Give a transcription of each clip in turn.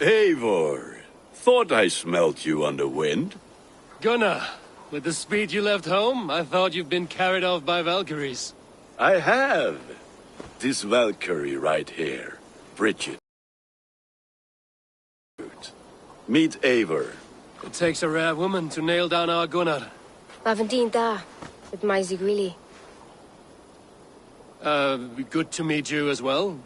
Eivor, thought I smelt you on the wind. Gunnar, with the speed you left home, I thought you've been carried off by Valkyries. I have. This Valkyrie right here, Bridget. Meet Eivor. It takes a rare woman to nail down our Gunnar. Lavendine da, with Maisy Greeley. Good to meet you as well.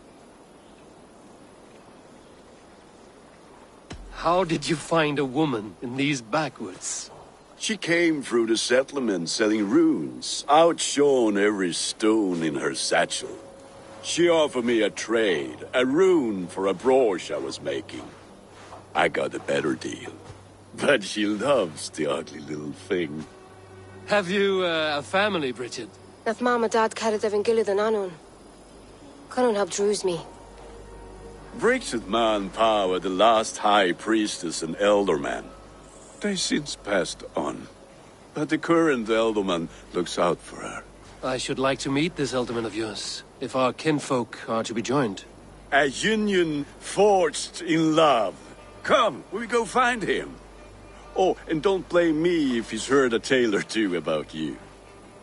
How did you find a woman in these backwoods? She came through the settlement selling runes, outshone every stone in her satchel. She offered me a trade, a rune for a brooch I was making. I got a better deal. But she loves the ugly little thing. Have you a family, Bridget? Nath Mom and Dad carried Evan Gillard and Anun. Conun helped druise me. Bridget Man Pa were the last high priestess and elderman. They since passed on. But the current elderman looks out for her. I should like to meet this elderman of yours, if our kinfolk are to be joined. A union forged in love. Come, we go find him. Oh, and don't blame me if he's heard a tale or two about you.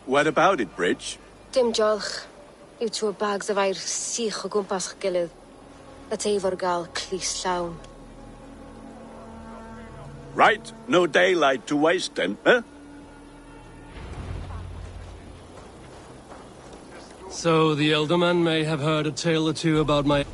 What about it, Bridge? Dim jolch. You two bags of air sich o gwmpas gilydd. That Eivor gal clis llawn. Right, no daylight to waste then, huh? So the elderman may have heard a tale or two about my...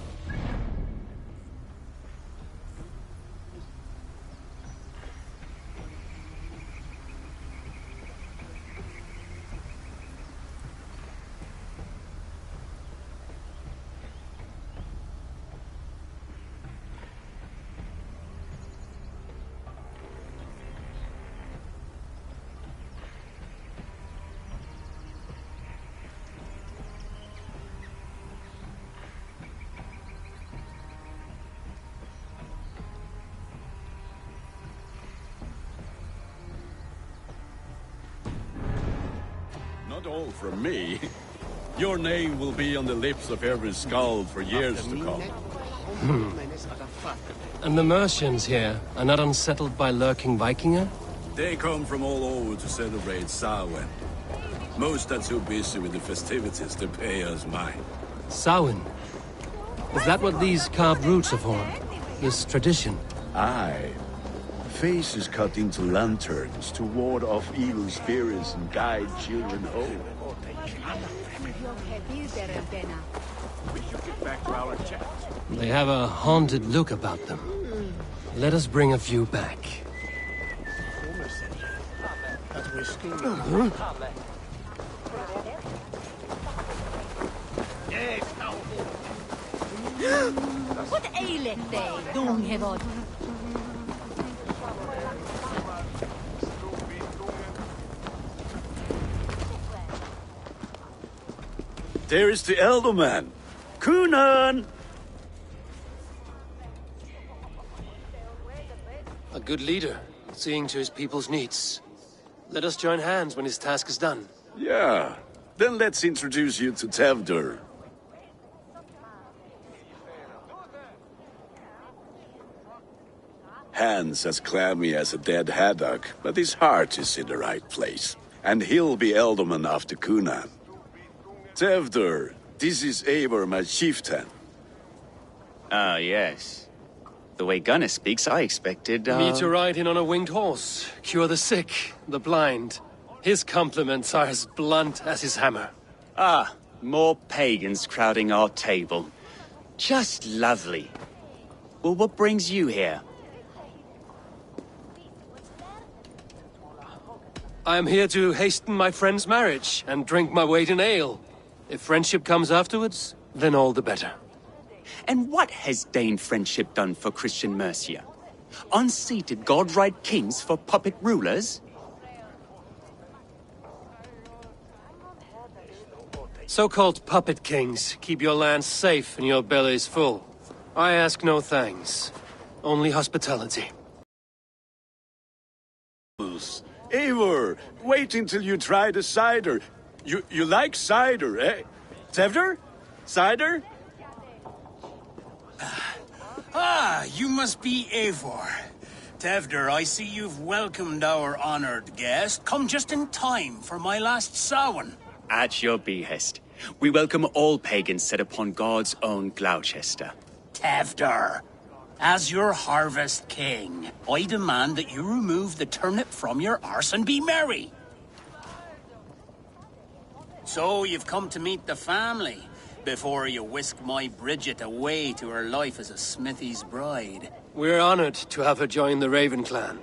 Not all from me. Your name will be on the lips of every skull for years to come. And the Mercians here are not unsettled by lurking Vikinger? They come from all over to celebrate Samhain. Most are too busy with the festivities to pay us mind. Samhain? Is that what these carved roots are for? This tradition? Aye. Faces cut into lanterns to ward off evil spirits and guide children home. We should get back to our chat. They have a haunted look about them. Let us bring a few back. What aileth they, Dunghevod? There is the elderman. Kunan! A good leader, seeing to his people's needs. Let us join hands when his task is done. Yeah. Then let's introduce you to Tevdur. Hands as clammy as a dead haddock, but his heart is in the right place. And he'll be elderman after Kunan. Tevdur, this is Eivor, my chieftain. Ah, yes. The way Gunnar speaks, I expected, Me to ride in on a winged horse, cure the sick, the blind. His compliments are as blunt as his hammer. Ah, more pagans crowding our table. Just lovely. Well, what brings you here? I am here to hasten my friend's marriage and drink my weight in ale. If friendship comes afterwards, then all the better. And what has Dane friendship done for Christian Mercia? Unseated god-right kings for puppet rulers? So-called puppet kings keep your lands safe and your bellies full. I ask no thanks, only hospitality. Eivor, wait until you try the cider. You like cider, eh? Tevdur? Cider? You must be Eivor. Tevder, I see you've welcomed our honored guest. Come just in time for my last Samhain. At your behest. We welcome all pagans set upon God's own Gloucester. Tevder, as your harvest king, I demand that you remove the turnip from your arse and be merry. So you've come to meet the family, before you whisk my Bridget away to her life as a smithy's bride. We're honored to have her join the Raven clan,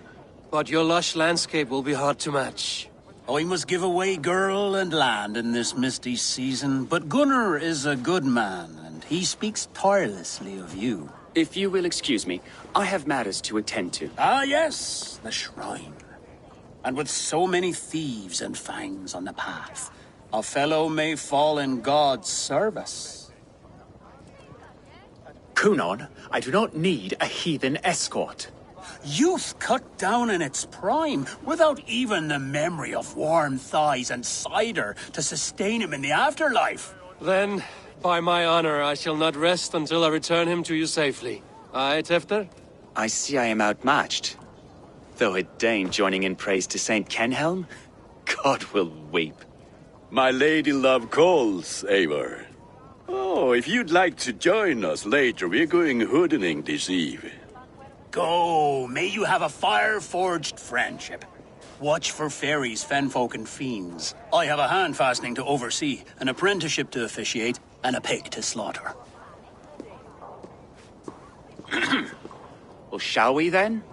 but your lush landscape will be hard to match. I must give away girl and land in this misty season, but Gunnar is a good man, and he speaks tirelessly of you. If you will excuse me, I have matters to attend to. Ah, yes, the shrine. And with so many thieves and fangs on the path, a fellow may fall in God's service. Kunon, I do not need a heathen escort. Youth cut down in its prime, without even the memory of warm thighs and cider to sustain him in the afterlife. Then, by my honor, I shall not rest until I return him to you safely. Aye, Tefter? I see I am outmatched. Though a Dane joining in praise to Saint Kenhelm, God will weep. My lady love calls, Eivor. Oh, if you'd like to join us later, we're going hoodening this eve. Go, may you have a fire-forged friendship. Watch for fairies, fenfolk, and fiends. I have a hand fastening to oversee, an apprenticeship to officiate, and a pig to slaughter. Well, shall we then?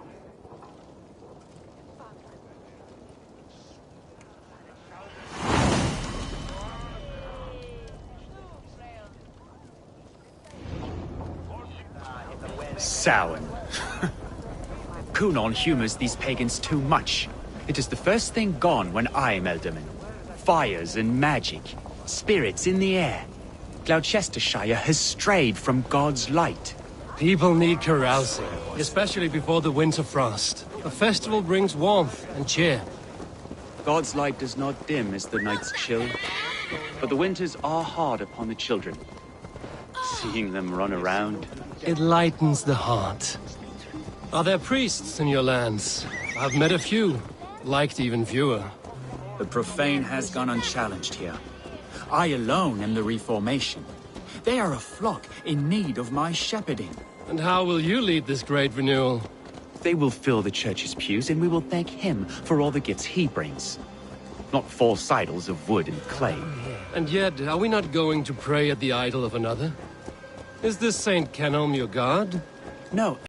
Samhain. Kunon humors these pagans too much. It is the first thing gone when I am Elderman. Fires and magic, spirits in the air. Gloucestershire has strayed from God's light. People need carousing, especially before the winter frost. A festival brings warmth and cheer. God's light does not dim as the nights chill, but the winters are hard upon the children. Seeing them run around, It lightens the heart. Are there priests in your lands? I've met a few, liked even fewer. The profane has gone unchallenged here. I alone am the Reformation. They are a flock in need of my shepherding. And how will you lead this great renewal? They will fill the church's pews, and we will thank him for all the gifts he brings. Not false idols of wood and clay. And yet, are we not going to pray at the idol of another? Is this Saint Kenelm your god? No.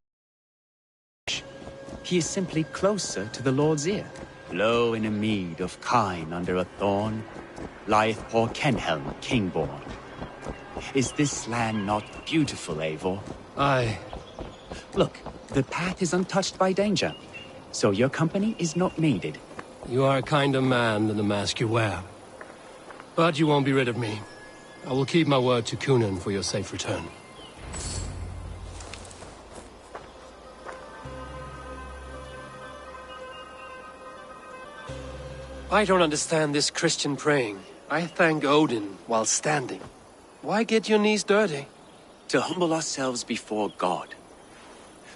He is simply closer to the Lord's ear. Low in a mead of kine under a thorn, lieth poor Kenhelm, kingborn. Is this land not beautiful, Eivor? Aye. Look, the path is untouched by danger, so your company is not needed. You are a kinder man than the mask you wear. But you won't be rid of me. I will keep my word to Kunan for your safe return. I don't understand this Christian praying. I thank Odin while standing. Why get your knees dirty? to humble ourselves before God.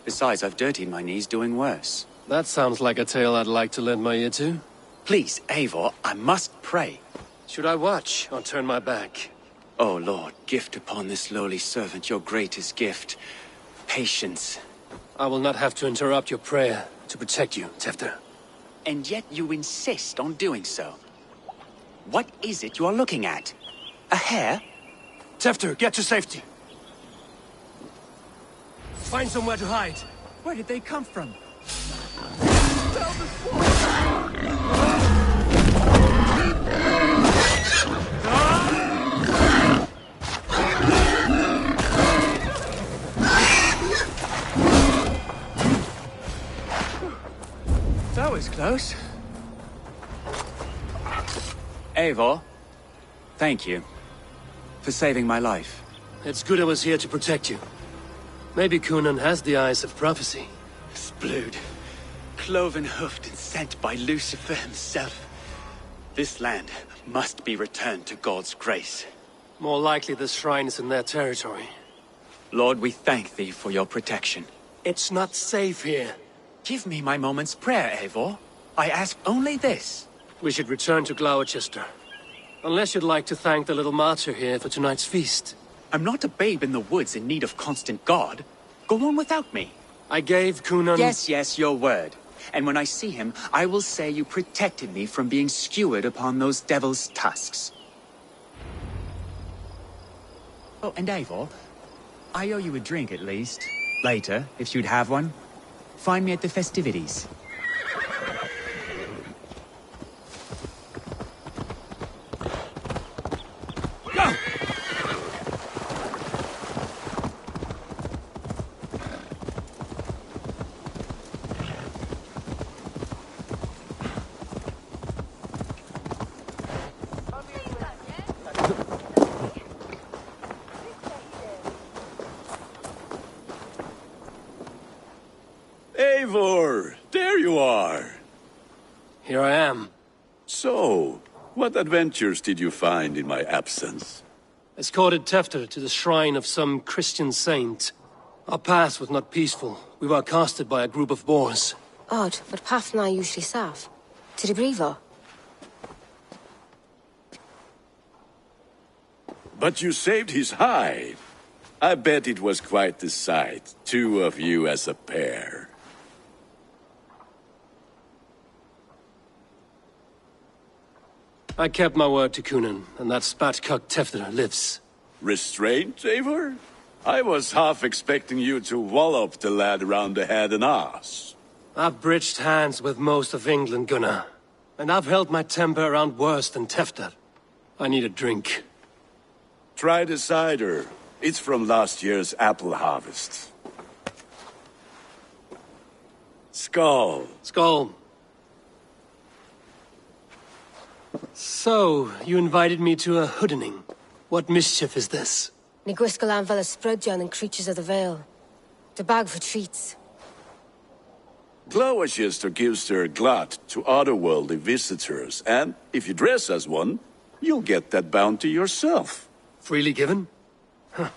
Besides, I've dirtied my knees doing worse. That sounds like a tale I'd like to lend my ear to. Please, Eivor, I must pray. Should I watch or turn my back? Oh, Lord, gift upon this lowly servant your greatest gift. Patience. I will not have to interrupt your prayer to protect you, Tefter. And yet you insist on doing so. What is it you are looking at? A hare? Tefter, get to safety. Find somewhere to hide. Where did they come from? That was close. Eivor, thank you for saving my life. It's good I was here to protect you. Maybe Kunan has the eyes of prophecy. Splood, cloven-hoofed and sent by Lucifer himself. This land must be returned to God's grace. More likely the shrine is in their territory. Lord, we thank thee for your protection. It's not safe here. Give me my moment's prayer, Eivor. I ask only this. We should return to Gloucester. Unless you'd like to thank the little martyr here for tonight's feast. I'm not a babe in the woods in need of constant guard. Go on without me. I gave Cunan... Yes, your word. And when I see him, I will say you protected me from being skewered upon those devil's tusks. Oh, and Eivor, I owe you a drink at least. Later, if you'd have one. Find me at the festivities. Go! Eivor, there you are. Here I am. So, what adventures did you find in my absence? Escorted Tefter to the shrine of some Christian saint. Our path was not peaceful. We were accosted by a group of boars. Odd, but path na usually safe. To the brievo. But you saved his hide. I bet it was quite the sight, two of you as a pair. I kept my word to Cunan, and that spatcuck Tefter lives. Restraint, Eivor? I was half expecting you to wallop the lad around the head and ass. I've bridged hands with most of England, Gunnar. And I've held my temper around worse than Tefter. I need a drink. Try the cider. It's from last year's apple harvest. Skull. Skull. So, you invited me to a hoodening. What mischief is this? Ni gwisgalan fel ysbrydion and creatures of the Vale. The bag for treats. Gloucester gives their glut to otherworldly visitors, and if you dress as one, you'll get that bounty yourself. Freely given? Huh.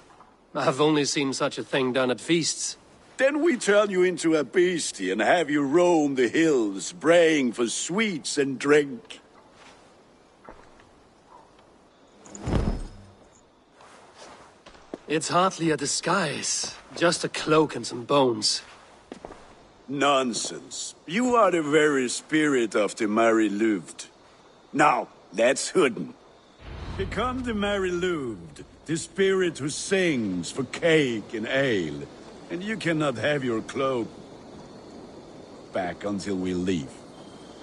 I've only seen such a thing done at feasts. Then we turn you into a beastie and have you roam the hills, braying for sweets and drink. It's hardly a disguise. Just a cloak and some bones. Nonsense. You are the very spirit of the Mary Louved. Now, let's hooden. Become the Mary Louved, the spirit who sings for cake and ale. And you cannot have your cloak back until we leave.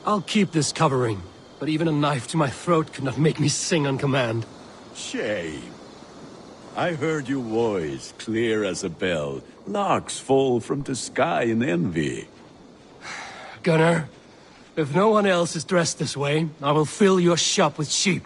I'll keep this covering, but even a knife to my throat could not make me sing on command. Shame. I heard your voice clear as a bell. Larks fall from the sky in envy. Gunnar, if no one else is dressed this way, I will fill your shop with sheep.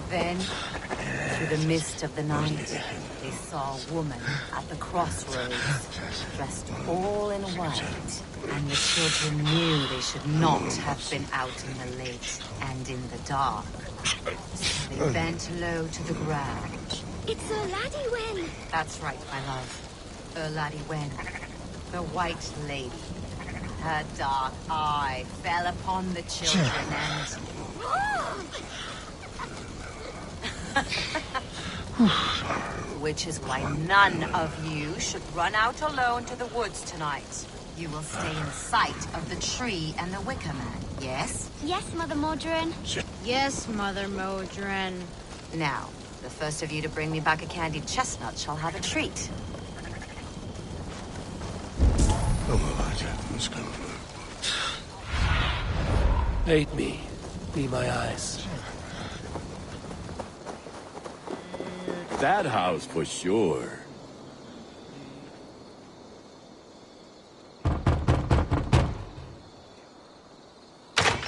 Then, through the mist of the night, they saw a woman at the crossroads, dressed all in white, and the children knew they should not have been out in the late and in the dark. So they bent low to the ground, It's a laddie Wen. That's right, my love. Laddie Wen, the White Lady. Her dark eye fell upon the children and... Which is why none of you should run out alone to the woods tonight. You will stay in sight of the tree and the Wicker Man, yes? Yes, Mother Modron. Yes, Mother Modron. Now, the first of you to bring me back a candied chestnut shall have a treat. Aid me. Be my eyes. That house for sure.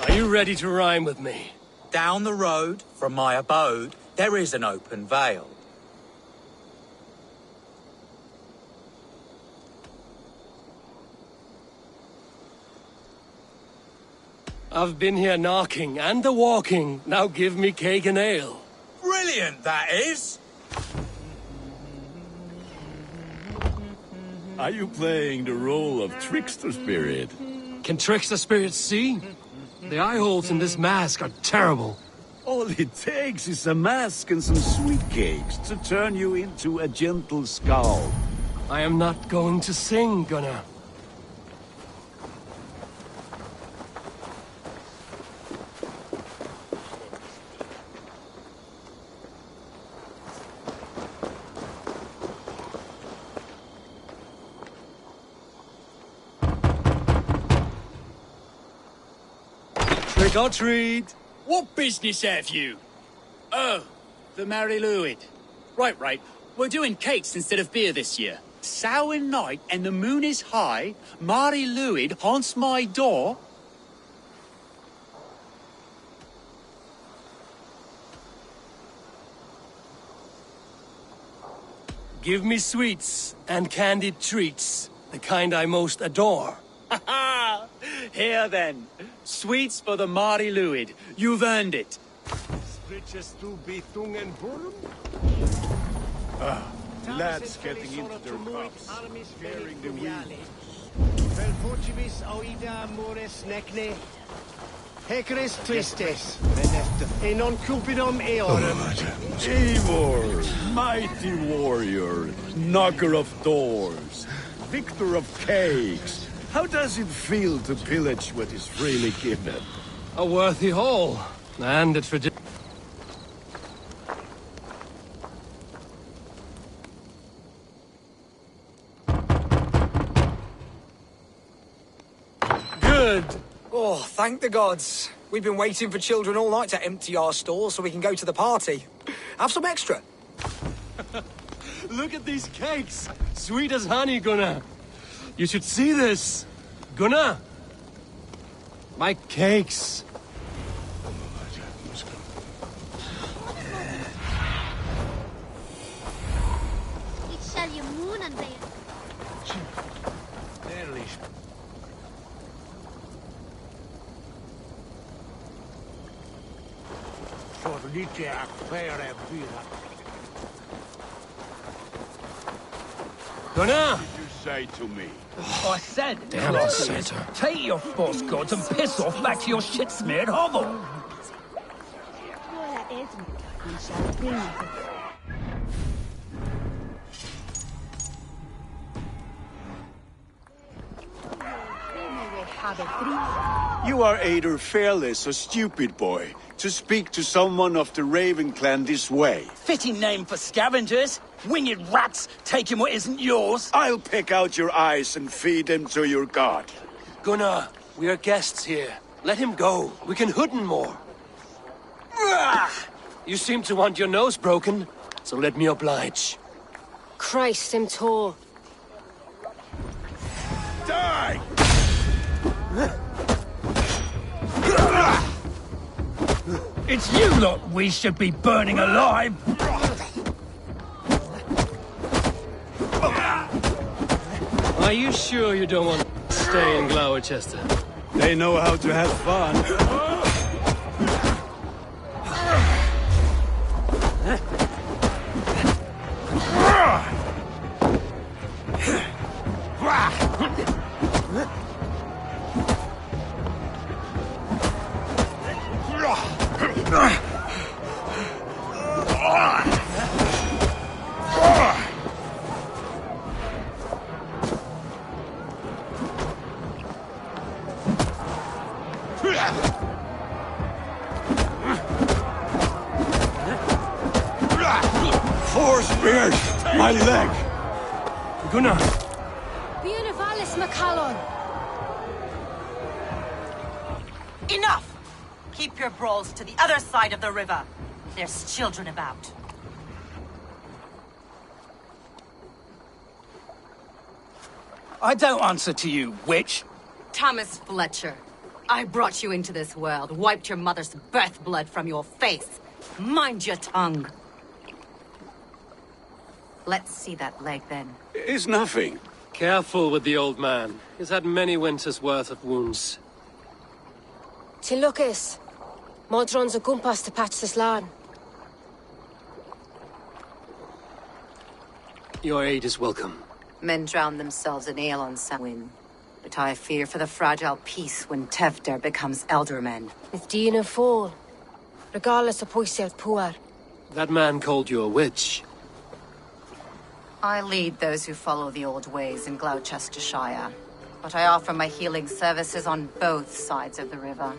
Are you ready to rhyme with me? Down the road from my abode, there is an open vale. I've been here knocking and a walking. Now give me cake and ale. Brilliant, that is! Are you playing the role of trickster spirit? Can trickster spirits see? The eye holes in this mask are terrible. All it takes is a mask and some sweet cakes to turn you into a gentle skull. I am not going to sing, Gunnar. Trick or treat! What business have you? Oh, the Mary Lwyd. Right. We're doing cakes instead of beer this year. Samhain night and the moon is high. Mary Lwyd haunts my door. Give me sweets and candied treats, the kind I most adore. Ha ha! Here then. Sweets for the Mary Lwyd. You've earned it. Lads getting into their cups, bearing the wheel. Hecaris tristis, e non cupidum eorum. Eivor, mighty warrior, knocker of doors, victor of cakes. How does it feel to pillage what is freely given? A worthy haul, and a tradition. Good. Oh, thank the gods. We've been waiting for children all night to empty our stores so we can go to the party. Have some extra. Look at these cakes! Sweet as honey, Gunnar. You should see this. Gunnar! My cakes. It shall you moon and day. Gunnar! What did you say to me? I said, Damn the center. take your false gods and piss off back to your shit-smeared hovel. You are either fearless or stupid, boy, to speak to someone of the Raven clan this way. Fitting name for scavengers. Winged rats taking what isn't yours. I'll pick out your eyes and feed them to your god. Gunnar, we are guests here. Let him go. We can hooden more. You seem to want your nose broken, so let me oblige. Christ, him tall. Die! It's you lot we should be burning alive. Are you sure you don't want to stay in Gloucester? They know how to have fun. Gunnar! Bíon Valis Macallon! Enough! Keep your brawls to the other side of the river. There's children about. I don't answer to you, witch. Thomas Fletcher, I brought you into this world, wiped your mother's birth blood from your face. Mind your tongue. Let's see that leg, then. It's nothing. Careful with the old man. He's had many winters' worth of wounds. Till Lucas. Modron's a gumpas to patch this land. Your aid is welcome. Men drown themselves in ale on Samhain. But I fear for the fragile peace when Tevder becomes eldermen. With Dean and fall. Regardless of Poisiel Puar. That man called you a witch. I lead those who follow the old ways in Gloucestershire. But I offer my healing services on both sides of the river.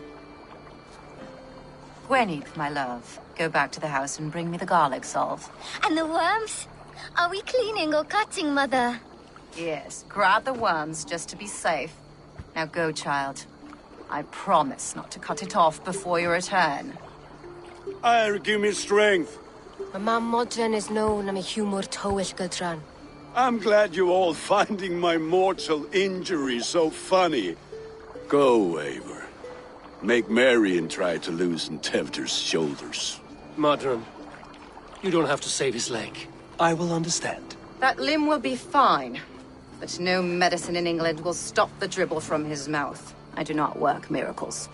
Gwenny, my love, go back to the house and bring me the garlic salve. And the worms? Are we cleaning or cutting, Mother? Yes, grab the worms just to be safe. Now go, child. I promise not to cut it off before your return. Give me strength. My mam Modron is known am a humor towish Gudran. I'm glad you all finding my mortal injury so funny. Go, Eivor. Make Marion try to loosen Tevder's shoulders. Modron, you don't have to save his leg. I will understand. That limb will be fine. But no medicine in England will stop the dribble from his mouth. I do not work miracles.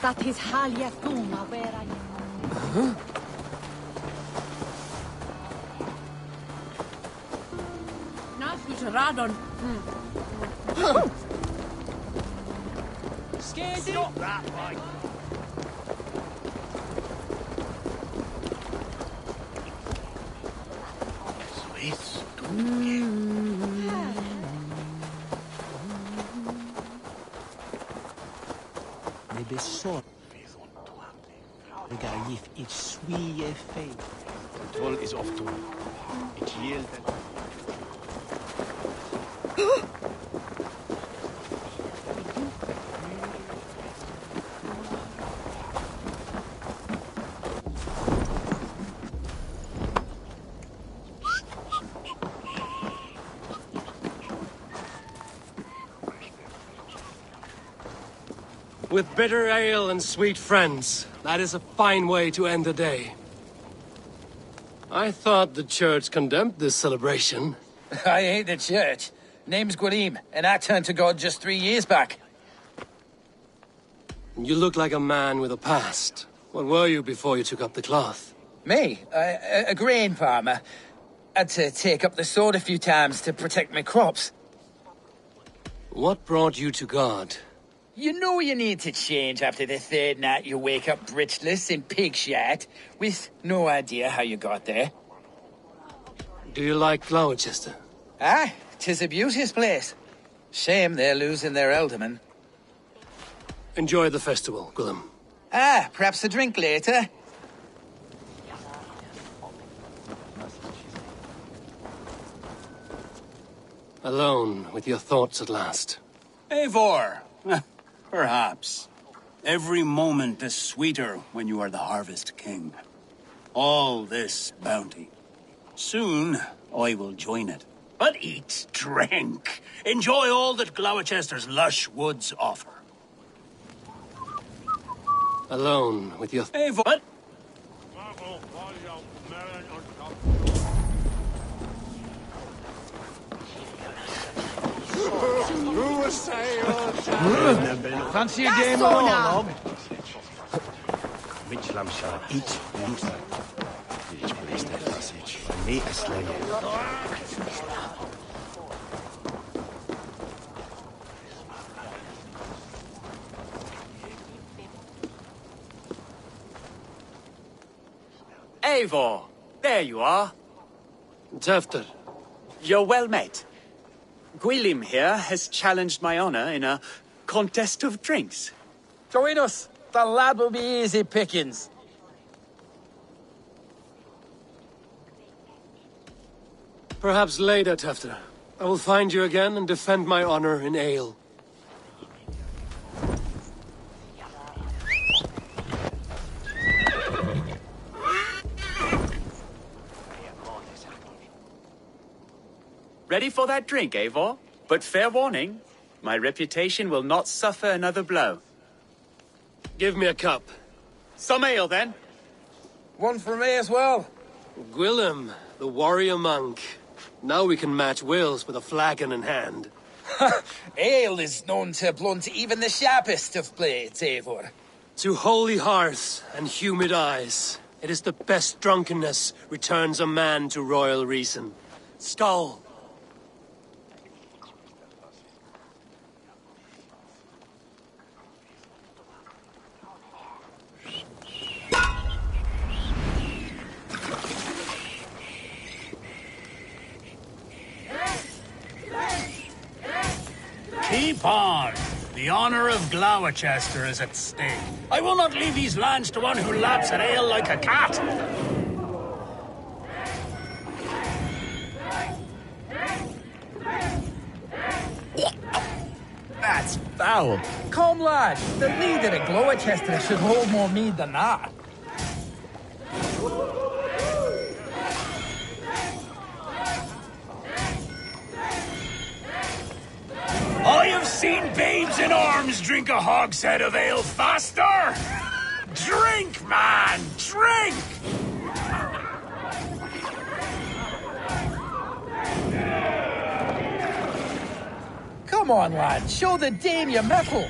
That is Halia Thuma, where I am. Stop that, right? Ne besor. Det är gift i swie fej. Kontroll is off to. Ich yield. With bitter ale and sweet friends, that is a fine way to end the day. I thought the church condemned this celebration. I hate the church. Name's Gwalim, and I turned to God just 3 years back. You look like a man with a past. What were you before you took up the cloth? Me? A grain farmer. Had to take up the sword a few times to protect my crops. What brought you to God? You know you need to change after the third night you wake up breechless in pig shat, with no idea how you got there. Do you like Gloucester? Ah, 'tis a beauteous place. Shame they're losing their elderman. Enjoy the festival, Guillem. Ah, perhaps a drink later. Alone with your thoughts at last. Eivor! Perhaps. Every moment is sweeter when you are the Harvest King. All this bounty. Soon, I will join it. But eat, drink, enjoy all that Gloucester's lush woods offer. Alone with your... Eivor! Fancy a game of Orlog? Mitchlamshire, each loser. Each place their passage. And me a slayer. Eivor, there you are. Tefter. You're well met. Gwylim here has challenged my honor in a contest of drinks. Join us. The lad will be easy pickings. Perhaps later, Tefter. I will find you again and defend my honor in ale. Ready for that drink, Eivor? But fair warning, my reputation will not suffer another blow. Give me a cup. Some ale, then. One for me as well. Gwillem, the warrior monk. Now we can match wills with a flagon in hand. Ale is known to blunt even the sharpest of blades, Eivor. To holy hearths and humid eyes, it is the best drunkenness returns a man to royal reason. Skull. Keep on. The honor of Gloucester is at stake. I will not leave these lands to one who laps at ale like a cat. That's foul. Come, lad. The leader of Gloucester should hold more mead than that. I have seen babes in arms drink a hogshead of ale faster! Drink, man! Drink! Come on, lad. Show the dame your mettle.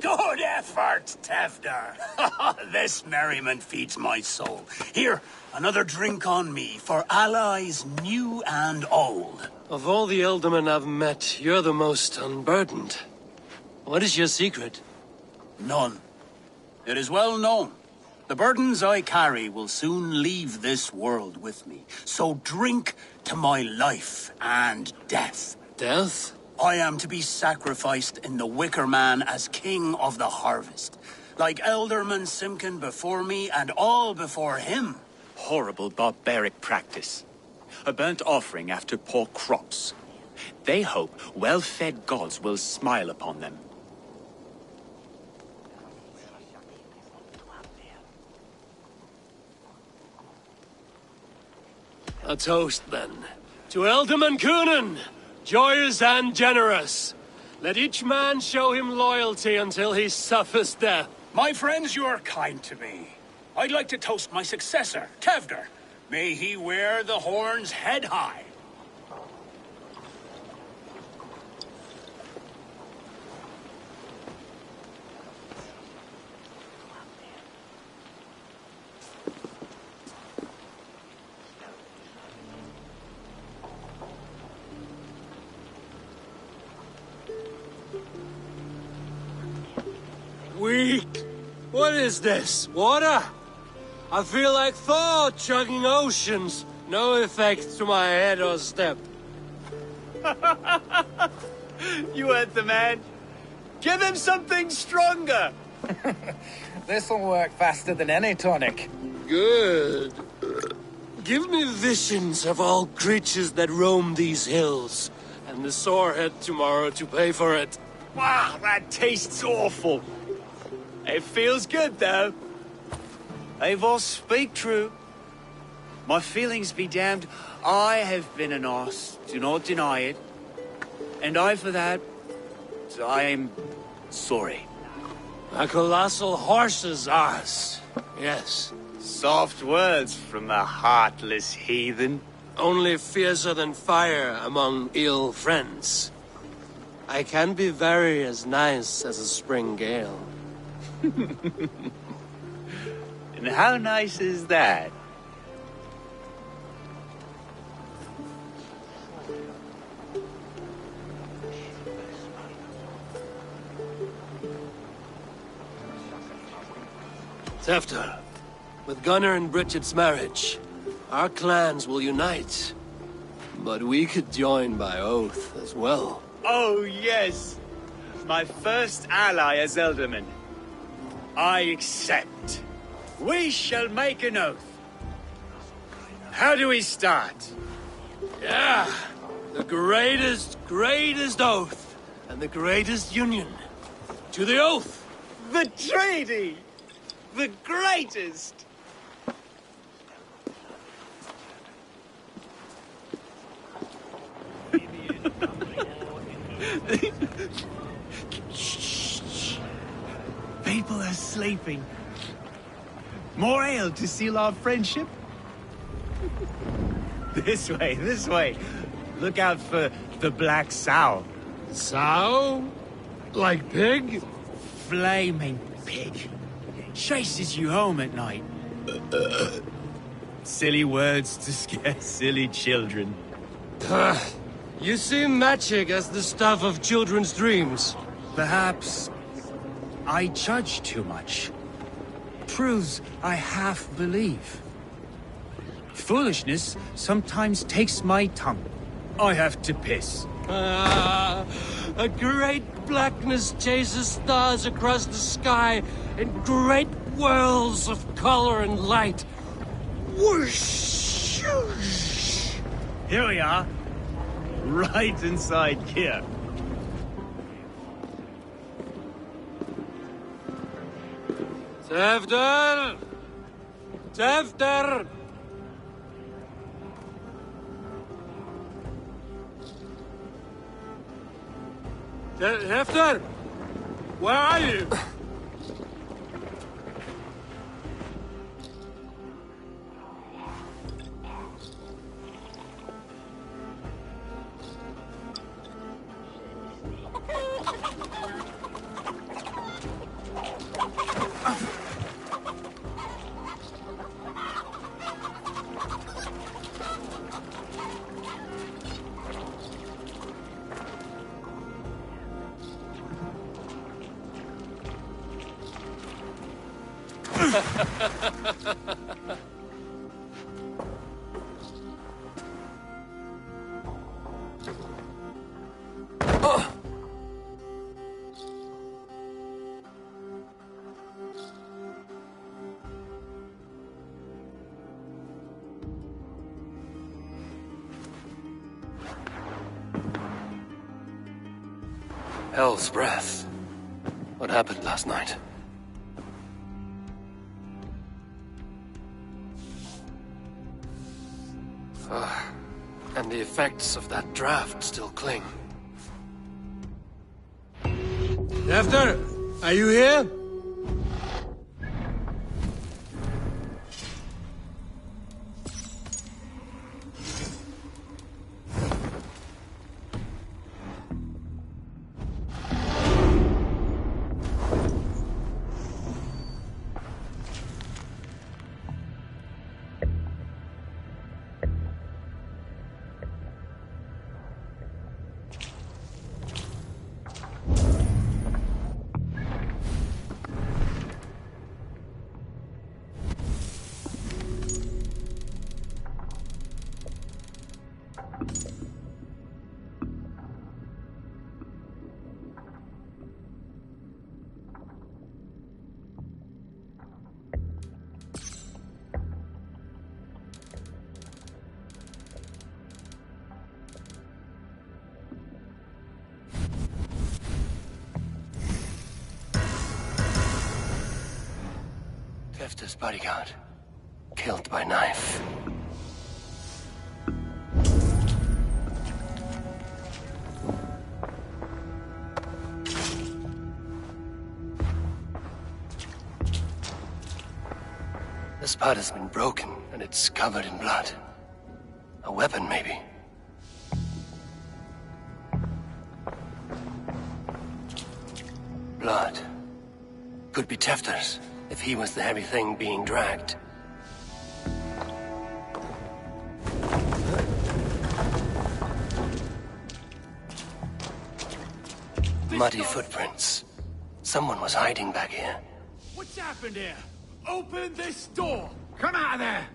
Good effort, Tefder. This merriment feeds my soul. Here, another drink on me for allies new and old. Of all the ealdormen I've met, you're the most unburdened. What is your secret? None. It is well known. The burdens I carry will soon leave this world with me. So drink to my life and death. Death? I am to be sacrificed in the Wicker Man as king of the harvest. Like Elderman Simkin before me and all before him. Horrible barbaric practice. A burnt offering after poor crops. They hope well-fed gods will smile upon them. A toast, then. To Ealdorman Coonan! Joyous and generous. Let each man show him loyalty until he suffers death. My friends, you are kind to me. I'd like to toast my successor, Tefder. May he wear the horns head high. Weak. What is this? Water? I feel like Thor chugging oceans. No effect to my head or step. You heard the man. Give him something stronger. This'll work faster than any tonic. Good. Give me visions of all creatures that roam these hills, and the sorehead tomorrow to pay for it. Wow, that tastes awful. It feels good, though. Eivor, speak true. My feelings be damned. I have been an arse, do not deny it. And I, for that, I am sorry. A colossal horse's arse, yes. Soft words from a heartless heathen. Only fiercer than fire among ill friends. I can be very as nice as a spring gale. And how nice is that? Tefter, with Gunnar and Bridget's marriage, our clans will unite. But we could join by oath as well. Oh, yes. My first ally as Elderman. I accept. We shall make an oath. How do we start? Yeah, the greatest oath, and the greatest union. To the oath! The treaty! The greatest! Shh. People are sleeping. More ale to seal our friendship? This way. Look out for the black sow. Sow? Like pig? Flaming pig. Chases you home at night. Silly words to scare silly children. You see magic as the stuff of children's dreams. Perhaps I judge too much. Truths I half believe. Foolishness sometimes takes my tongue. I have to piss. A great blackness chases stars across the sky in great whirls of color and light. Whoosh! Here we are. Right inside here. Tefter! Tefter! Tefter! Where are you? Hell's breath. What happened last night? And the effects of that draft still cling. Tefter, are you here? Tefter's bodyguard, killed by knife. The spot has been broken, and it's covered in blood. A weapon, maybe. Blood. Could be Tefter's, if he was the heavy thing being dragged. Muddy footprints. Someone was hiding back here. What's happened here? Open this door! Come out of there!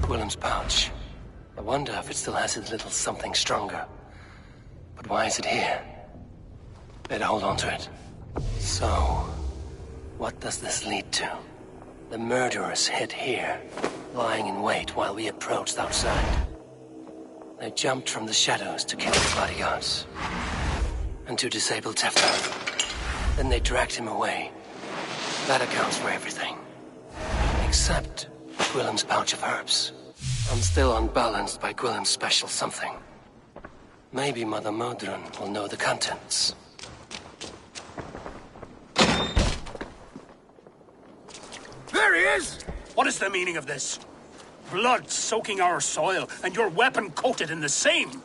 Willem's pouch. I wonder if it still has its little something stronger. But why is it here? Better hold on to it. So, what does this lead to? The murderers hid here, lying in wait while we approached outside. They jumped from the shadows to kill the bodyguards. And to disable Tefter. Then they dragged him away. That accounts for everything. Except Gwillem's pouch of herbs. I'm still unbalanced by Gwillem's special something. Maybe Mother Modron will know the contents. There he is! What is the meaning of this? Blood soaking our soil, and your weapon coated in the same!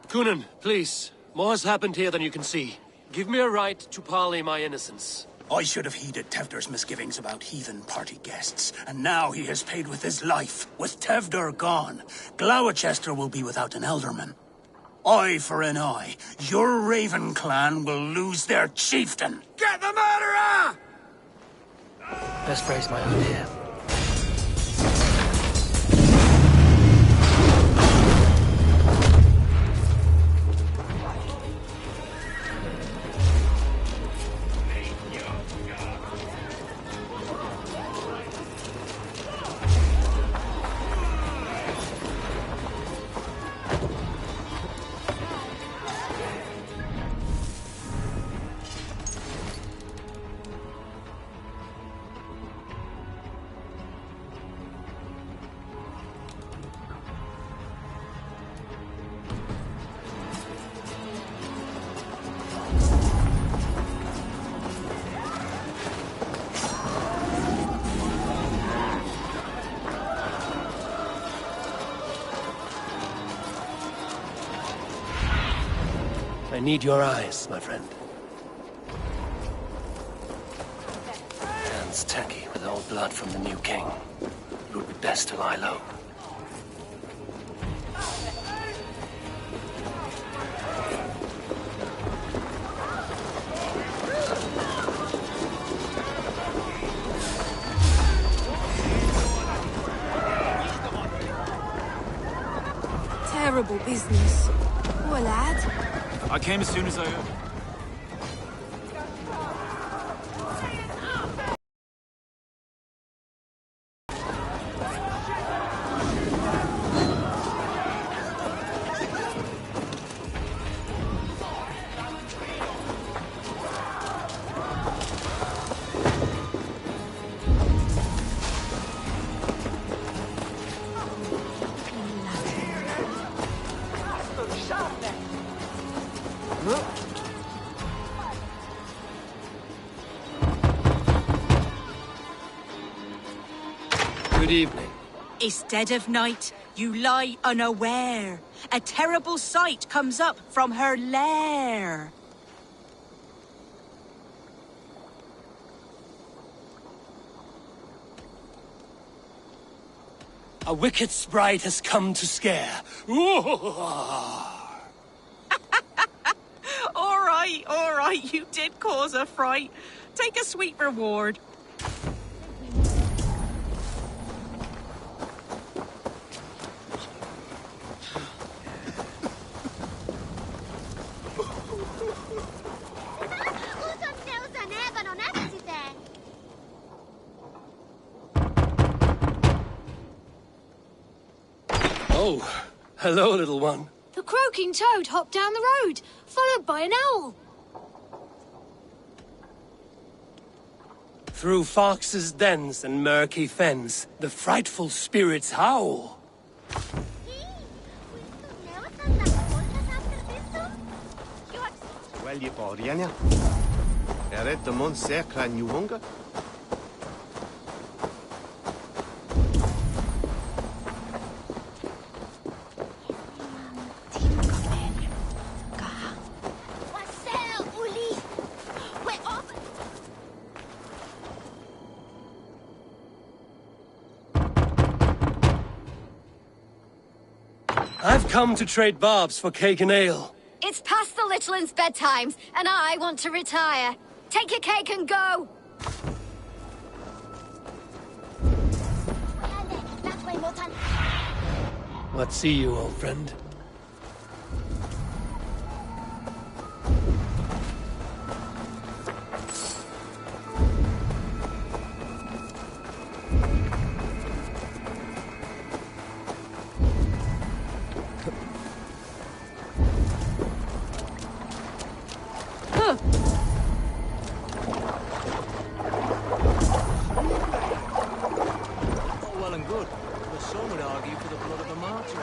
Coonan, please. More has happened here than you can see. Give me a right to parley my innocence. I should have heeded Tevder's misgivings about heathen party guests, and now he has paid with his life. With Tevder gone, Gloucester will be without an elderman. Eye for an eye. Your Raven clan will lose their chieftain. Get the murderer! Best phrase my idea. I need your eyes, my friend. Hands tacky with old blood from the new king. It would be best to lie low. Terrible business. Poor lad. I came as soon as I heard. Good evening. It's dead of night. You lie unaware. A terrible sight comes up from her lair. A wicked sprite has come to scare. All right, you did cause a fright. Take a sweet reward. Oh, hello, little one. The croaking toad hopped down the road, followed by an owl. Through foxes' dens and murky fens, the frightful spirits howl. Well, you Boriania. Ered the mon secra new hunger. I've come to trade barbs for cake and ale. It's past the little one's bedtimes, and I want to retire. Take your cake and go! What see you, old friend? Well and good, but some would argue for the blood of a martyr.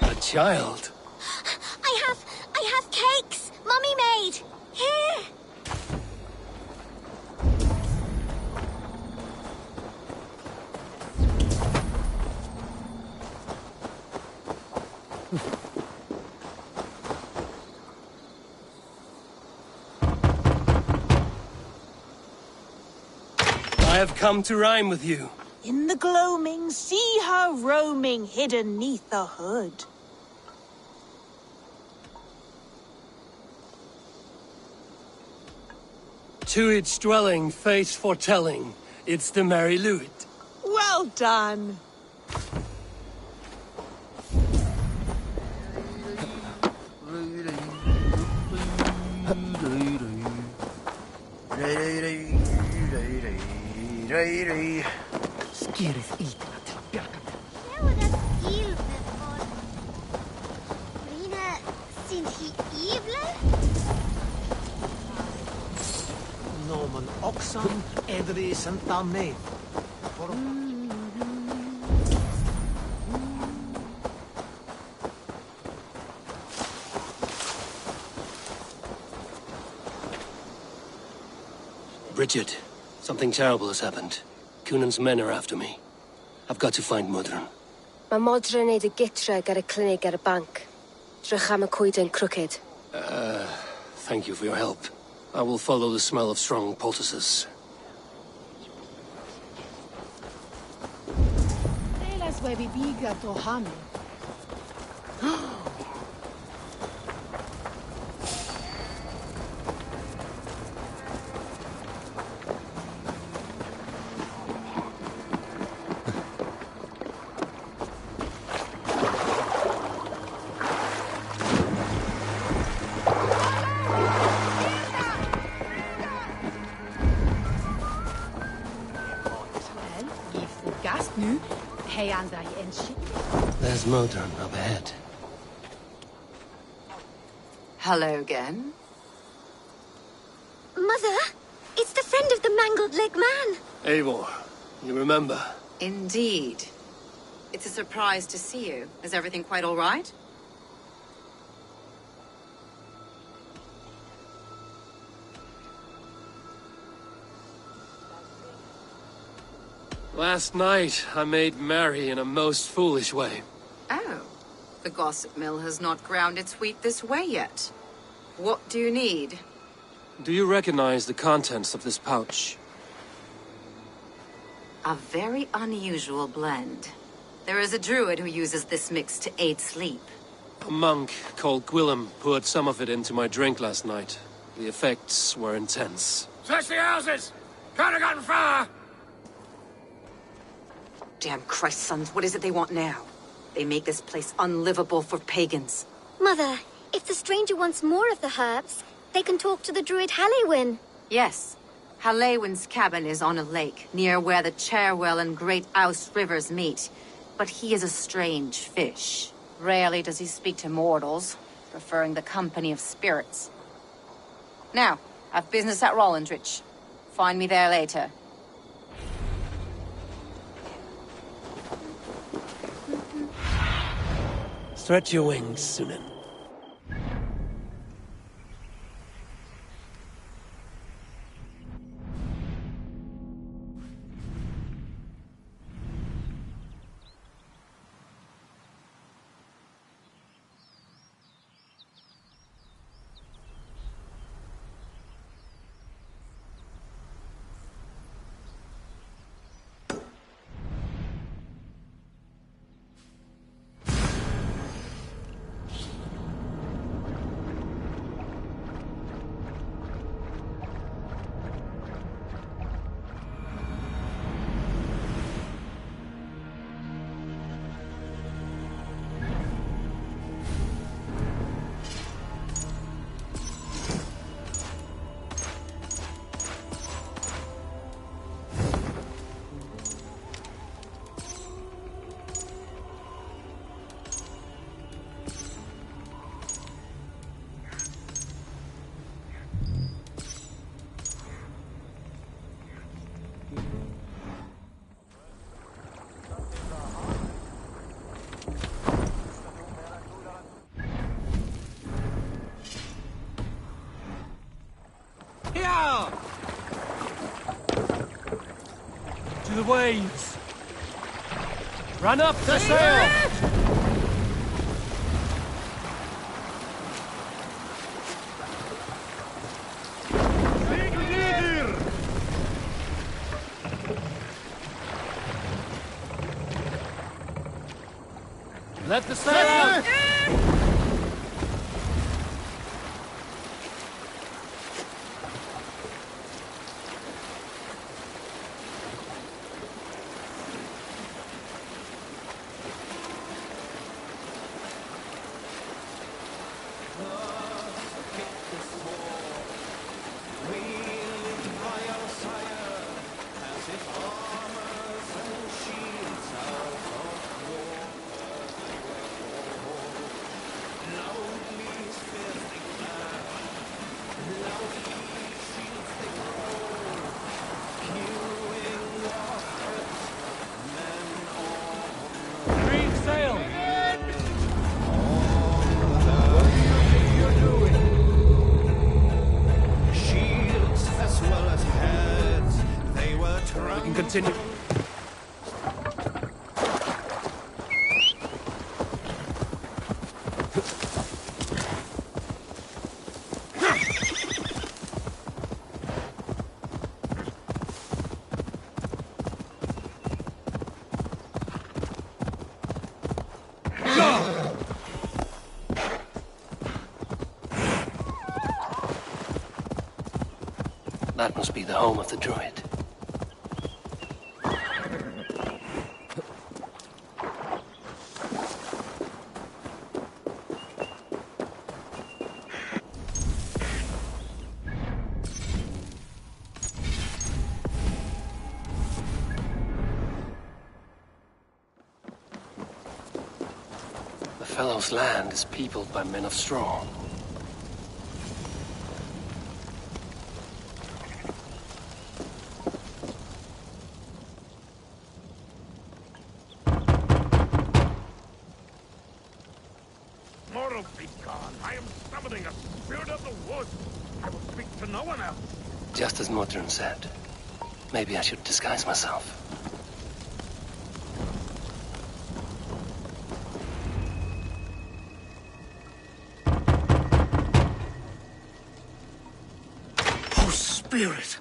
A child? I have cakes! Mummy made! Here! I have come to rhyme with you. In the gloaming, see her roaming hidden neath the hood. To each dwelling, face foretelling, it's the Mary Louis. Well done. Skirith ilk. Norman Oxon, Edris and Thamne. Bridget, something terrible has happened. Cunan's men are after me. I've got to find Mudron. Mae Modra yn neud y gitreg ar y clinig ar y banc. Drych am y coeden crooked. Thank you for your help. I will follow the smell of strong poultices. Elas webi biga to hame. There's Mudron up ahead. Hello again. Mother, it's the friend of the mangled leg man. Eivor, you remember? Indeed. It's a surprise to see you. Is everything quite all right? Last night, I made merry in a most foolish way. Oh. The gossip mill has not ground its wheat this way yet. What do you need? Do you recognize the contents of this pouch? A very unusual blend. There is a druid who uses this mix to aid sleep. A monk called Gwillem poured some of it into my drink last night. The effects were intense. Search the houses! Can't have gotten far! Damn Christ, sons, what is it they want now? They make this place unlivable for pagans. Mother, if the stranger wants more of the herbs, they can talk to the druid Halewyn. Yes. Halewyn's cabin is on a lake, near where the Cherwell and Great Ouse rivers meet. But he is a strange fish. Rarely does he speak to mortals, preferring the company of spirits. Now, I've business at Rollindrich. Find me there later. Stretch your wings, Sunan. waves. Run up the sail! Let the sail out! Continue. That must be the home of the druid. The fellow's land is peopled by men of straw. Mortal be gone. I am summoning a spirit of the woods. I will speak to no one else. Just as Modron said. Maybe I should disguise myself. Oh, Spirit,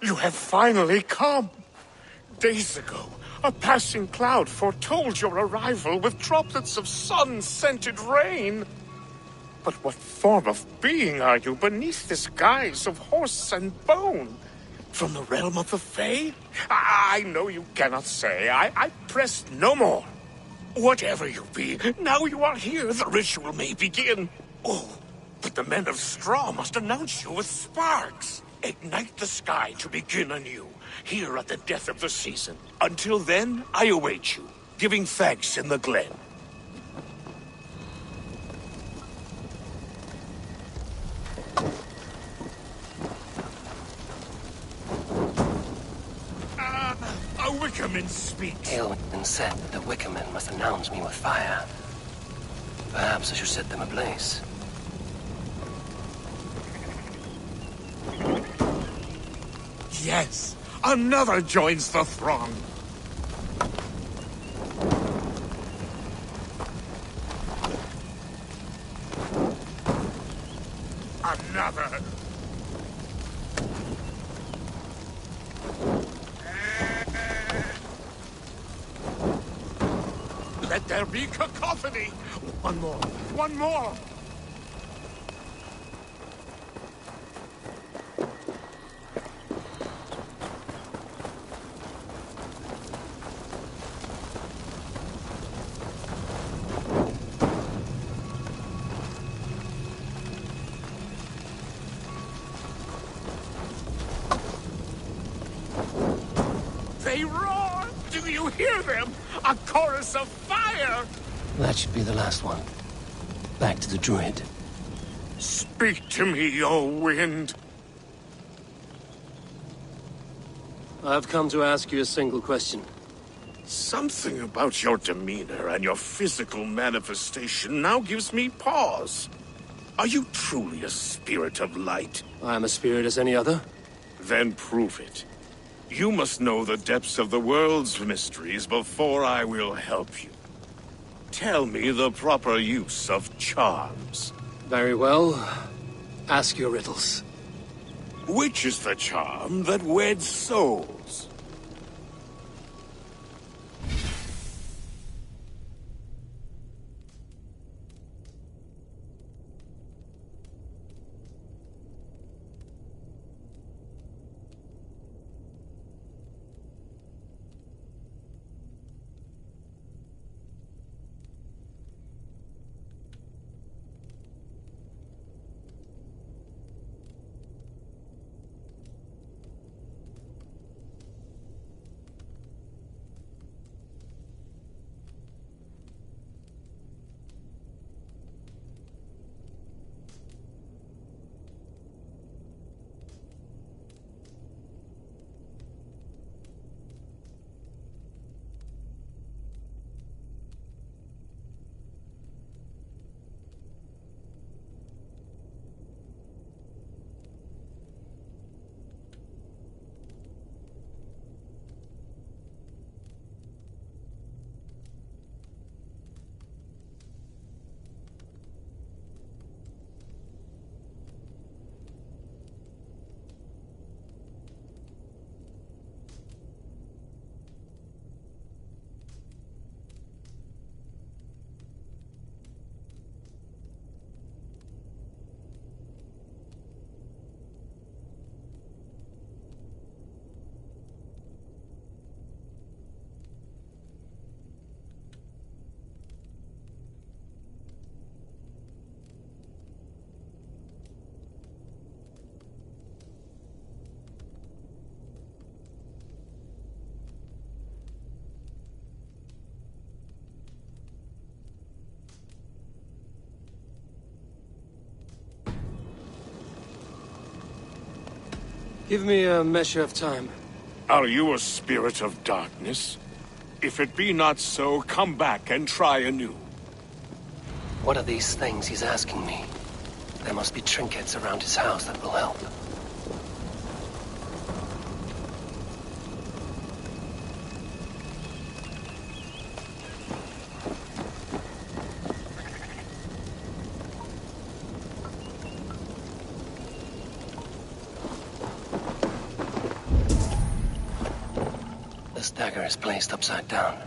you have finally come. Days ago, a passing cloud foretold your arrival with droplets of sun-scented rain. But what form of being are you beneath this guise of horse and bone? From the realm of the Fae? I know you cannot say. I press no more. Whatever you be, now you are here, the ritual may begin. Oh, but the men of straw must announce you with sparks. Ignite the sky to begin anew, here at the death of the season. Until then, I await you, giving thanks in the glen. A Wickerman speaks. Aelwyn said that the Wickermen must announce me with fire. Perhaps I should set them ablaze. Yes, another joins the throng. Another. Let there be cacophony. One more. One more. They roar! Do you hear them? A chorus of fire! That should be the last one. Back to the druid. Speak to me, O wind. I've come to ask you a single question. Something about your demeanor and your physical manifestation now gives me pause. Are you truly a spirit of light? I am a spirit as any other. Then prove it. You must know the depths of the world's mysteries before I will help you. Tell me the proper use of charms. Very well. Ask your riddles. Which is the charm that weds souls? Give me a measure of time. Are you a spirit of darkness? If it be not so, come back and try anew. What are these things he's asking me? There must be trinkets around his house that will help. This dagger is placed upside down.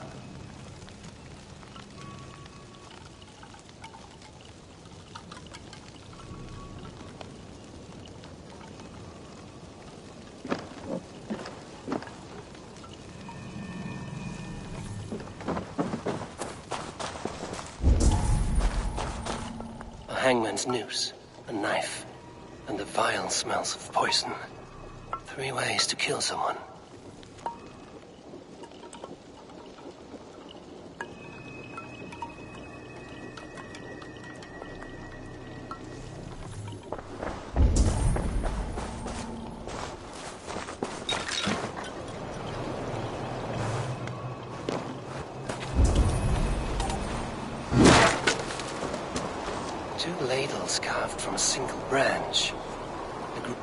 A hangman's noose, a knife, and the vile smells of poison. 3 ways to kill someone. Two ladles carved from a single branch. The group.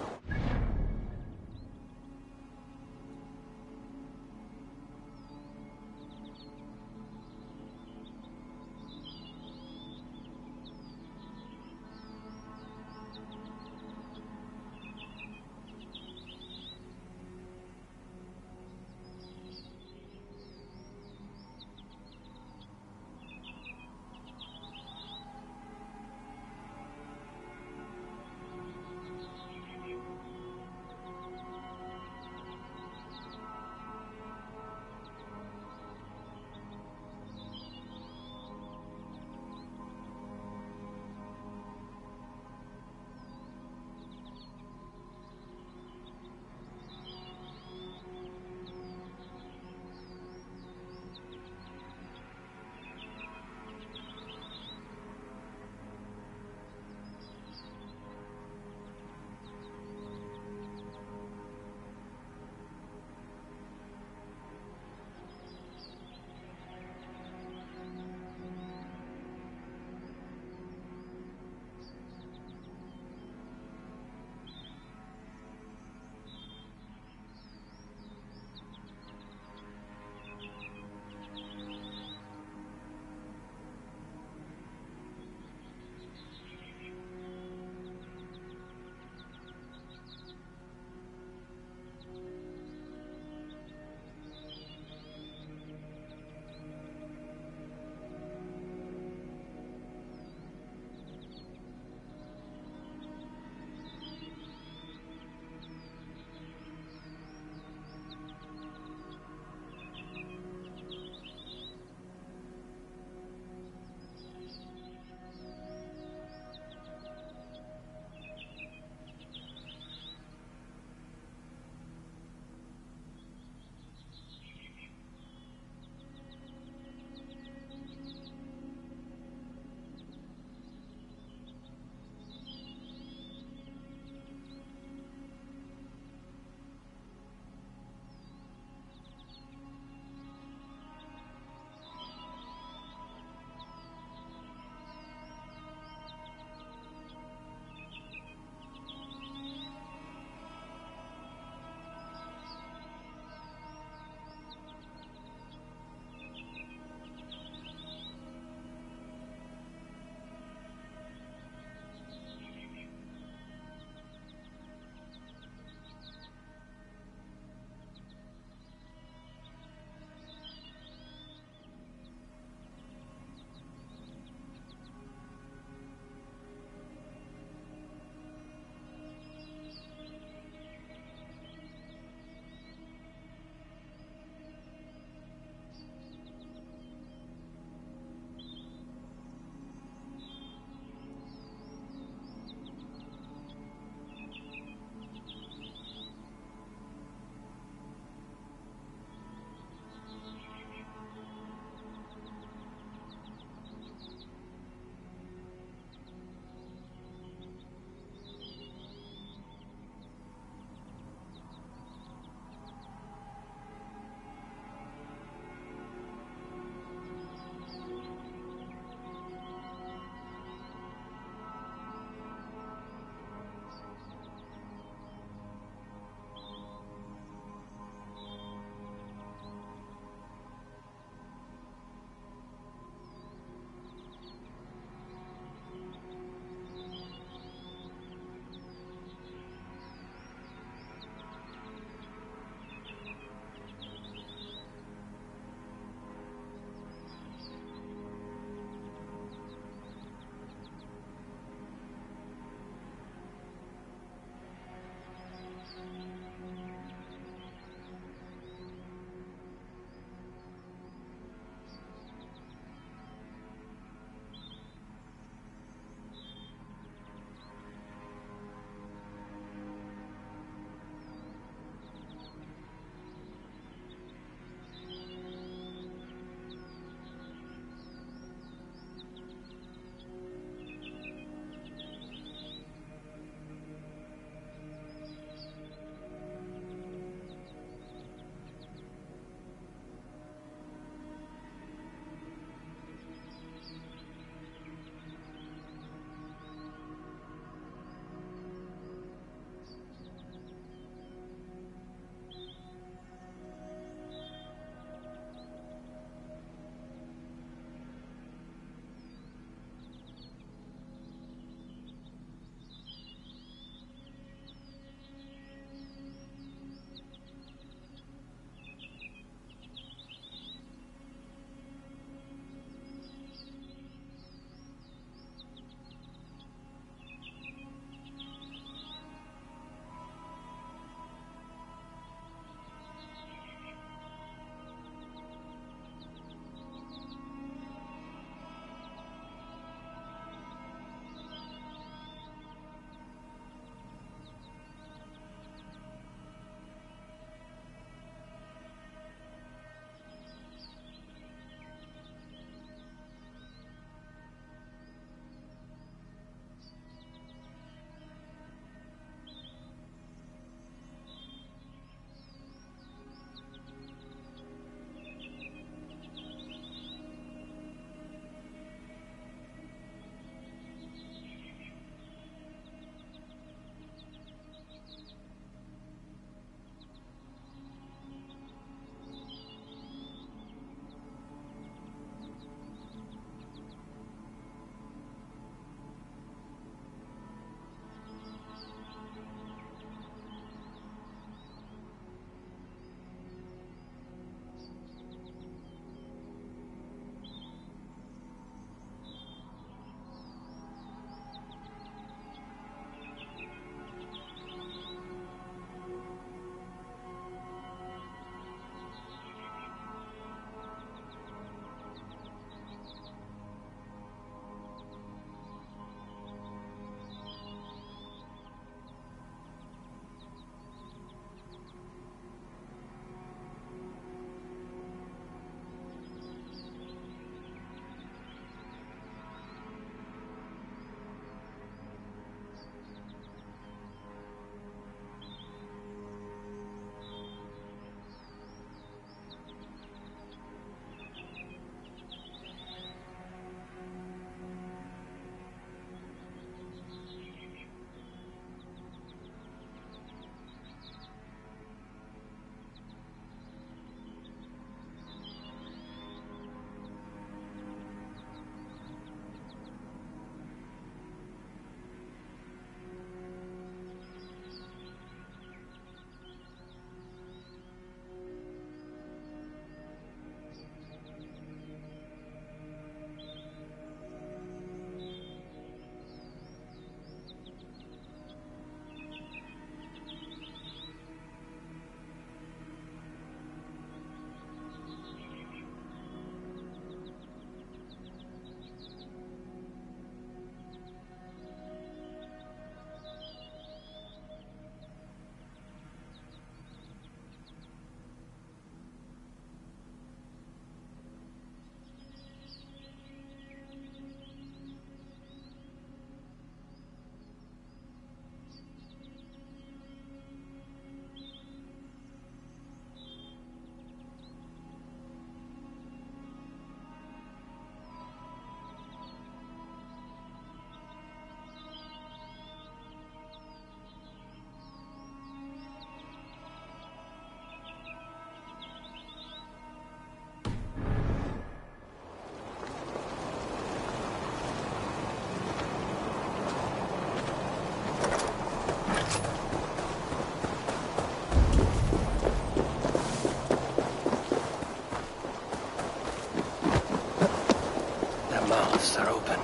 mouths are open,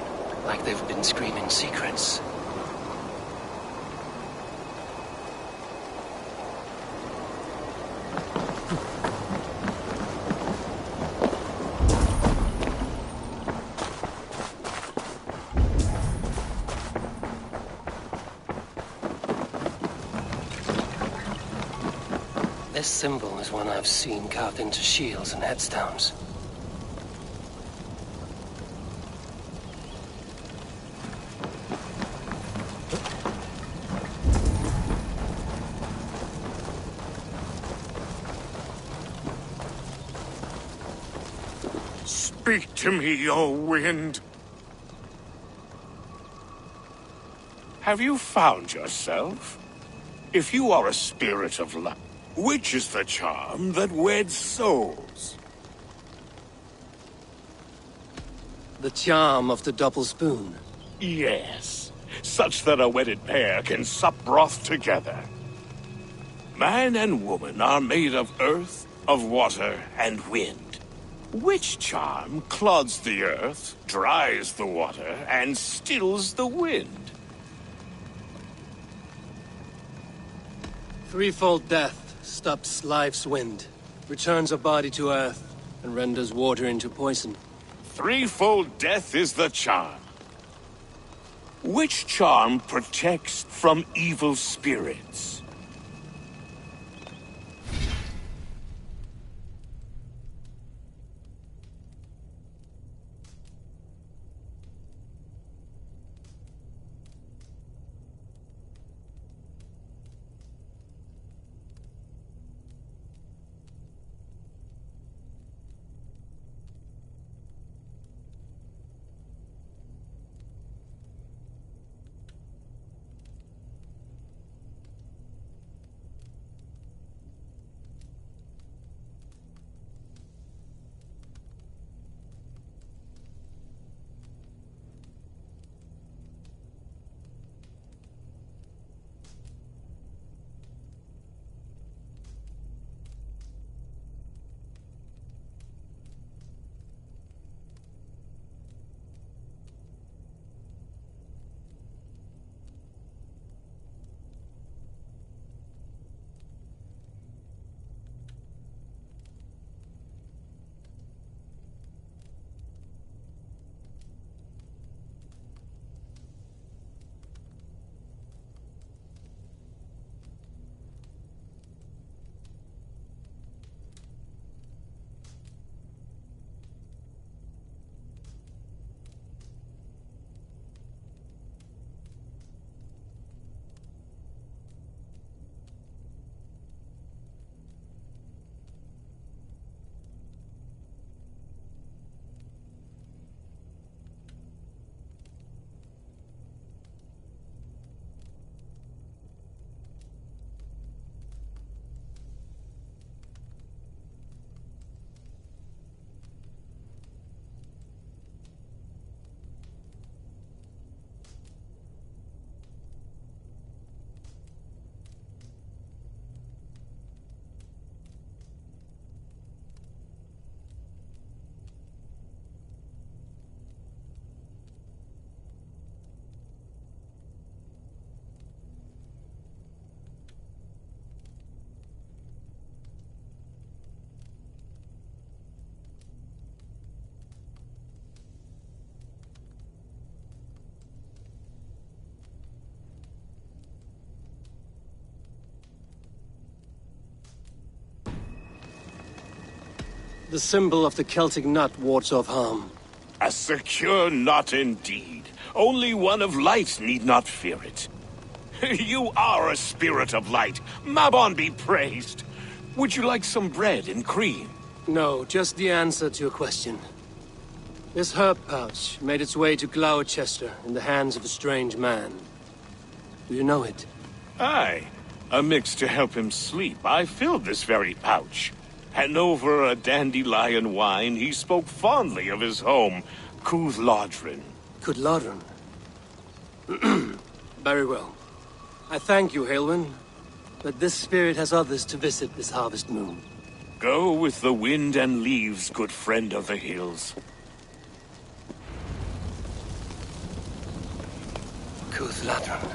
like they've been screaming secrets. This symbol is one I've seen carved into shields and headstones. Speak to me, O wind. Have you found yourself? If you are a spirit of light, which is the charm that weds souls? The charm of the double spoon. Yes, such that a wedded pair can sup broth together. Man and woman are made of earth, of water, and wind. Which charm clods the earth, dries the water, and stills the wind? Threefold death stops life's wind, returns a body to earth, and renders water into poison. Threefold death is the charm. Which charm protects from evil spirits? The symbol of the Celtic nut wards off harm. A secure knot indeed. Only one of light need not fear it. You are a spirit of light. Mabon be praised. Would you like some bread and cream? No, just the answer to your question. This herb pouch made its way to Gloucester in the hands of a strange man. Do you know it? Aye. A mix to help him sleep. I filled this very pouch. And over a dandelion wine, he spoke fondly of his home, Cooth-Lodrin. Cooth-Lodrin? Very well. I thank you, Haelwyn, but this spirit has others to visit this harvest moon. Go with the wind and leaves, good friend of the hills. Ladron.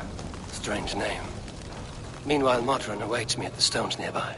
Strange name. Meanwhile, Modron awaits me at the stones nearby.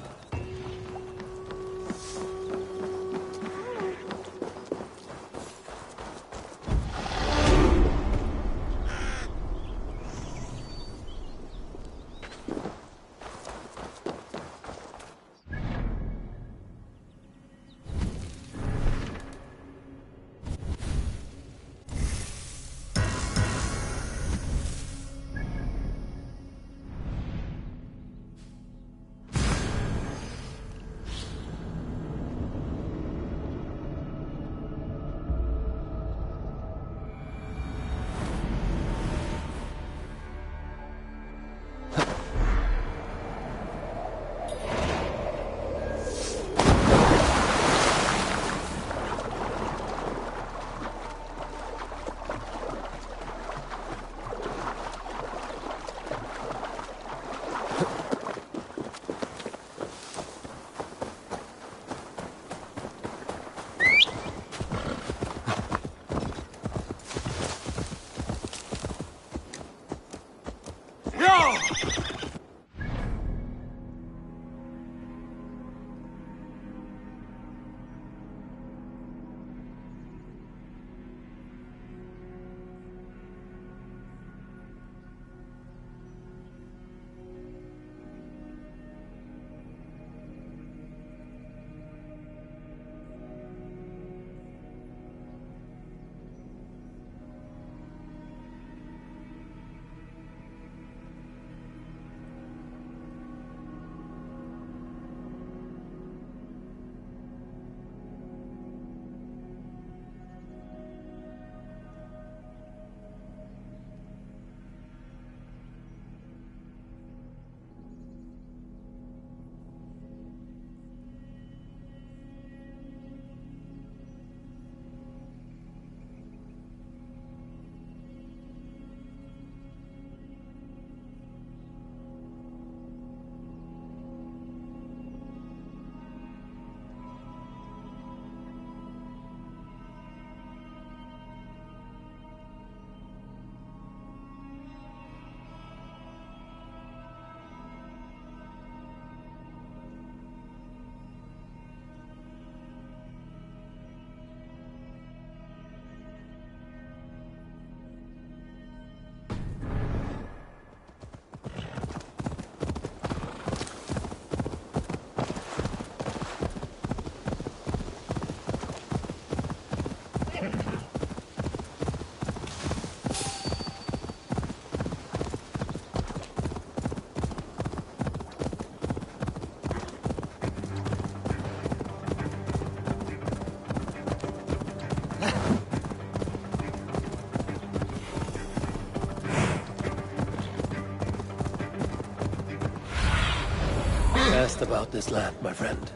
Asked about this land, my friend.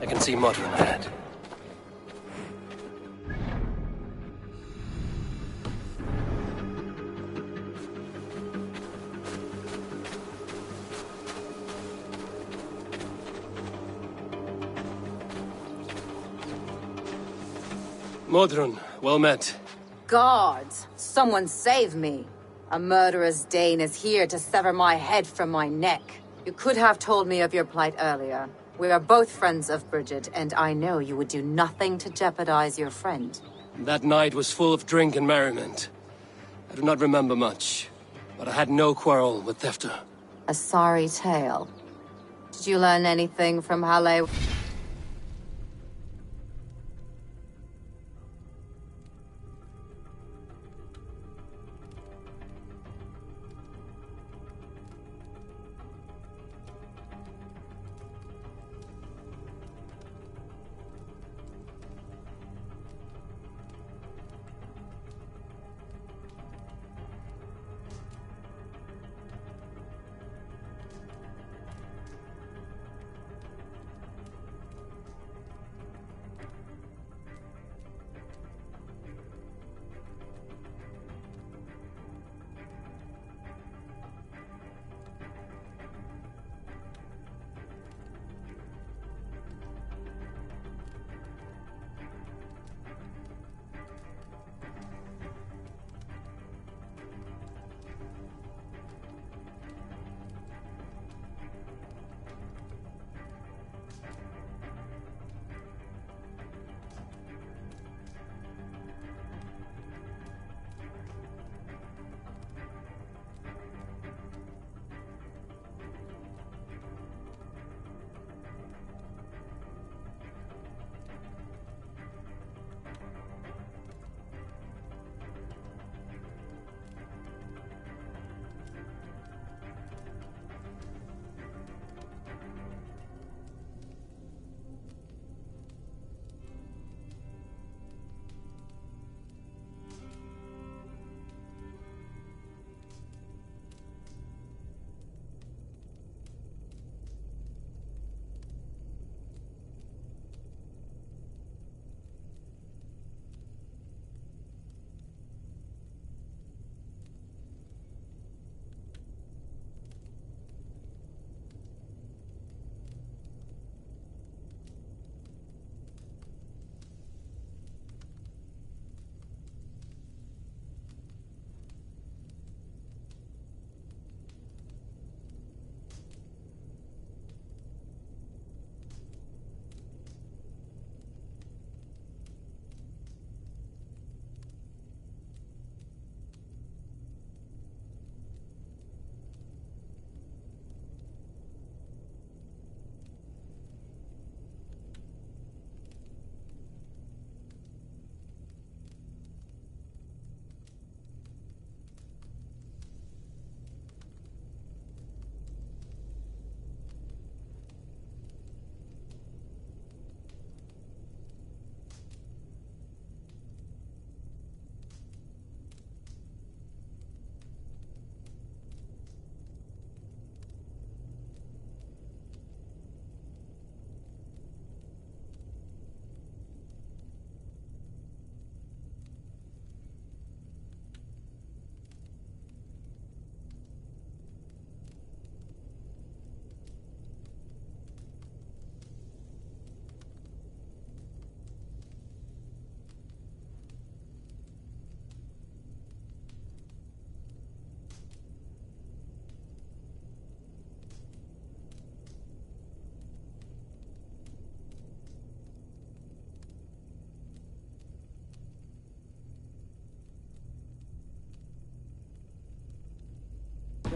I can see Modron ahead. Modron, well met. Guards, someone save me. A murderous Dane is here to sever my head from my neck. You could have told me of your plight earlier. We are both friends of Bridget, and I know you would do nothing to jeopardize your friend. That night was full of drink and merriment. I do not remember much, but I had no quarrel with Thefter. A sorry tale. Did you learn anything from Halle?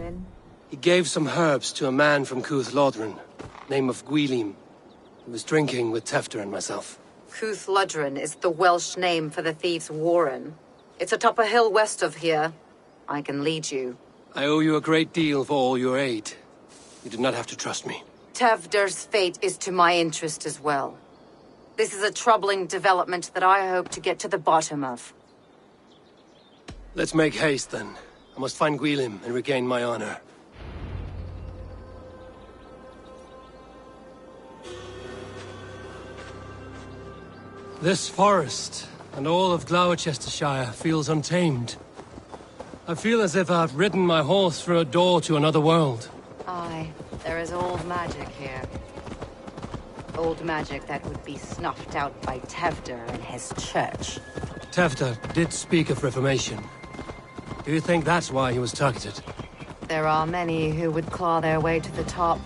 in? He gave some herbs to a man from Cuth Lodren, name of Gwylim. He was drinking with Tefter and myself. Cuth Lodren is the Welsh name for the thieves' warren. It's atop a hill west of here. I can lead you. I owe you a great deal for all your aid. You did not have to trust me. Tevder's fate is to my interest as well. This is a troubling development that I hope to get to the bottom of. Let's make haste, then. I must find Gwylim and regain my honor. This forest, and all of Gloucestershire, feels untamed. I feel as if I've ridden my horse through a door to another world. Aye, there is old magic here. Old magic that would be snuffed out by Tevder and his church. Tefter did speak of reformation. Do you think that's why he was targeted? There are many who would claw their way to the top.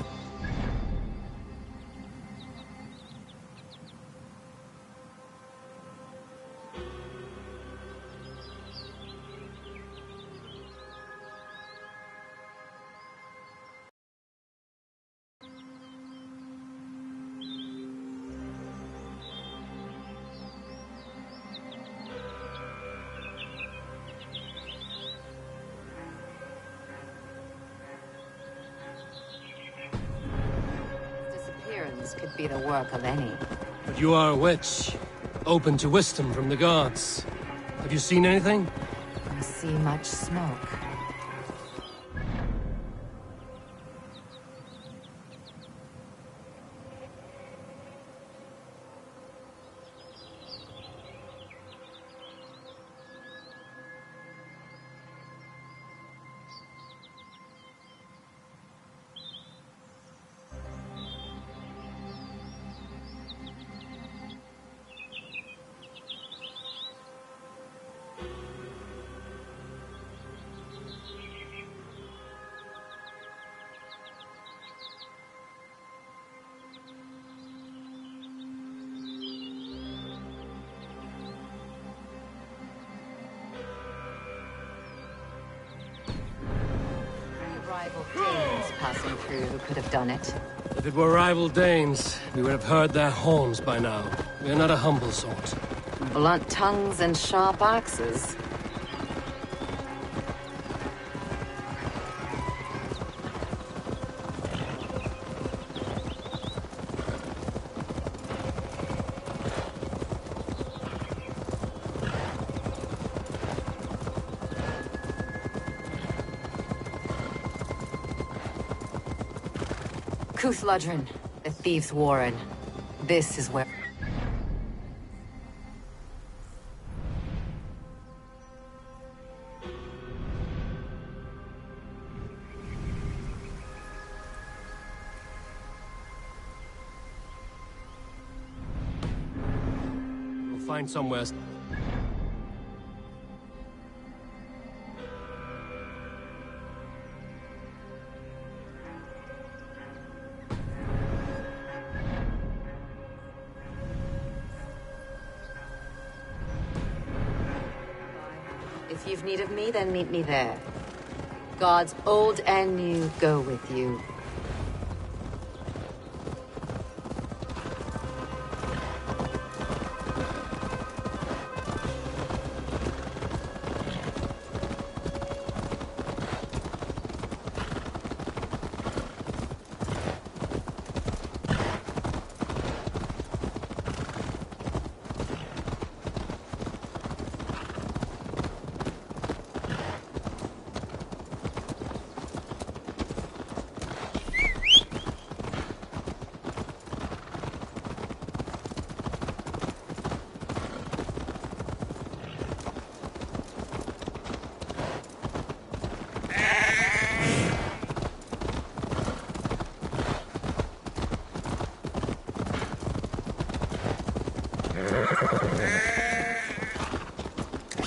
Could be the work of any. But you are a witch, open to wisdom from the gods. Have you seen anything? I see much smoke. Rival Danes passing through who could have done it. If it were rival Danes, we would have heard their horns by now. We are not a humble sort. Blunt tongues and sharp axes. Cuth Lodren, the thieves' warren. This is where... We'll find somewhere. If you've need of me, then meet me there. Gods old and new go with you.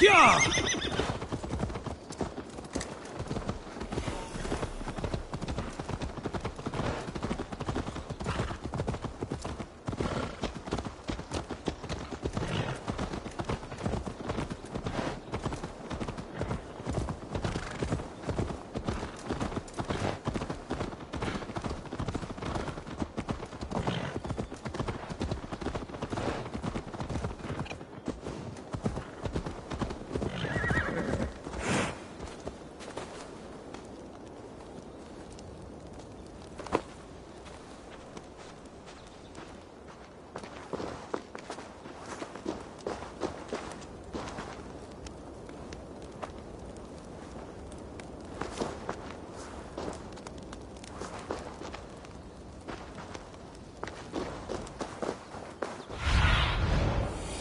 Yeah!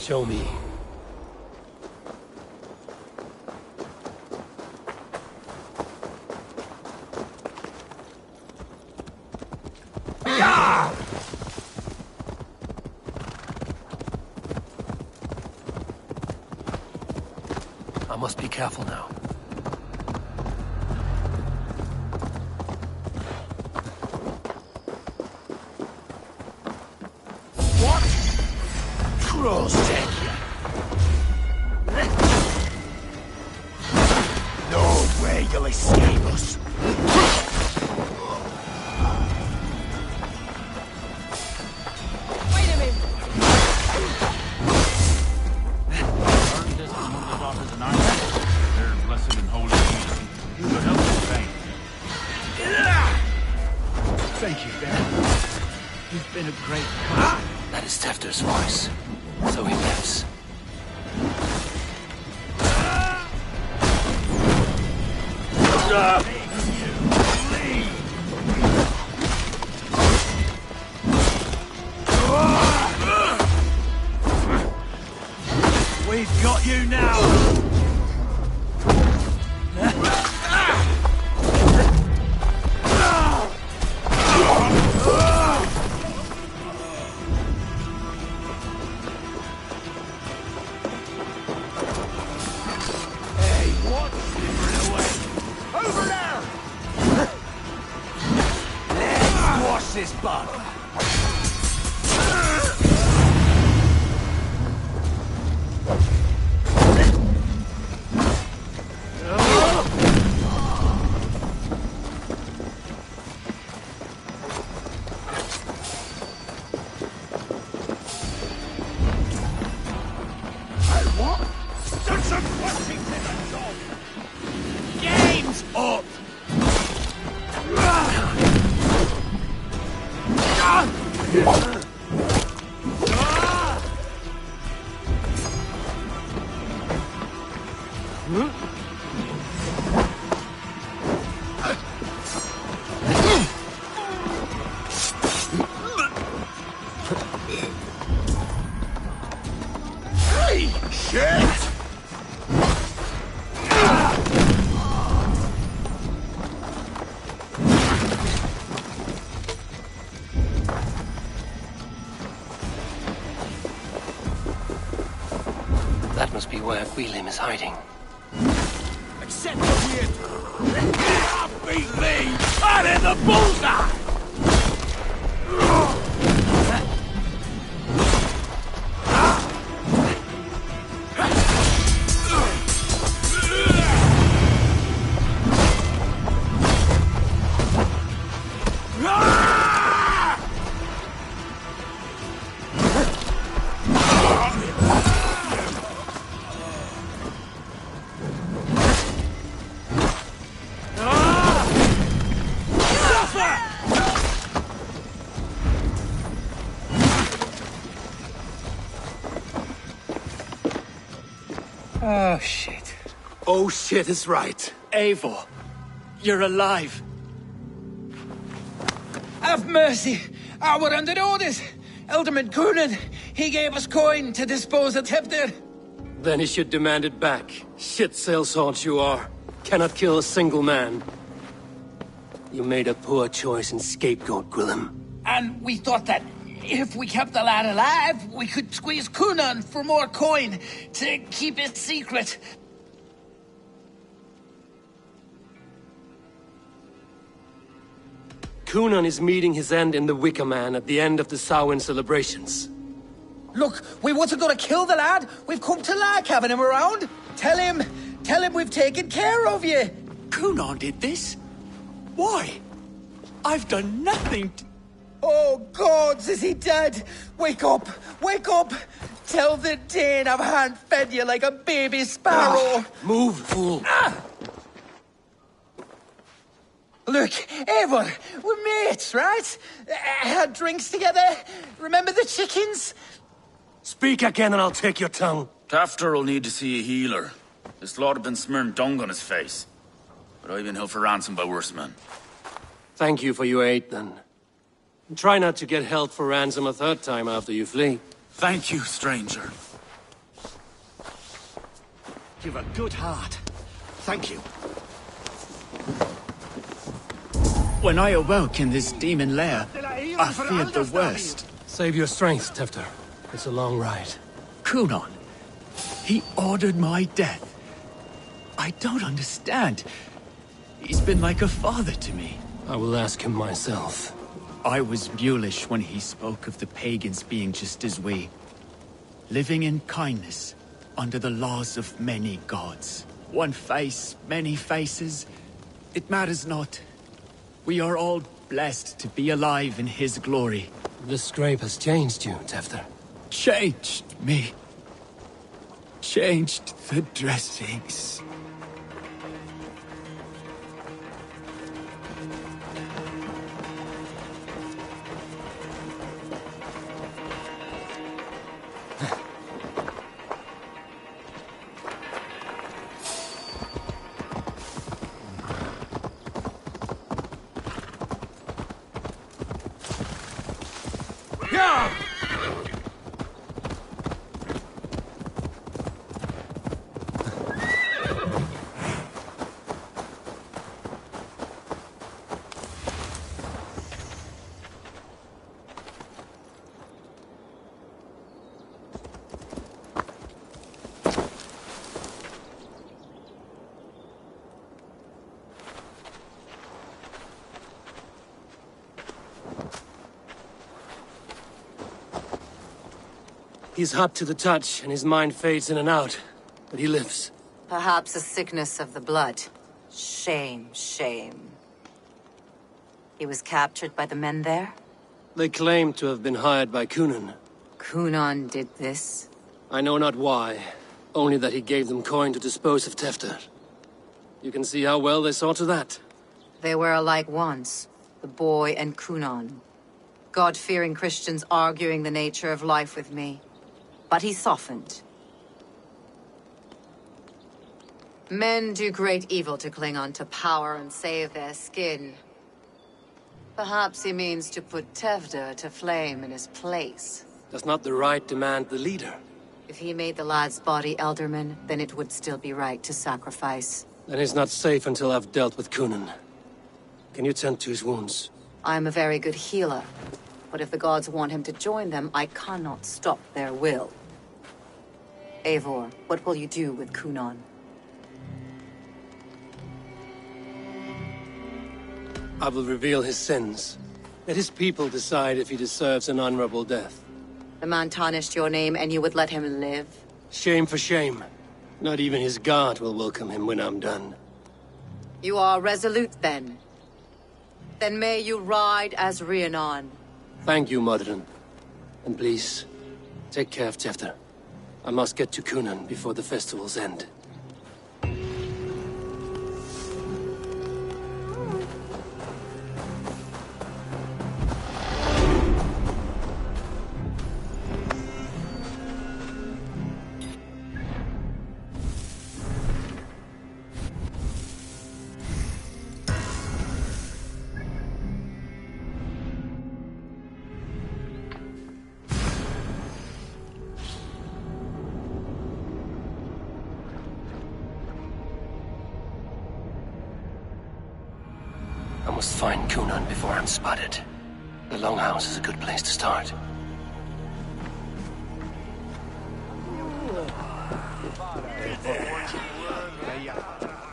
Show me. I must be careful now. What? Cross take you. No way you'll escape us. Wait a minute. Thank you, Ben. You've been a great cousin. That is Tefter's voice. So he lives. We've got you now. This bug. Game's up. Hey, shit! That must be where Gwilym is hiding. Accept the weird. Beat me! I'm in the bullseye! Oh, shit. Oh shit is right. Eivor, you're alive. Have mercy! We're under orders! Alderman Coonan, he gave us coin to dispose of Tefter. Then he should demand it back. Shit sellsword you are. Cannot kill a single man. You made a poor choice in scapegoat, Gwilym. And we thought that if we kept the lad alive, we could squeeze Coonan for more coin to keep it secret. Coonan is meeting his end in the Wicker Man at the end of the Samhain celebrations. Look, we wasn't gonna kill the lad. We've come to like having him around. Tell him we've taken care of you. Coonan did this? Why? I've done nothing to... Oh, gods, is he dead? Wake up! Wake up! Tell the Dane I've hand-fed you like a baby sparrow. Move, fool. Look, Eivor, we're mates, right? Had drinks together. Remember the chickens? Speak again and I'll take your tongue. Tafter will need to see a healer. This lord have been smearing dung on his face. But I've been held for ransom by worse men. Thank you for your aid, then. And try not to get held for ransom a third time after you flee. Thank you, stranger. You've a good heart. Thank you. When I awoke in this demon lair, I feared the worst. Save your strength, Tefter. It's a long ride. Kunon. He ordered my death. I don't understand. He's been like a father to me. I will ask him myself. I was mulish when he spoke of the pagans being just as we. Living in kindness, under the laws of many gods. One face, many faces. It matters not. We are all blessed to be alive in his glory. This scrape has changed you, Tefter. Changed me. Changed the dressings. He's hot to the touch, and his mind fades in and out. But he lives. Perhaps a sickness of the blood. Shame, shame. He was captured by the men there? They claim to have been hired by Kunan. Kunan did this? I know not why. Only that he gave them coin to dispose of Tefter. You can see how well they saw to that. They were alike once, the boy and Kunan. God-fearing Christians arguing the nature of life with me. But he softened. Men do great evil to cling on to power and save their skin. Perhaps he means to put Tefter to flame in his place. Does not the right demand the leader? If he made the lad's body Elderman, then it would still be right to sacrifice. Then he's not safe until I've dealt with Kunan. Can you tend to his wounds? I'm a very good healer. But if the gods want him to join them, I cannot stop their will. Eivor, what will you do with Kunan? I will reveal his sins. Let his people decide if he deserves an honorable death. The man tarnished your name and you would let him live? Shame for shame. Not even his god will welcome him when I'm done. You are resolute, then. Then may you ride as Rhiannon. Thank you, Modern. And please, take care of Tefter. I must get to Kunan before the festivals end. I must find Kunan before I'm spotted. The Longhouse is a good place to start.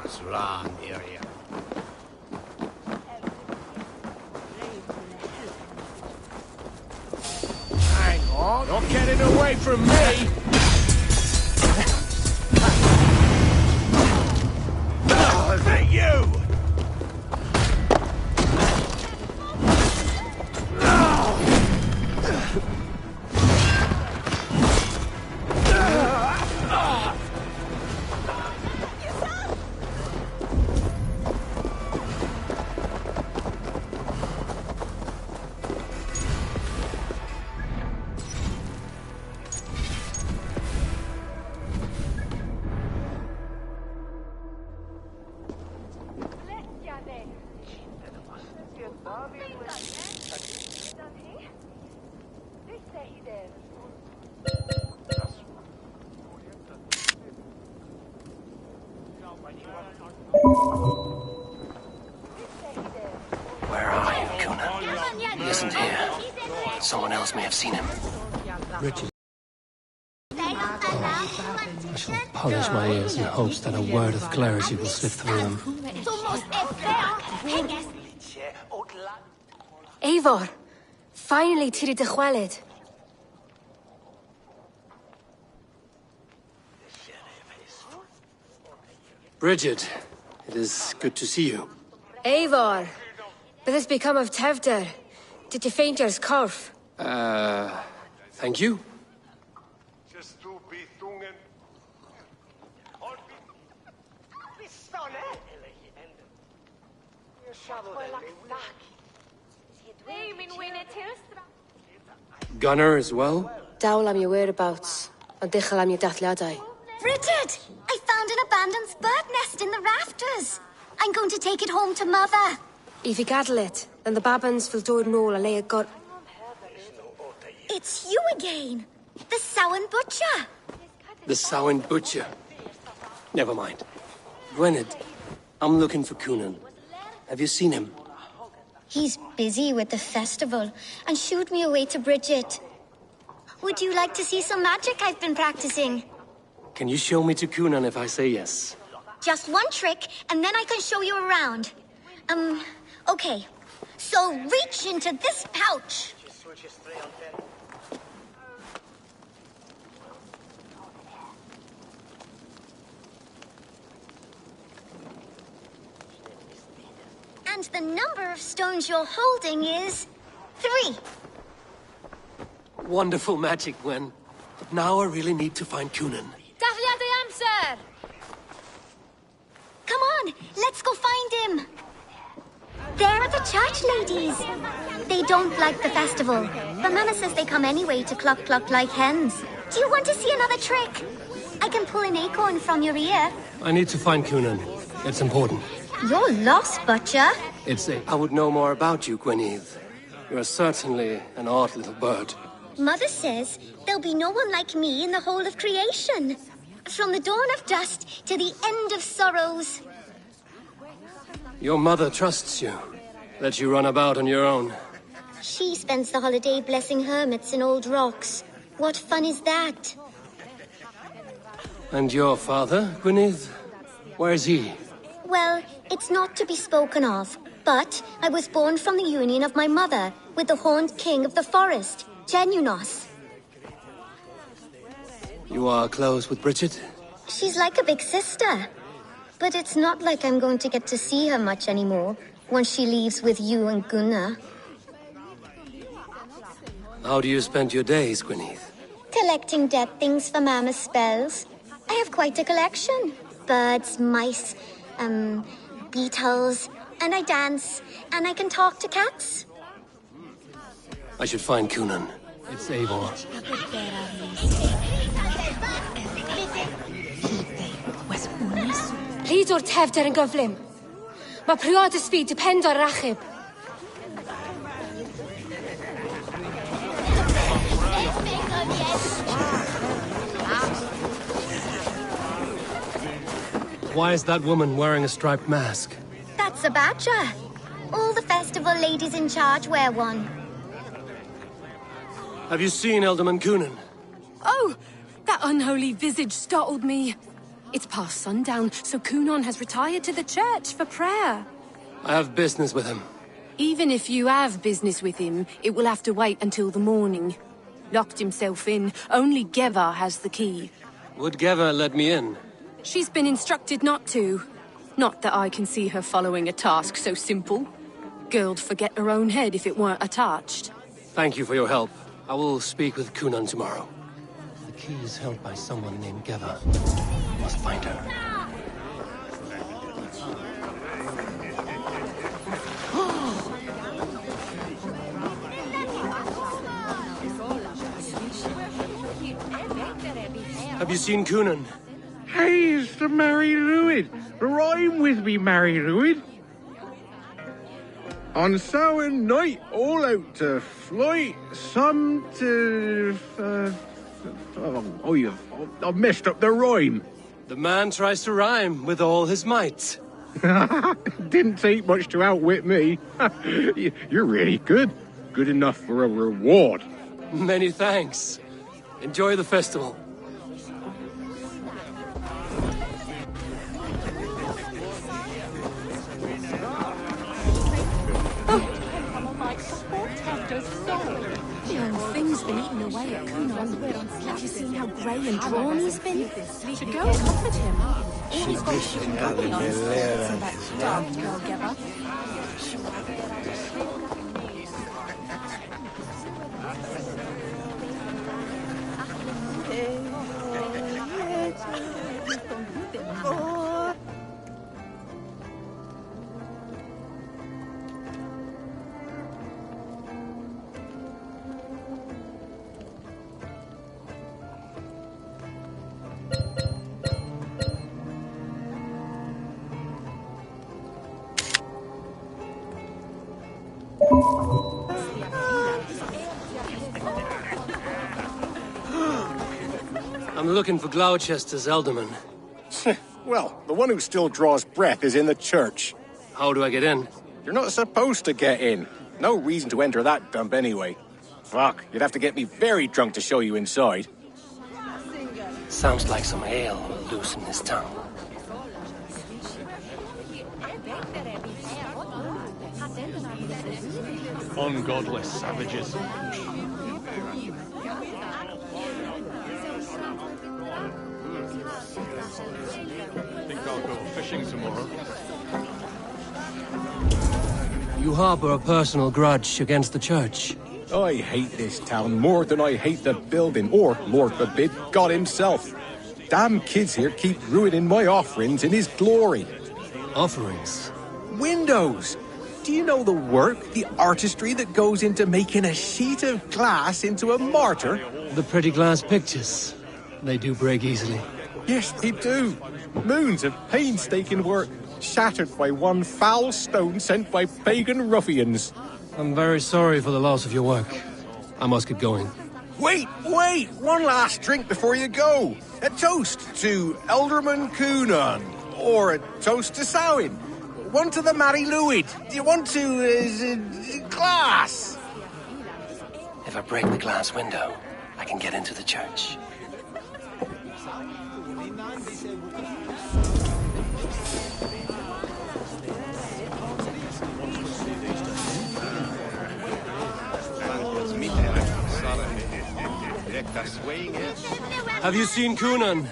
It's wrong area. Hang on. Not getting away from me. Oh, is it you? else may have seen him. Richard. I shall polish my ears in hopes that a word of clarity will slip through them. Eivor, finally tiri dy chwaled. Bridget, it is good to see you. Eivor, but has become of Tevder. Did you faint your scarf? Thank you. Gunner as well? Dawl am your whereabouts, and dichel am your dathliadai. Bridget! I found an abandoned bird nest in the rafters. I'm going to take it home to Mother. If you gaddle it, then the babans will do it all and lay a gut. It's you again! The Samhain Butcher! The Samhain Butcher. Never mind. Gwynedd, I'm looking for Coonan. Have you seen him? He's busy with the festival and shooed me away to Bridget. Would you like to see some magic I've been practicing? Can you show me to Coonan if I say yes? Just one trick, and then I can show you around. Okay. So reach into this pouch. And the number of stones you're holding is 3. Wonderful magic, Gwen. But now I really need to find Coonan. Amser! Come on, let's go find him. There are the church ladies. They don't like the festival, but Mama says they come anyway to cluck cluck like hens. Do you want to see another trick? I can pull an acorn from your ear. I need to find Coonan. It's important. You're lost, Butcher. I would know more about you, Gwynedd. You're certainly an odd little bird. Mother says there'll be no one like me in the whole of creation. From the dawn of dust to the end of sorrows. Your mother trusts you. Lets you run about on your own. She spends the holiday blessing hermits in old rocks. What fun is that? And your father, Gwynedd? Where is he? Well, it's not to be spoken of. But I was born from the union of my mother with the horned king of the forest, Genunos. You are close with Bridget? She's like a big sister. But it's not like I'm going to get to see her much anymore once she leaves with you and Gunnar. How do you spend your days, Gwynedd? Collecting dead things for Mama's spells. I have quite a collection. Birds, mice, beetles, and I dance, and I can talk to cats. I should find Coonan. It's Eivor. Please o'r Tevder yn gyflym. Mae priod ysbyd depend o'r achub. Why is that woman wearing a striped mask? That's a badger. All the festival ladies in charge wear one. Have you seen Ealdorman Coonan? Oh, that unholy visage startled me. It's past sundown, so Coonan has retired to the church for prayer. I have business with him. Even if you have business with him, it will have to wait until the morning. Locked himself in. Only Geva has the key. Would Geva let me in? She's been instructed not to. Not that I can see her following a task so simple. Girl'd forget her own head if it weren't attached. Thank you for your help. I will speak with Coonan tomorrow. The key is held by someone named Geva. Must find her. Have you seen Coonan? Hey, it's the Mary Lwyd. Rhyme with me, Mary Lwyd. On Samhain night, all out to flight, some to... I've messed up the rhyme. The man tries to rhyme with all his might. Didn't take much to outwit me. You're really good. Good enough for a reward. Many thanks. Enjoy the festival. The old thing's been eaten away at Kunon. Have you seen how grey and drawn he's been? Should go and comfort him. He's got a shooting puppy on his face, and that dark girl Geva. I'm looking for Gloucester's alderman. Well, the one who still draws breath is in the church. How do I get in? You're not supposed to get in. No reason to enter that dump anyway. Fuck, you'd have to get me very drunk to show you inside. Sounds like some ale will loosen his tongue. Ungodless savages. Think I'll go fishing tomorrow. You harbor a personal grudge against the church. I hate this town more than I hate the building, or, Lord forbid, God himself. Damn kids here keep ruining my offerings in his glory. Offerings? Windows! Do you know the work, the artistry that goes into making a sheet of glass into a mortar? The pretty glass pictures. They do break easily. Yes, they do. Moons of painstaking work, shattered by one foul stone sent by pagan ruffians. I'm very sorry for the loss of your work. I must get going. Wait! One last drink before you go. A toast to Alderman Kunon. Or a toast to Samhain. One to the Mary Lwyd. Do you want to, glass? If I break the glass window, I can get into the church. Have you seen Kunon?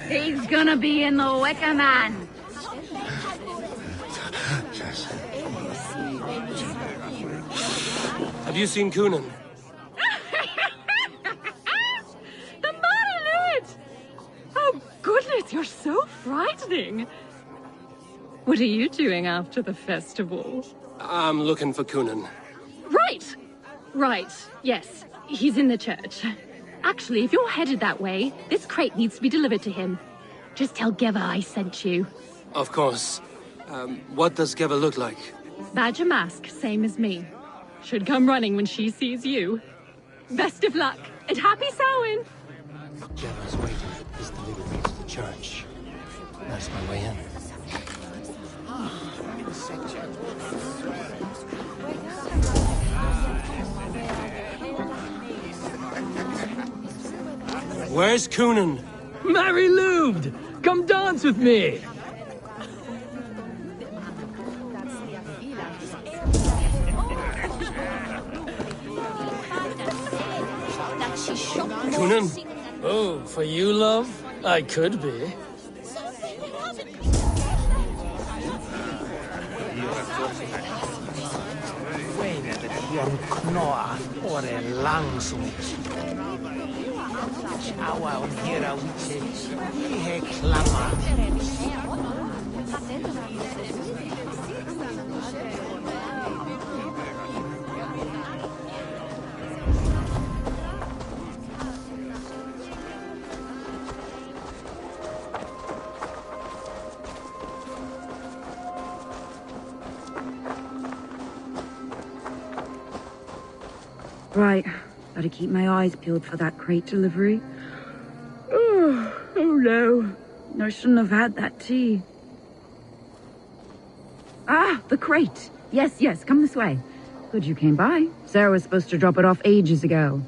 He's gonna be in the Wicker Man. Have you seen Kunon? The Mary Lwyd! Oh, goodness, you're so frightening. What are you doing after the festival? I'm looking for Kunon. Right. Yes, he's in the church. Actually, if you're headed that way, this crate needs to be delivered to him. Just tell Geva I sent you. Of course. What does Geva look like? Badger mask, same as me. Should come running when she sees you. Best of luck, and happy Samhain! Geva's waiting for this delivery to the church. That's my way in. Where's Kunon? Mary Lwyd! Come dance with me! Kunon? Oh, for you, love? I could be. Right, gotta keep my eyes peeled for that crate delivery. Oh no. I shouldn't have had that tea. Ah, the crate. Yes, come this way. Good you came by. Sarah was supposed to drop it off ages ago.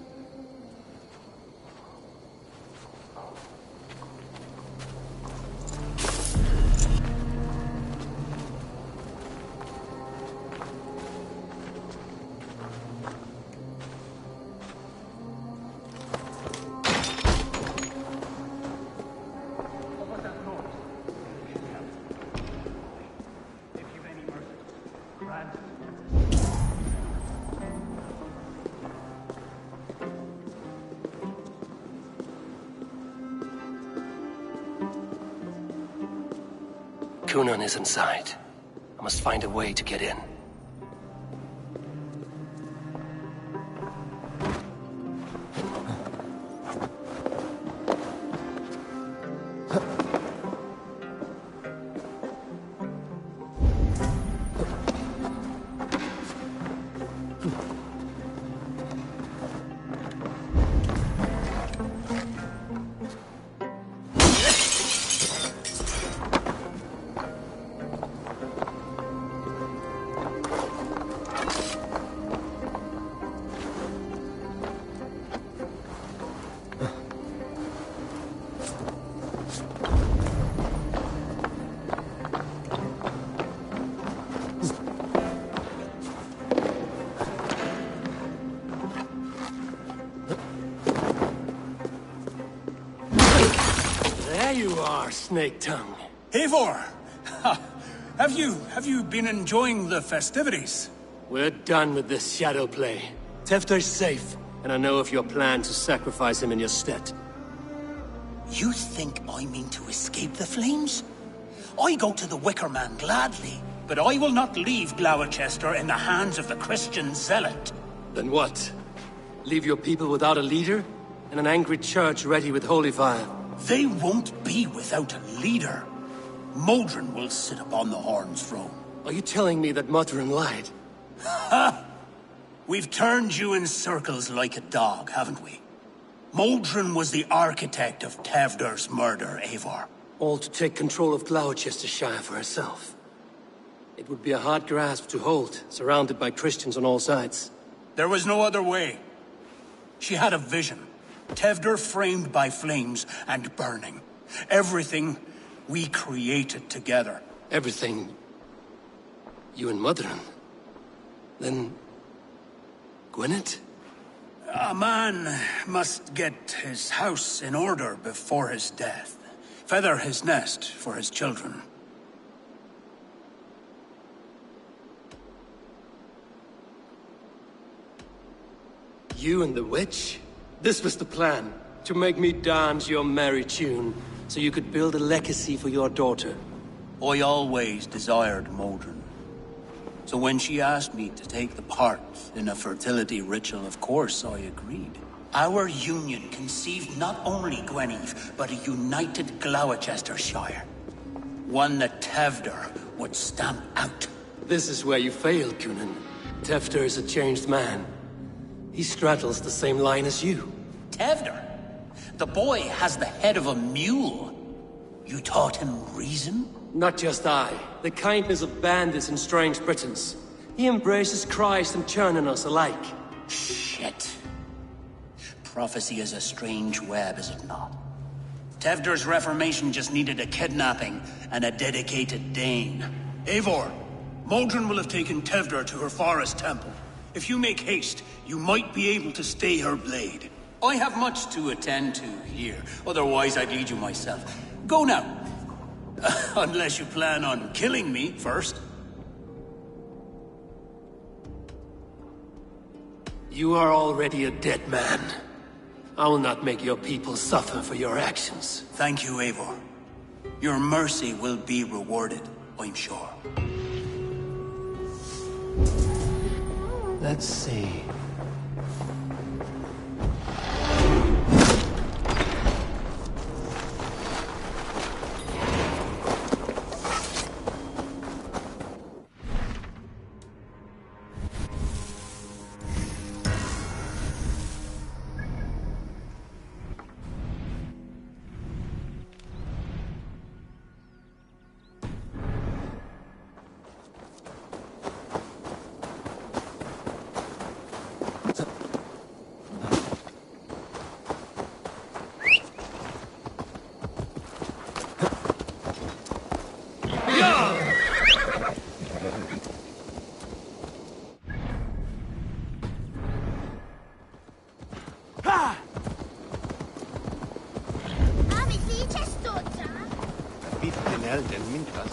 Kunon is inside. I must find a way to get in. There you are, Snake Tongue. Eivor! Have you been enjoying the festivities? We're done with this shadow play. Tefter's safe, and I know of your plan to sacrifice him in your stead. You think I mean to escape the flames? I go to the Wicker Man gladly, but I will not leave Gloucester in the hands of the Christian zealot. Then what? Leave your people without a leader? And an angry church ready with holy fire? They won't be without a leader. Modron will sit upon the Horn's throne. Are you telling me that Modron lied? Ha! We've turned you in circles like a dog, haven't we? Modron was the architect of Tevder's murder, Eivor. All to take control of Gloucestershire for herself. It would be a hard grasp to hold, surrounded by Christians on all sides. There was no other way. She had a vision. Tevder framed by flames and burning. Everything we created together. Everything? You and Modron? Then... Gwyneth? A man must get his house in order before his death. Feather his nest for his children. You and the witch? This was the plan. To make me dance your merry tune, so you could build a legacy for your daughter. I always desired Modron. So when she asked me to take the part in a fertility ritual, of course I agreed. Our union conceived not only Gweneve, but a united Gloucestershire. One that Tevder would stamp out. This is where you failed, Kunan. Tefter is a changed man. He straddles the same line as you. Tevder? The boy has the head of a mule. You taught him reason? Not just I. The kindness of bandits and strange Britons. He embraces Christ and churn in us alike. Shit. Prophecy is a strange web, is it not? Tevder's reformation just needed a kidnapping and a dedicated Dane. Eivor, Modron will have taken Tevder to her forest temple. If you make haste, you might be able to stay her blade. I have much to attend to here, otherwise I'd lead you myself. Go now. Unless you plan on killing me first. You are already a dead man. I will not make your people suffer for your actions. Thank you, Eivor. Your mercy will be rewarded, I'm sure. Let's see. Bitte Elden, minkas.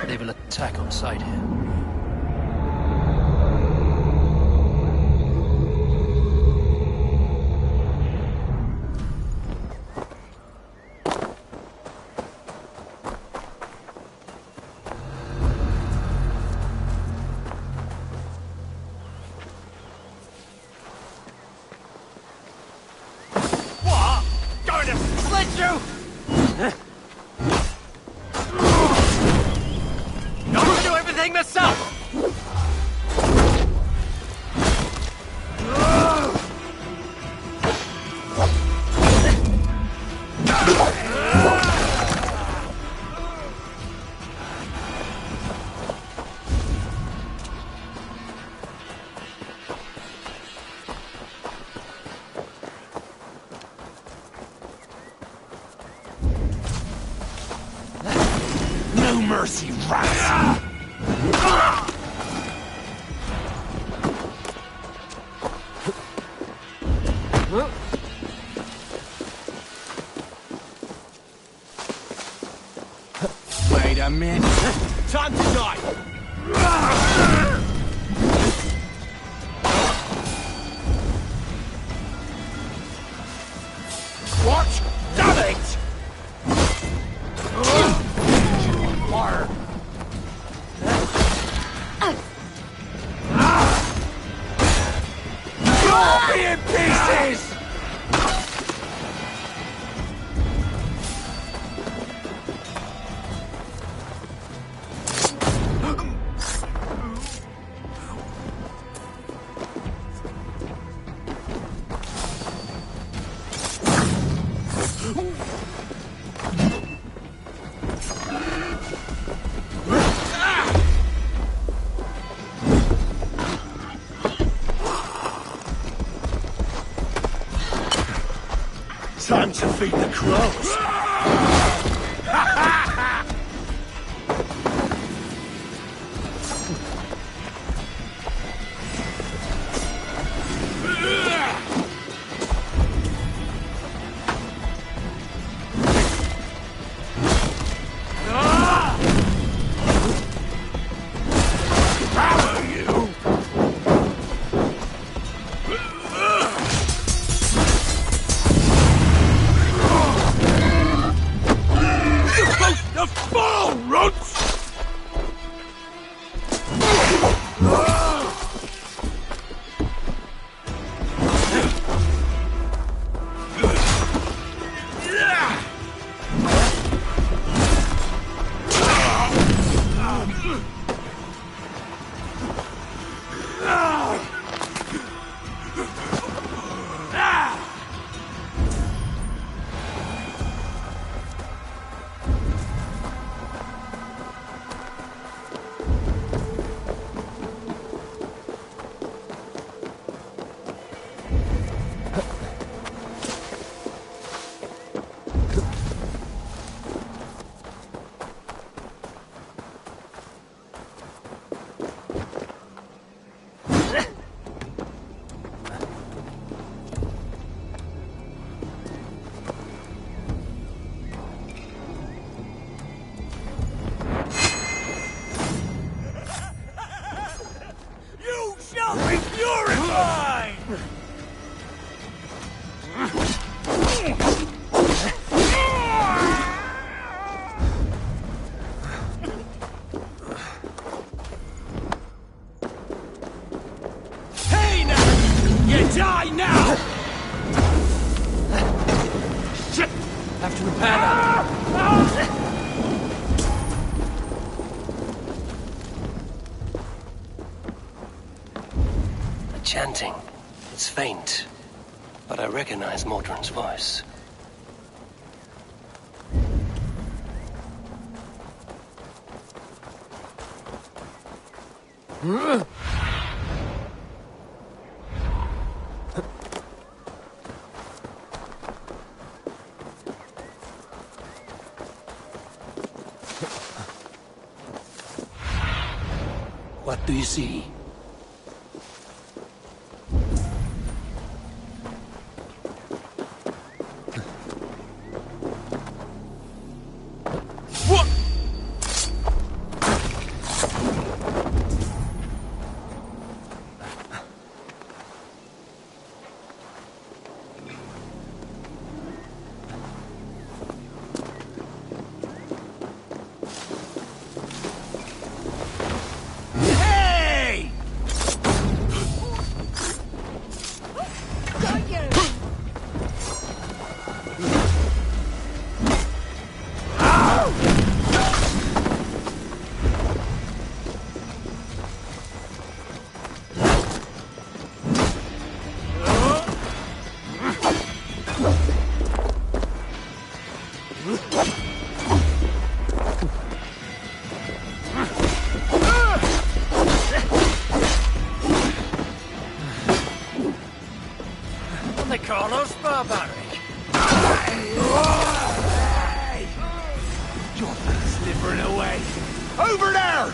They will attack on sight here. What? Going to slit you? Not to do everything myself! No mercy, rats! Wait a minute. Time to die! What? Damn it! Fire! You'll be in pieces! Time to feed the crows! Shit! Have to repair that. The chanting. It's faint, but I recognize Mordrin's voice. What do you see? They call us barbaric. You're slithering away. Over there!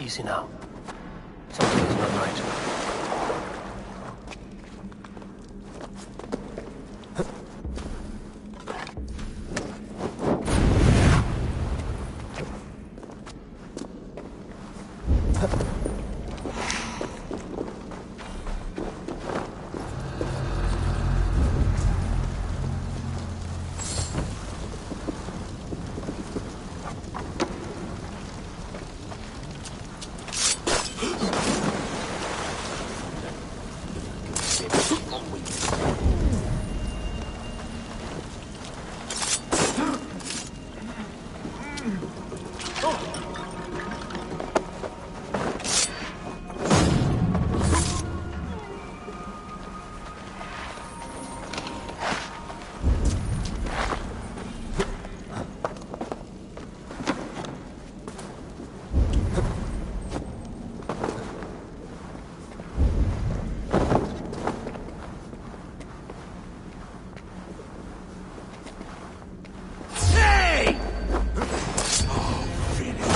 Easy now. Something is not right. Finish.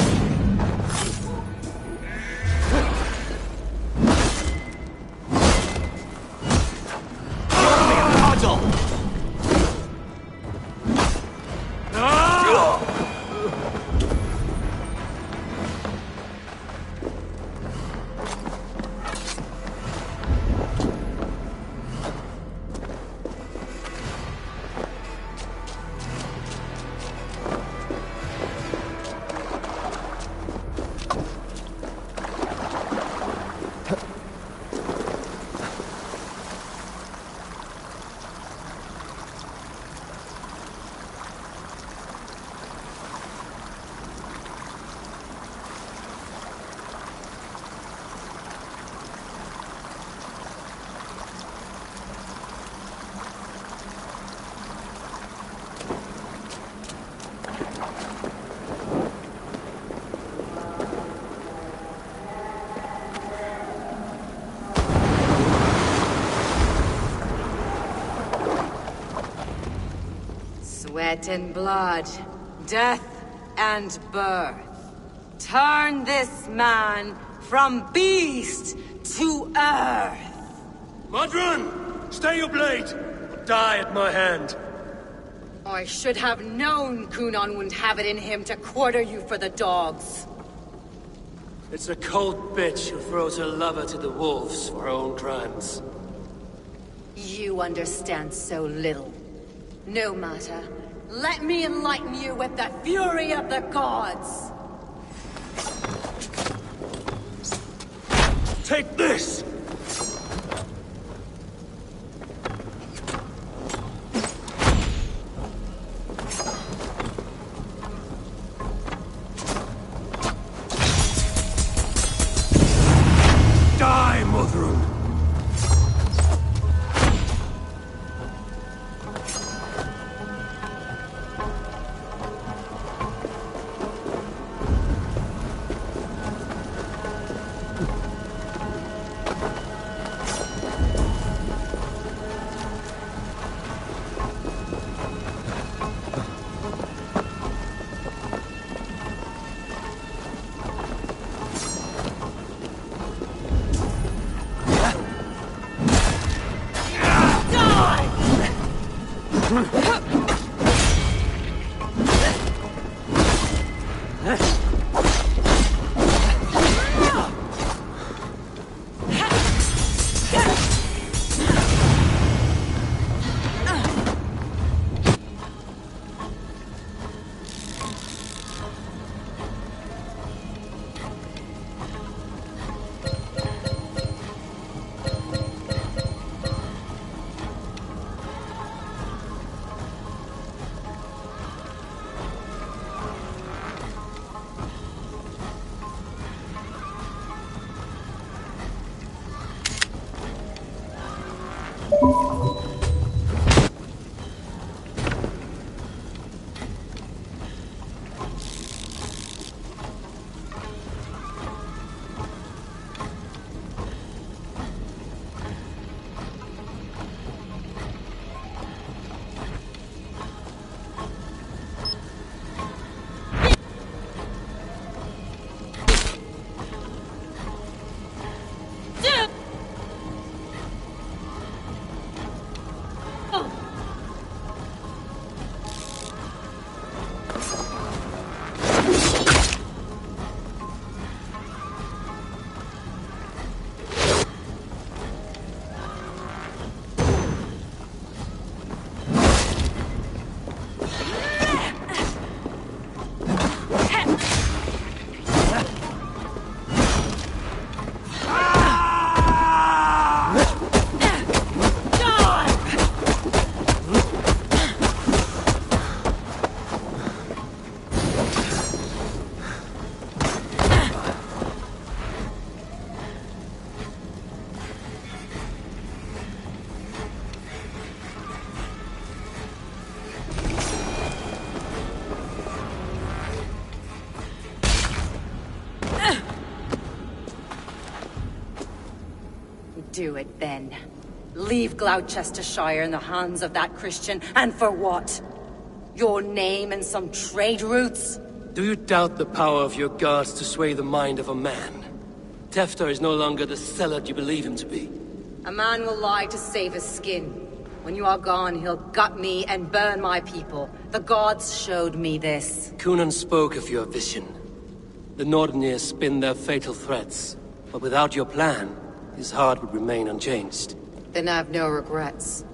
Sweat and blood, death and birth. Turn this man from beast to earth! Modron! Stay your blade! Or die at my hand! I should have known Kunon wouldn't have it in him to quarter you for the dogs. It's a cold bitch who throws her lover to the wolves for her own crimes. You understand so little. No matter. Let me enlighten you with the fury of the gods! Take this! Die, Modron! Do it then. Leave Gloucestershire in the hands of that Christian, and for what? Your name and some trade routes? Do you doubt the power of your gods to sway the mind of a man? Tefter is no longer the zealot you believe him to be. A man will lie to save his skin. When you are gone, he'll gut me and burn my people. The gods showed me this. Kunon spoke of your vision. The Nordnir spin their fatal threats, but without your plan, his heart would remain unchanged. Then I have no regrets.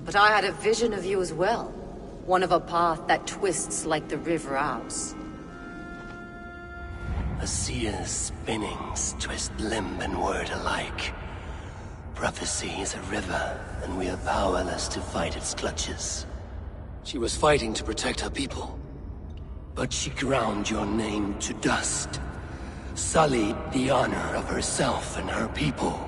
But I had a vision of you as well. One of a path that twists like the river Ouse. A seer's spinnings twist limb and word alike. Prophecy is a river, and we are powerless to fight its clutches. She was fighting to protect her people. But she ground your name to dust. Sullied the honor of herself and her people.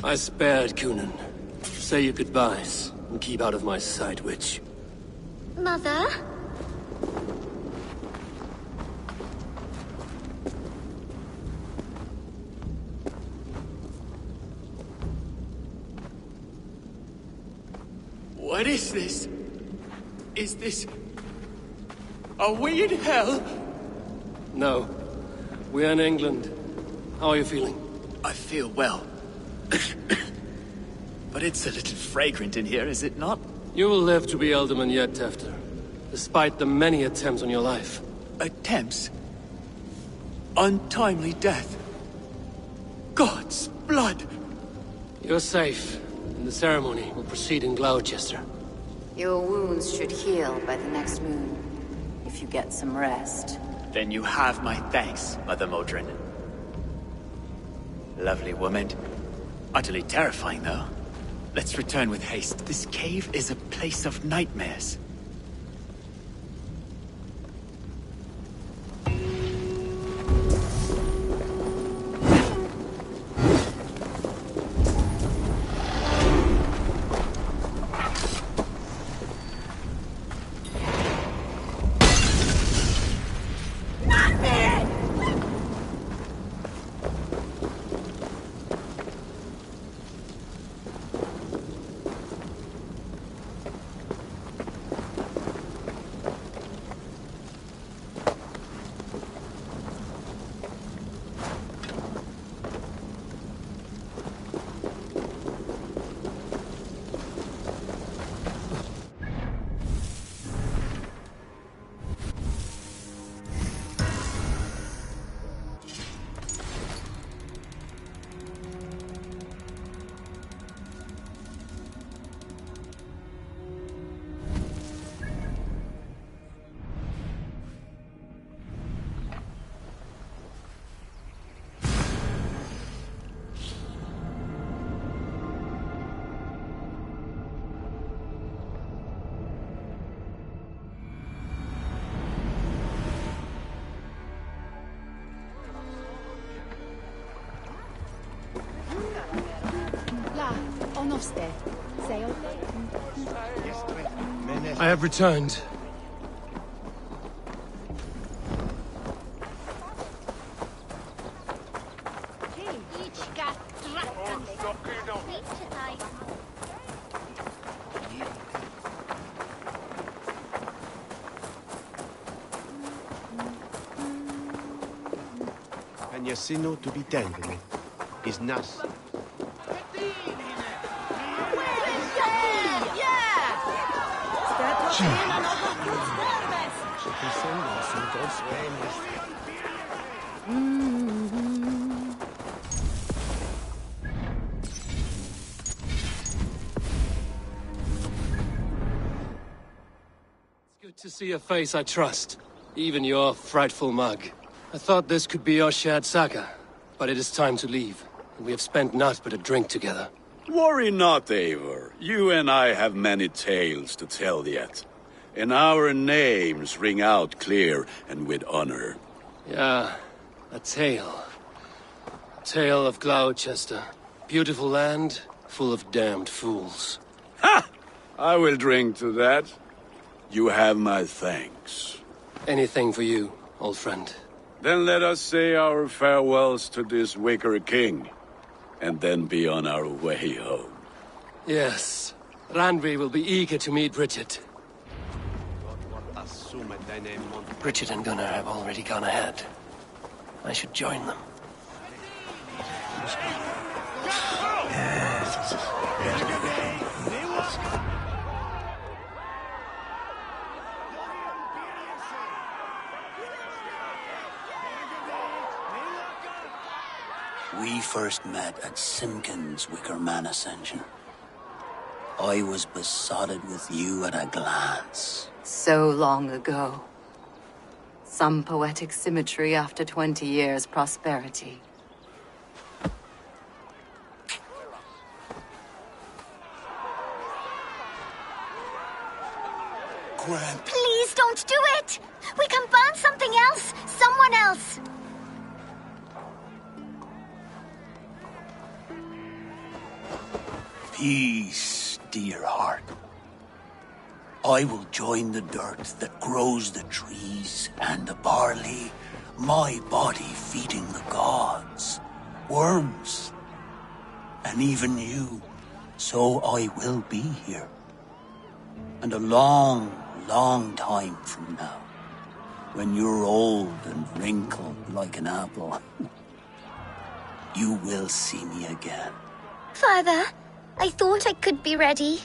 I spared Coonan. Say your goodbyes, and keep out of my sight, witch. Mother? What is this? Is this... Are we in hell? No. We're in England. How are you feeling? I feel well. But it's a little fragrant in here, is it not? You will live to be Alderman yet, Tefter. Despite the many attempts on your life. Attempts? Untimely death? God's blood! You're safe, and the ceremony will proceed in Gloucester. Your wounds should heal by the next moon, if you get some rest. Then you have my thanks, Mother Modron. Lovely woman. Utterly terrifying, though. Let's return with haste. This cave is a place of nightmares. I have returned. And Yasino to be tangled is nas. Good to see a face I trust, even your frightful mug. I thought this could be our shared saga, but it is time to leave, and we have spent naught but a drink together. Worry not, Eivor. You and I have many tales to tell yet. And our names ring out clear and with honor. Yeah, a tale. A tale of Gloucester. Beautiful land, full of damned fools. Ha! I will drink to that. You have my thanks. Anything for you, old friend. Then let us say our farewells to this Wicker King, and then be on our way home. Yes, Randvi will be eager to meet Bridget. Bridget and Gunnar have already gone ahead. I should join them. We first met at Simpkins' Wicker Man Ascension. I was besotted with you at a glance. So long ago. Some poetic symmetry after 20 years' prosperity. Gwen. Please don't do it! We can burn something else! Someone else! Peace, dear heart. I will join the dirt that grows the trees and the barley, my body feeding the gods, worms, and even you. So I will be here. And a long, long time from now, when you're old and wrinkled like an apple, you will see me again. Father, I thought I could be ready.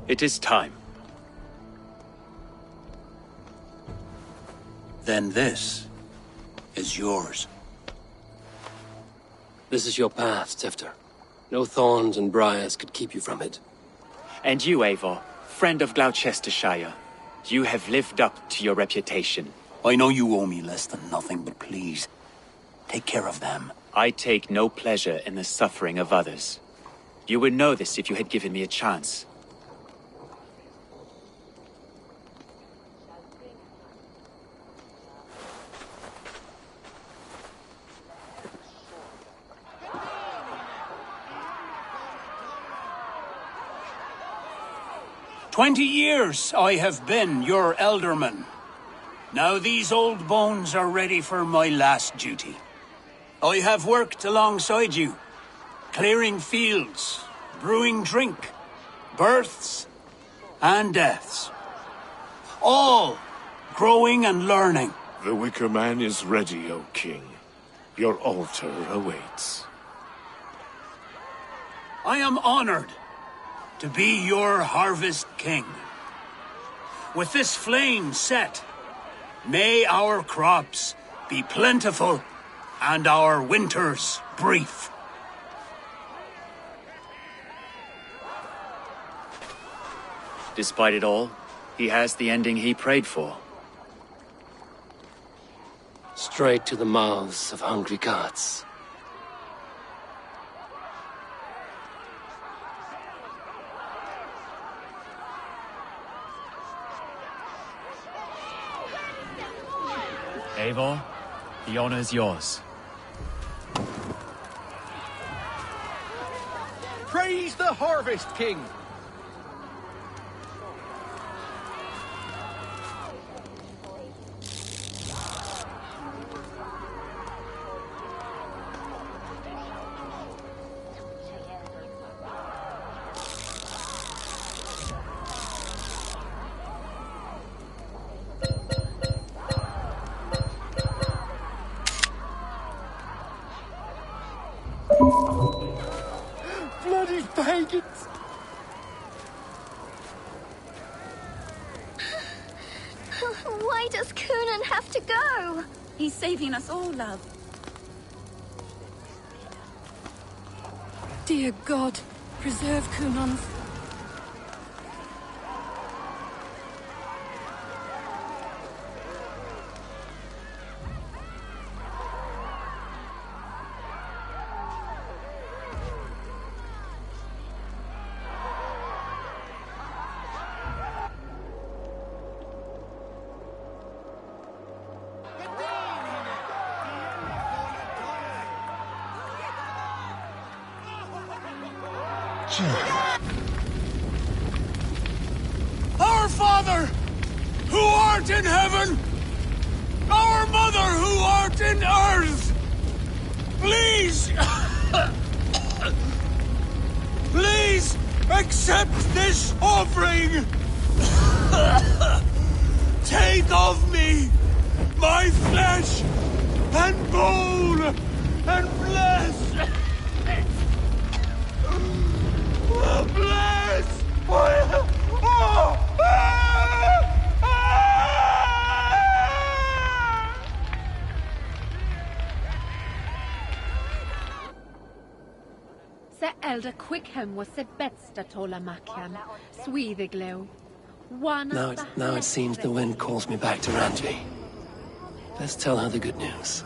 It is time. Then this is yours. This is your path, Tefter. No thorns and briars could keep you from it. And you, Eivor, friend of Gloucestershire, you have lived up to your reputation. I know you owe me less than nothing, but please, take care of them. I take no pleasure in the suffering of others. You would know this if you had given me a chance. "20 years I have been your elderman. Now these old bones are ready for my last duty. I have worked alongside you, clearing fields, brewing drink, births and deaths. All growing and learning. The Wicker Man is ready, O King. Your altar awaits. I am honored to be your Harvest King. With this flame set, may our crops be plentiful and our winters brief. Despite it all, he has the ending he prayed for. Straight to the mouths of hungry gods. Eivor, the honor is yours. Praise the Harvest King! Bloody pagans! Why does Coonan have to go? He's saving us all, love. Dear God, preserve Coonan. Our Father, who art in heaven, our Mother, who art in earth, please, please accept this offering. Take of me my flesh and bone and bless. Bless! Se elder Quickham was the best at Tola Makian, Swethiglow. Now it seems the wind calls me back to Randvi. Let's tell her the good news.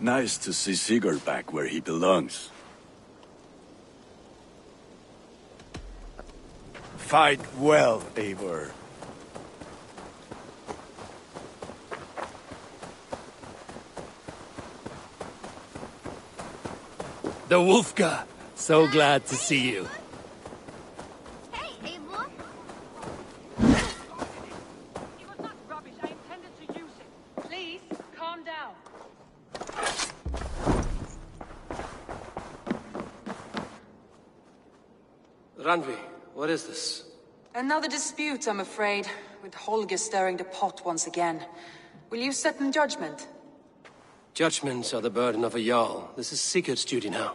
Nice to see Sigurd back where he belongs. Fight well, Eivor. The Wolfka! So glad to see you. Hey, Eivor. It was not rubbish. I intended to use it. Please, calm down. Randvi, what is this? Another dispute, I'm afraid, with Holger stirring the pot once again. Will you set in judgment? Judgments are the burden of a Jarl. This is Sigurd's duty now.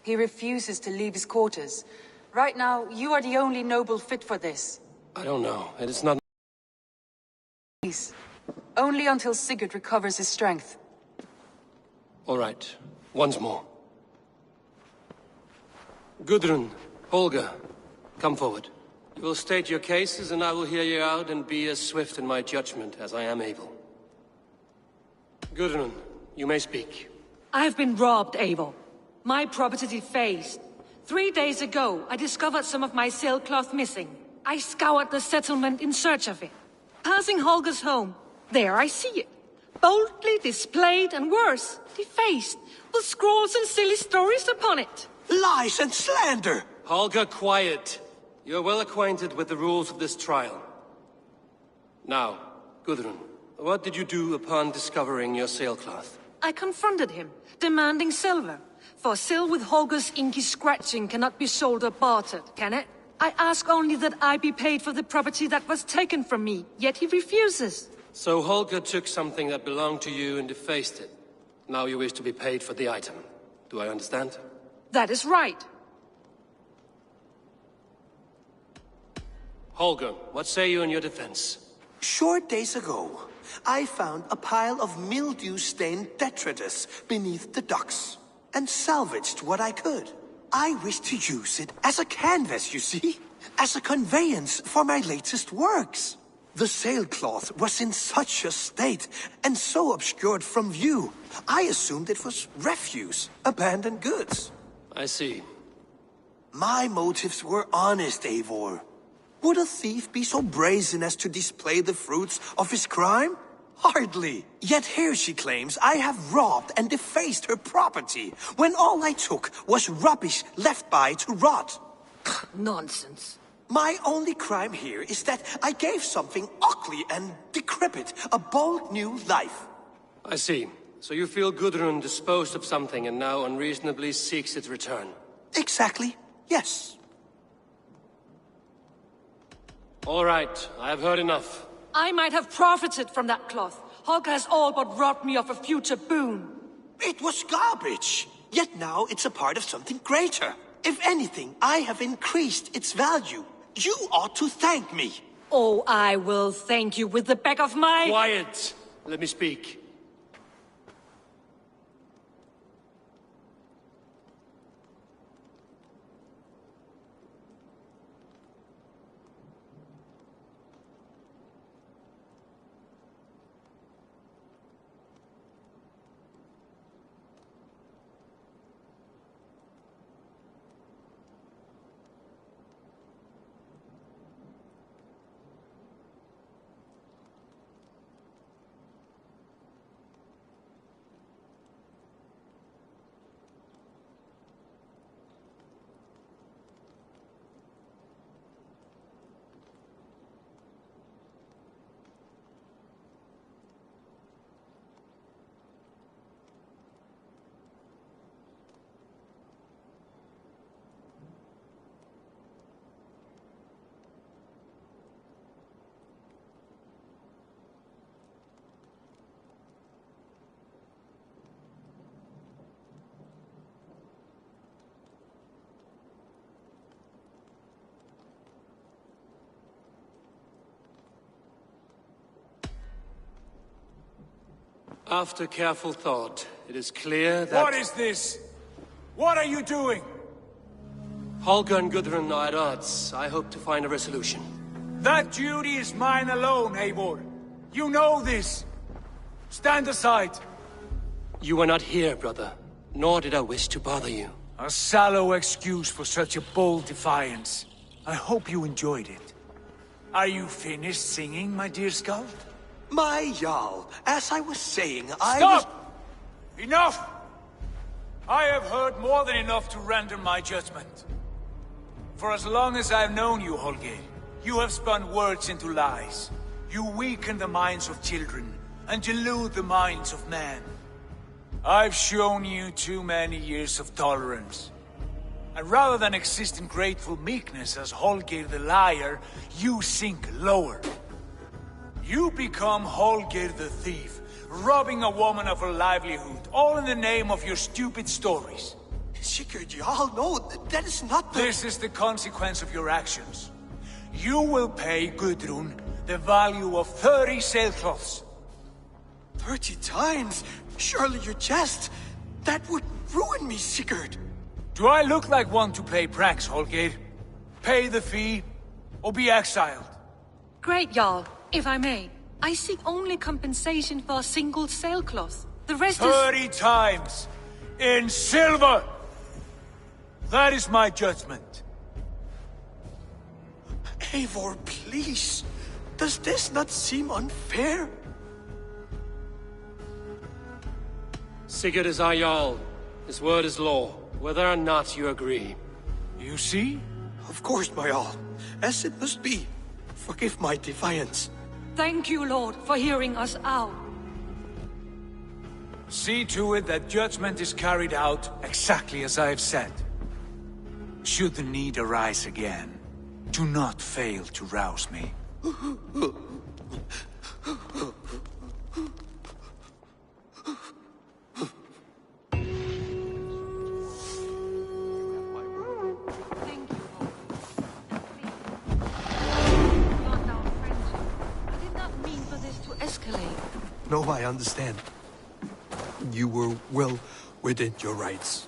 He refuses to leave his quarters. Right now, you are the only noble fit for this. I don't know. It is not... Please. Only until Sigurd recovers his strength. All right. Once more. Gudrun, Holger, come forward. You will state your cases, and I will hear you out and be as swift in my judgment as I am able. Gudrun, you may speak. I've been robbed, Eivor. My property defaced. 3 days ago, I discovered some of my sailcloth missing. I scoured the settlement in search of it. Passing Holger's home, there I see it. Boldly displayed and worse, defaced, with scrawls and silly stories upon it. Lies and slander! Holger, quiet. You're well acquainted with the rules of this trial. Now, Gudrun, what did you do upon discovering your sailcloth? I confronted him, demanding silver. For sil with Holger's inky scratching cannot be sold or bartered, can it? I ask only that I be paid for the property that was taken from me, yet he refuses. So Holger took something that belonged to you and defaced it. Now you wish to be paid for the item. Do I understand? That is right. Holger, what say you in your defense? Short days ago, I found a pile of mildew-stained detritus beneath the docks, and salvaged what I could. I wish to use it as a canvas, you see? As a conveyance for my latest works. The sailcloth was in such a state, and so obscured from view, I assumed it was refuse, abandoned goods. I see. My motives were honest, Eivor. Would a thief be so brazen as to display the fruits of his crime? Hardly. Yet here she claims I have robbed and defaced her property, when all I took was rubbish left by to rot. Nonsense. My only crime here is that I gave something ugly and decrepit a bold new life. I see. So you feel Gudrun disposed of something and now unreasonably seeks its return? Exactly, yes. All right, I have heard enough. I might have profited from that cloth. Holger has all but robbed me of a future boon. It was garbage. Yet now it's a part of something greater. If anything, I have increased its value. You ought to thank me. Oh, I will thank you with the back of my... Quiet! Let me speak. After careful thought, it is clear that... What is this? What are you doing? Holger and Gudrun are at odds. I hope to find a resolution. That duty is mine alone, Eivor. You know this. Stand aside. You were not here, brother. Nor did I wish to bother you. A sallow excuse for such a bold defiance. I hope you enjoyed it. Are you finished singing, my dear Skull? My Jarl, as I was saying, Stop! Enough! I have heard more than enough to render my judgment. For as long as I've known you, Holger, you have spun words into lies. You weaken the minds of children, and delude the minds of men. I've shown you too many years of tolerance. And rather than exist in grateful meekness as Holger the liar, you sink lower. You become Holger the thief, robbing a woman of her livelihood, all in the name of your stupid stories. Sigurd, Jarl, no, that is not the— This is the consequence of your actions. You will pay Gudrun the value of 30 sailcloths. 30 times? Surely you jest. That would ruin me, Sigurd. Do I look like one to play pranks, Holger? Pay the fee, or be exiled. Great, Jarl. If I may, I seek only compensation for a single sailcloth. The rest 30 times! In silver! That is my judgment. Eivor, please. Does this not seem unfair? Sigurd is our Jarl. His word is law, whether or not you agree. You see? Of course, my Jarl. As it must be. Forgive my defiance. Thank you, Lord, for hearing us out. See to it that judgment is carried out exactly as I have said. Should the need arise again, do not fail to rouse me. No, I understand. You were well within your rights.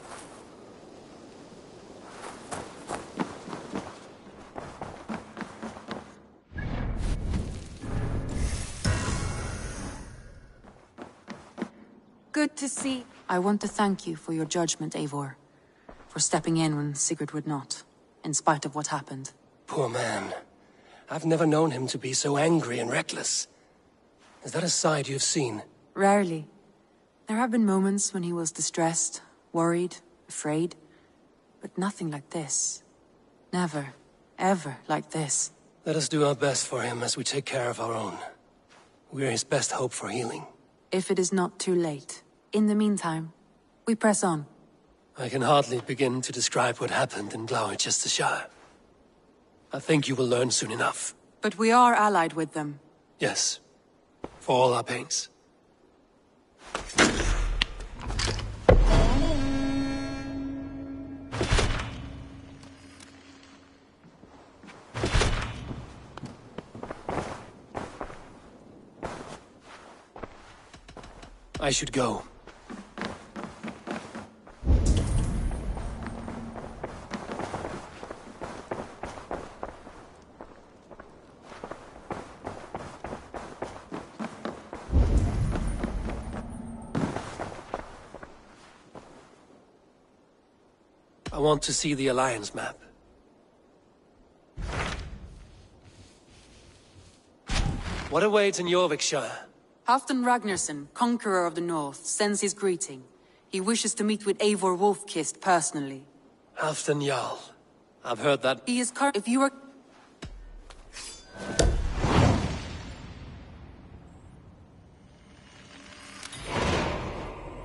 Good to see. I want to thank you for your judgment, Eivor. For stepping in when Sigurd would not, in spite of what happened. Poor man. I've never known him to be so angry and reckless. Is that a side you've seen? Rarely. There have been moments when he was distressed, worried, afraid. But nothing like this. Never, ever like this. Let us do our best for him as we take care of our own. We're his best hope for healing. If it is not too late. In the meantime, we press on. I can hardly begin to describe what happened in Gloucestershire. I think you will learn soon enough. But we are allied with them. Yes. For all our pains. I should go. I want to see the Alliance map. What awaits in Jorvikshire? Halfdan Ragnarsson, conqueror of the north, sends his greeting. He wishes to meet with Eivor Wolfkist personally. Halfdan Jarl. I've heard that. He is if you are...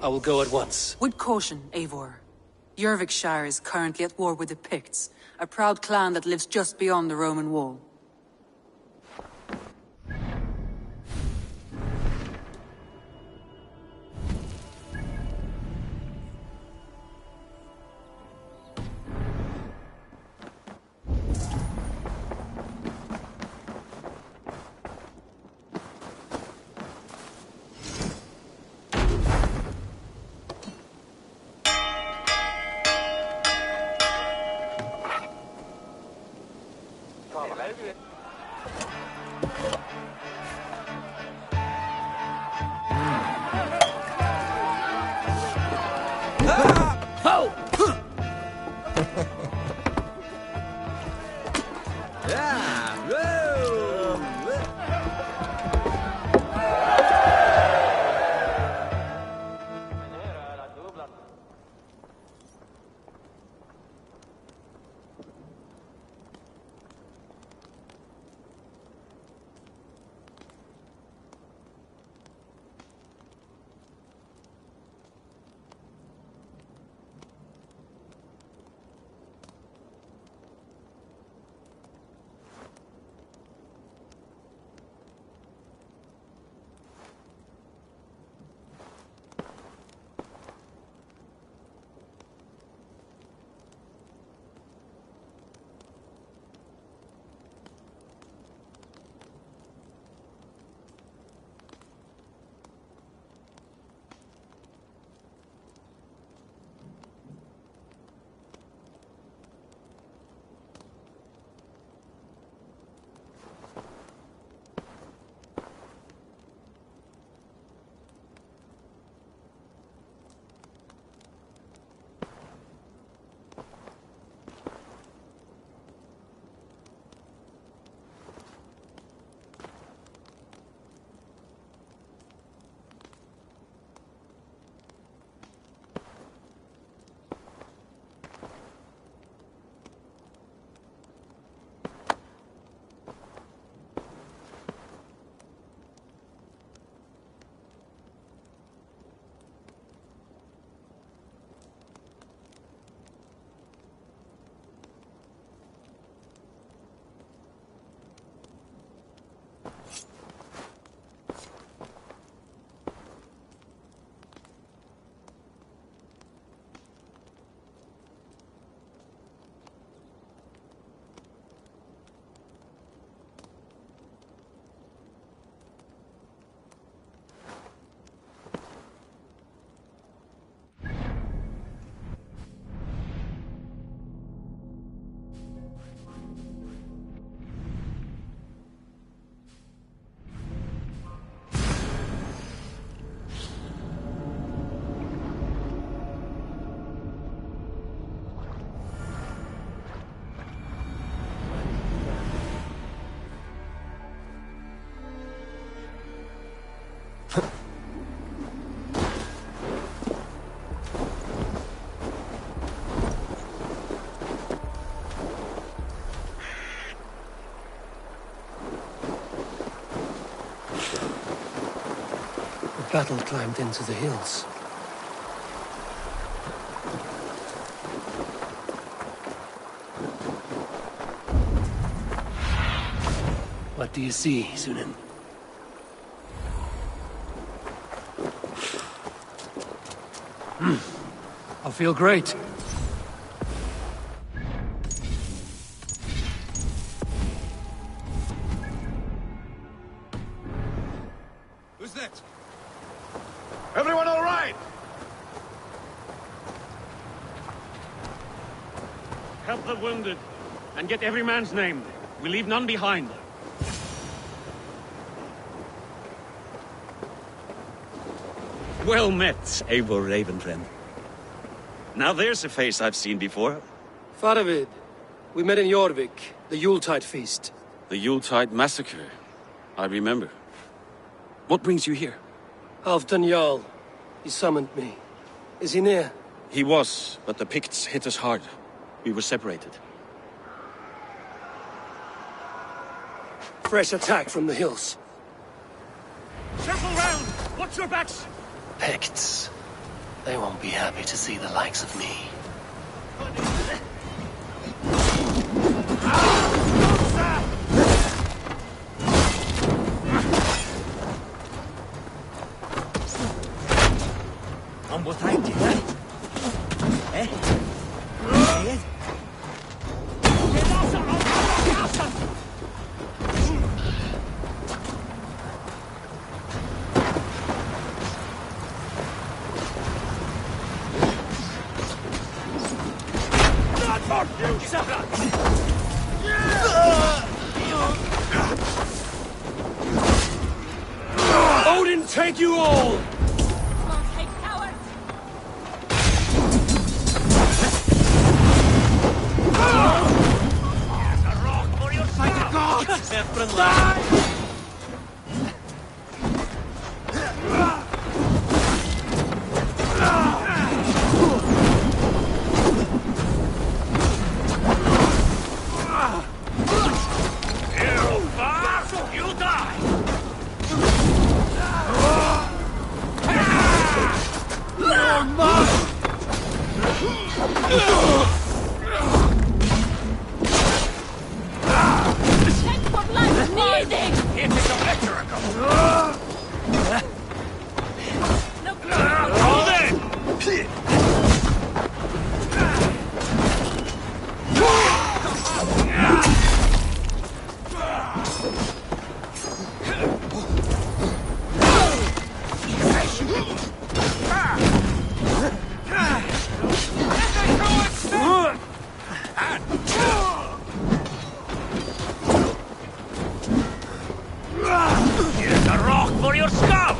I will go at once. With caution, Eivor. Jorvikshire is currently at war with the Picts, a proud clan that lives just beyond the Roman wall. battle climbed into the hills. What do you see, Sunan? I feel great. Who's that? Everyone all right? Help the wounded, and get every man's name. We leave none behind. Well met, Eivor Ravenfriend. Now there's a face I've seen before. Faravid, we met in Jorvik, the Yuletide feast. The Yuletide massacre. I remember. What brings you here? Halfdan Jarl. He summoned me. Is he near? He was, but the Picts hit us hard. We were separated. Fresh attack from the hills. Circle round! Watch your backs! Picts. They won't be happy to see the likes of me. Om wat hij dit, hè? Hè? Hè? Odin, take you all! Here's a rock for your skull!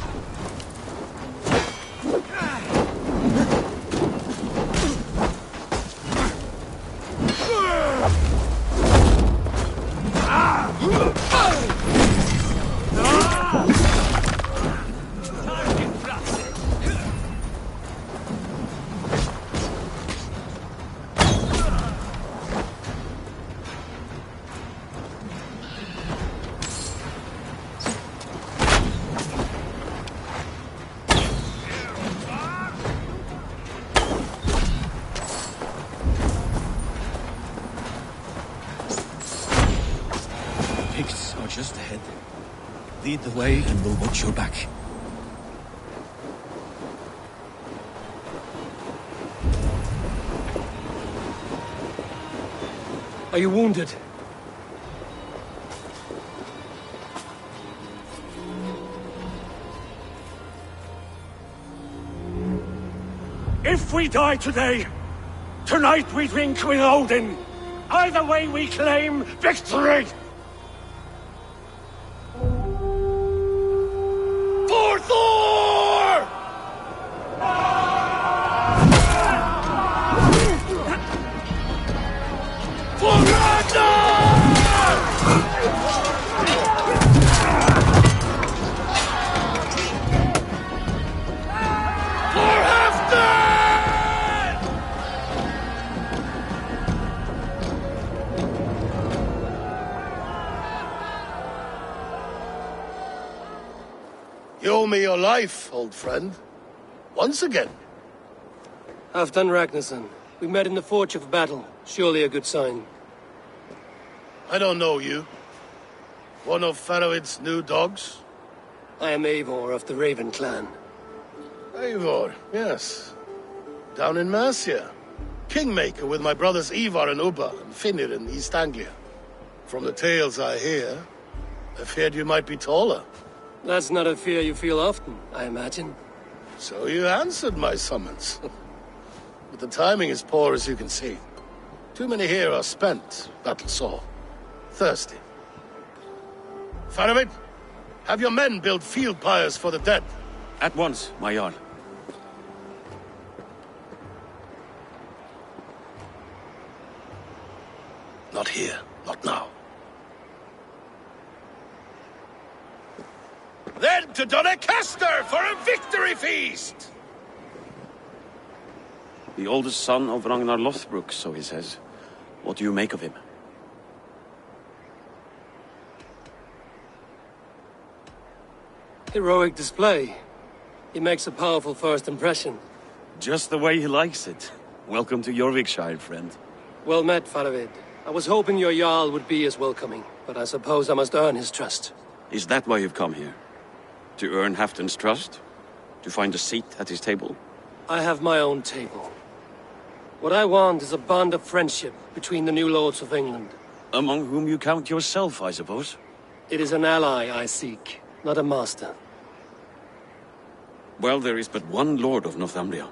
Picts are just ahead. Lead the way and we'll watch your back. Are you wounded? If we die today, tonight we drink with Odin. Either way we claim victory! For Thor! For Ragnar! For Halfdan! You owe me your life, old friend. Once again. Halfdan Ragnarsson. We met in the Forge of Battle. Surely a good sign. I don't know you. One of Faroid's new dogs? I am Eivor of the Raven clan. Eivor, yes. Down in Mercia. Kingmaker with my brothers Ivar and Ubba and Finnir in East Anglia. From the tales I hear, I feared you might be taller. That's not a fear you feel often, I imagine. So you answered my summons. But the timing is poor, as you can see. Too many here are spent, battle-sore, thirsty. Faramir, have your men build field pyres for the dead. At once, my Jarl. Not here, not now. Then to Doncaster for a victory feast! The oldest son of Ragnar Lothbrok, so he says. What do you make of him? Heroic display. He makes a powerful first impression. Just the way he likes it. Welcome to Jorvikshire, friend. Well met, Faravid. I was hoping your Jarl would be as welcoming, but I suppose I must earn his trust. Is that why you've come here? To earn Halfdan's trust? To find a seat at his table? I have my own table. What I want is a bond of friendship between the new lords of England. Among whom you count yourself, I suppose? It is an ally I seek, not a master. Well, there is but one lord of Northumbria.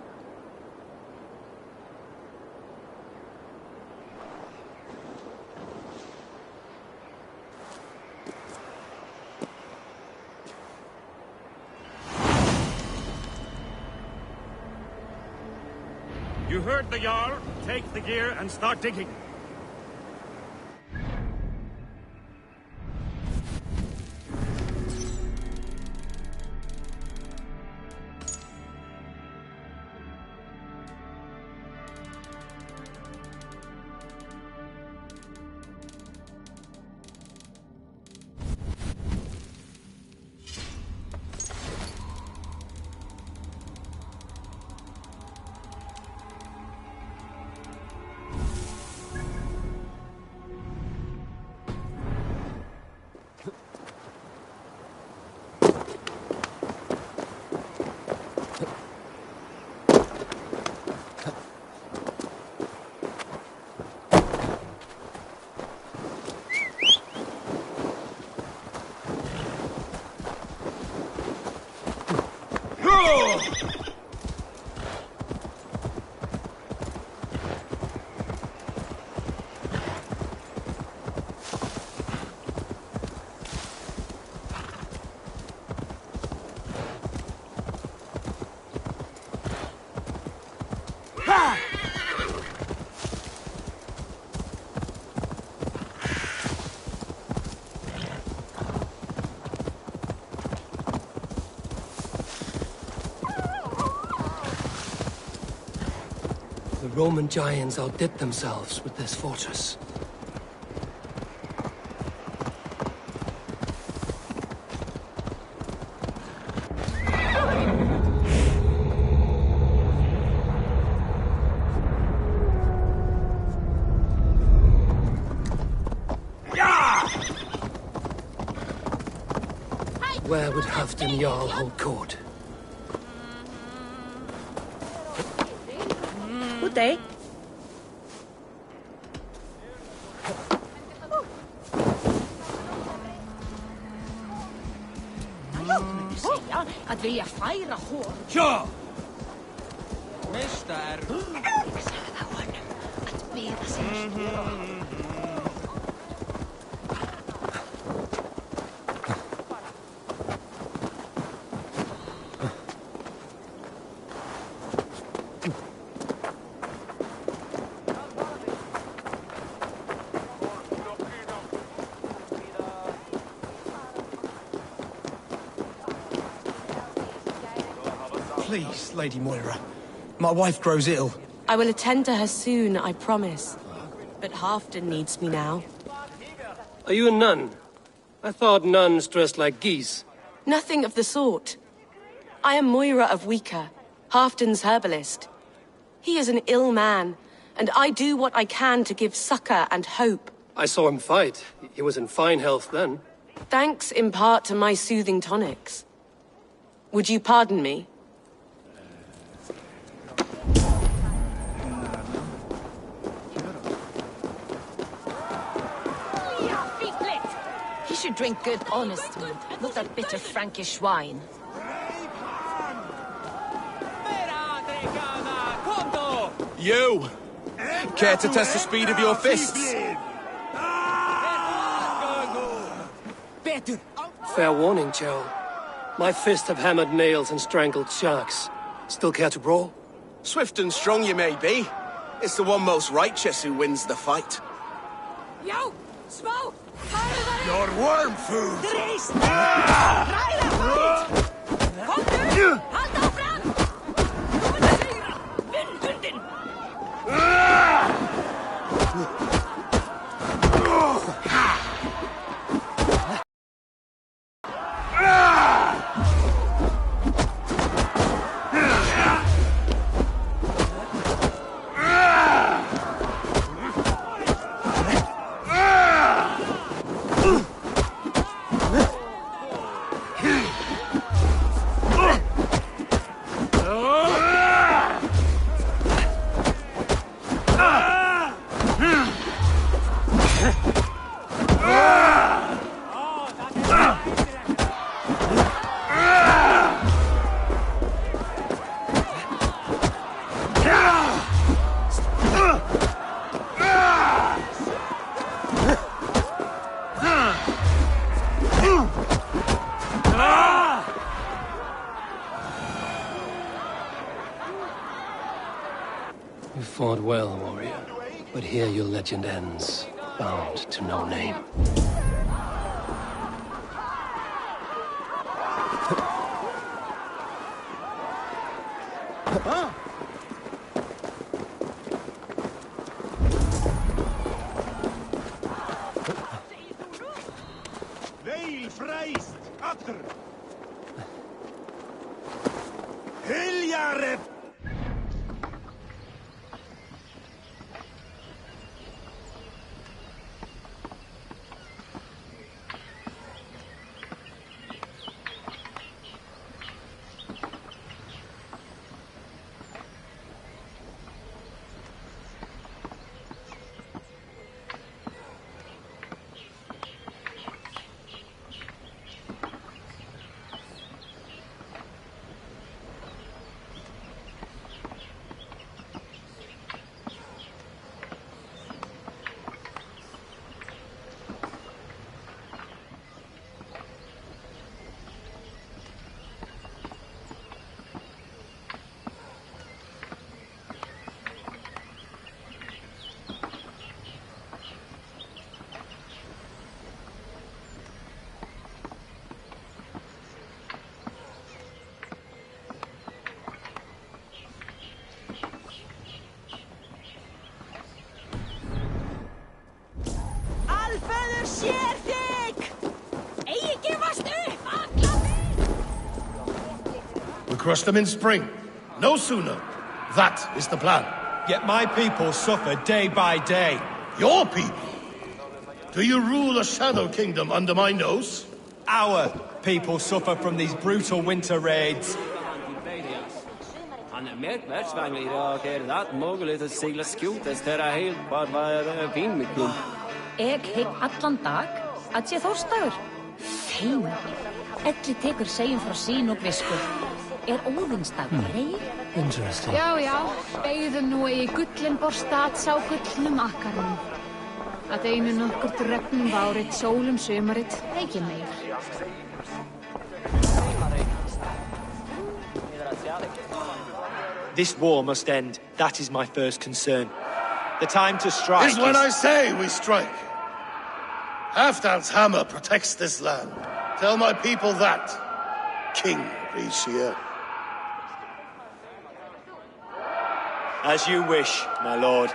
You heard the Jarl. Take the gear and start digging. The Roman giants outdid themselves with this fortress. Where would Halfdan Jarl hold court? Good day. Säga att vi är fira hår. Ja! Nästa är... Att beda sig. Please, Lady Moira. My wife grows ill. I will attend to her soon, I promise. But Halfdan needs me now. Are you a nun? I thought nuns dressed like geese. Nothing of the sort. I am Moira of Wika, Halfdan's herbalist. He is an ill man, and I do what I can to give succor and hope. I saw him fight. He was in fine health then. Thanks in part to my soothing tonics. Would you pardon me? He should drink good, honest mead, not that bitter Frankish wine. You! Care to test the speed of your fists? Fair warning, Joe. My fists have hammered nails and strangled sharks. Still care to brawl? Swift and strong you may be. It's the one most righteous who wins the fight. Yo! Smoke! Your worm food! You fought well, warrior. But here your legend ends, bound to no name. Veil freist! After! Hiljarep! We crush them in spring. No sooner. That is the plan. Yet my people suffer day by day. Your people? Do you rule a shadow kingdom under my nose? Our people suffer from these brutal winter raids. Han mer världsvänlig idag är det möjligt att segla skjutas till det helt bara vara vindmikron. Ég hef allan dag að sé Þórstagur. Fein. Elli tekur segjum frá sín og visku. Óðinsdagur reyr? Interesting. Já, beigðu nú í gullinborstað sá gullnum akkarnum. Að einu nokkurt regnum várið, sólum sumarið, ekki meir. This war must end. That is my first concern. The time to strike is when I say we strike. Halfdan's hammer protects this land. Tell my people that, King Rishia. As you wish, my lord.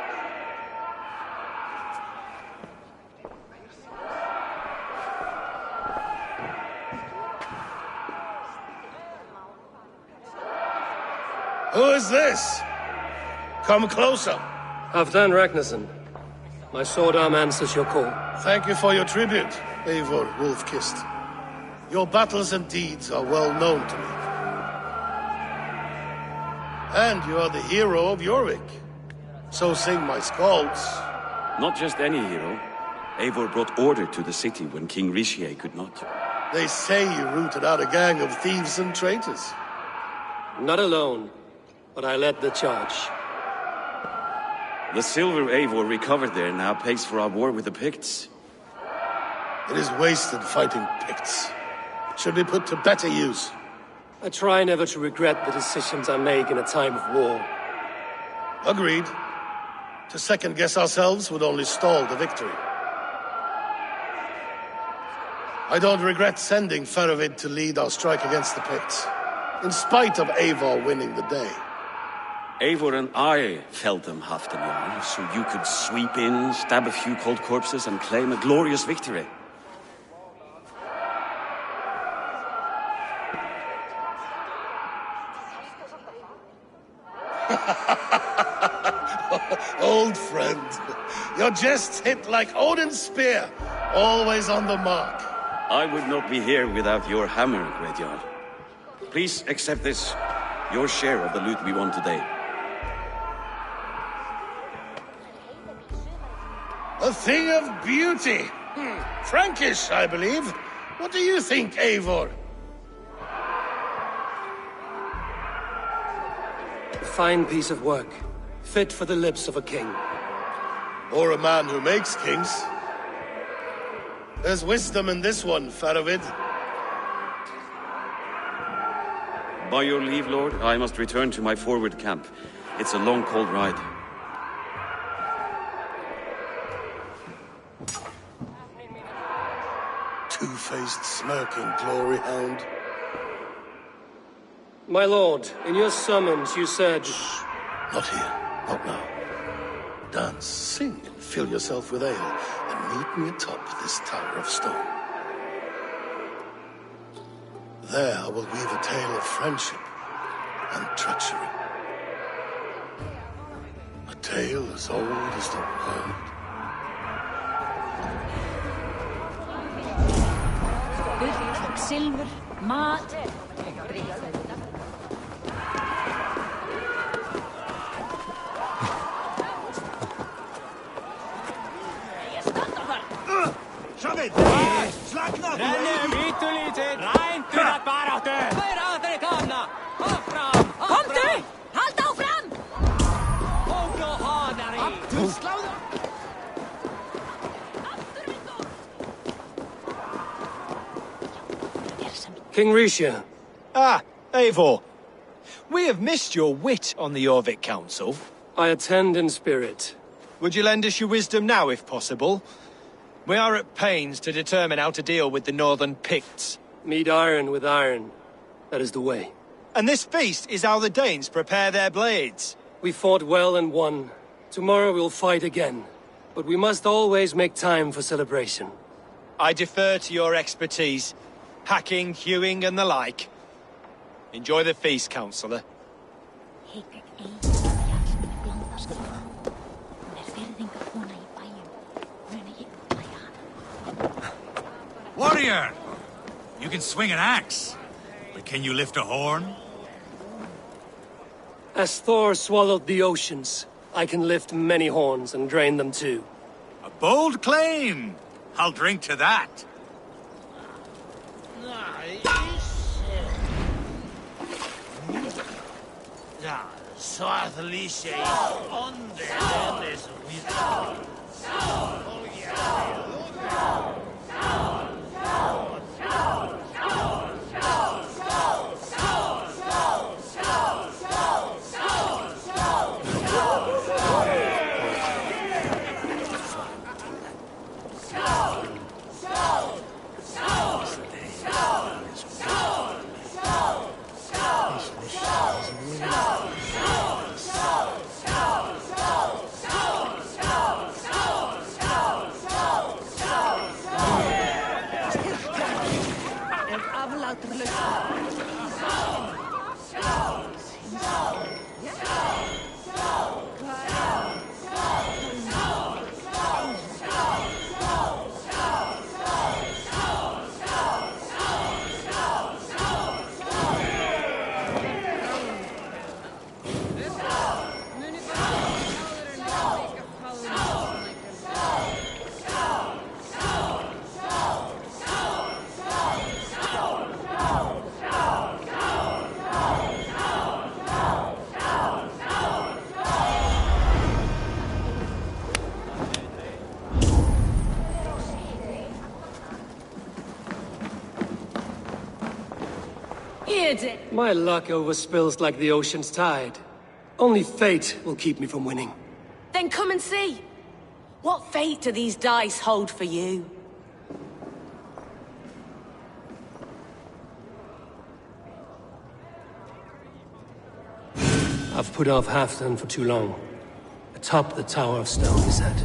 Who is this? Come closer. Halfdan Ragnarsson. My sword arm answers your call. Thank you for your tribute, Eivor Wolf-Kissed. Your battles and deeds are well known to me. And you are the hero of Jorvik. So sing my skalds. Not just any hero. Eivor brought order to the city when King Rishi could not. They say you rooted out a gang of thieves and traitors. Not alone, but I led the charge. The silver Eivor recovered there now pays for our war with the Picts. It is wasted fighting Picts. It should be put to better use. I try never to regret the decisions I make in a time of war. Agreed. To second-guess ourselves would only stall the victory. I don't regret sending Faravid to lead our strike against the Picts, in spite of Eivor winning the day. Eivor and I felled them, Halfdan, so you could sweep in, stab a few cold corpses, and claim a glorious victory. Old friend, your jests hit like Odin's spear, always on the mark. I would not be here without your hammer, Greatyard. Please accept this, your share of the loot we won today. A thing of beauty. Frankish, I believe. What do you think, Eivor? A fine piece of work, fit for the lips of a king. Or a man who makes kings. There's wisdom in this one, Faravid. By your leave, Lord, I must return to my forward camp. It's a long, cold ride. Two-faced, smirking glory hound. My lord, in your summons you said... Shh. Not here. Not now. Dance, sing, and fill yourself with ale, and meet me atop this tower of stone. There I will weave a tale of friendship and treachery. A tale as old as the world. Gull, silfur, mat, Rennum ytterlítið, ræntu það baráttu! Hver aðri kamna! Áfram! Komdu! Hald áfram! Hók og hanari! Aftur sláðu! King Risha. Ah, Eivor. We have missed your wit on the Jorvik Council. I attend in spirit. Would you lend us your wisdom now, if possible? We are at pains to determine how to deal with the northern Picts. Meet iron with iron. That is the way. And this feast is how the Danes prepare their blades. We fought well and won. Tomorrow we'll fight again. But we must always make time for celebration. I defer to your expertise. Hacking, hewing, and the like. Enjoy the feast, Councillor. Warrior! You can swing an axe, but can you lift a horn? As Thor swallowed the oceans, I can lift many horns and drain them too. A bold claim! I'll drink to that. My luck overspills like the ocean's tide. Only fate will keep me from winning. Then come and see. What fate do these dice hold for you? I've put off Halfdan for too long. Atop the Tower of Stone, he said.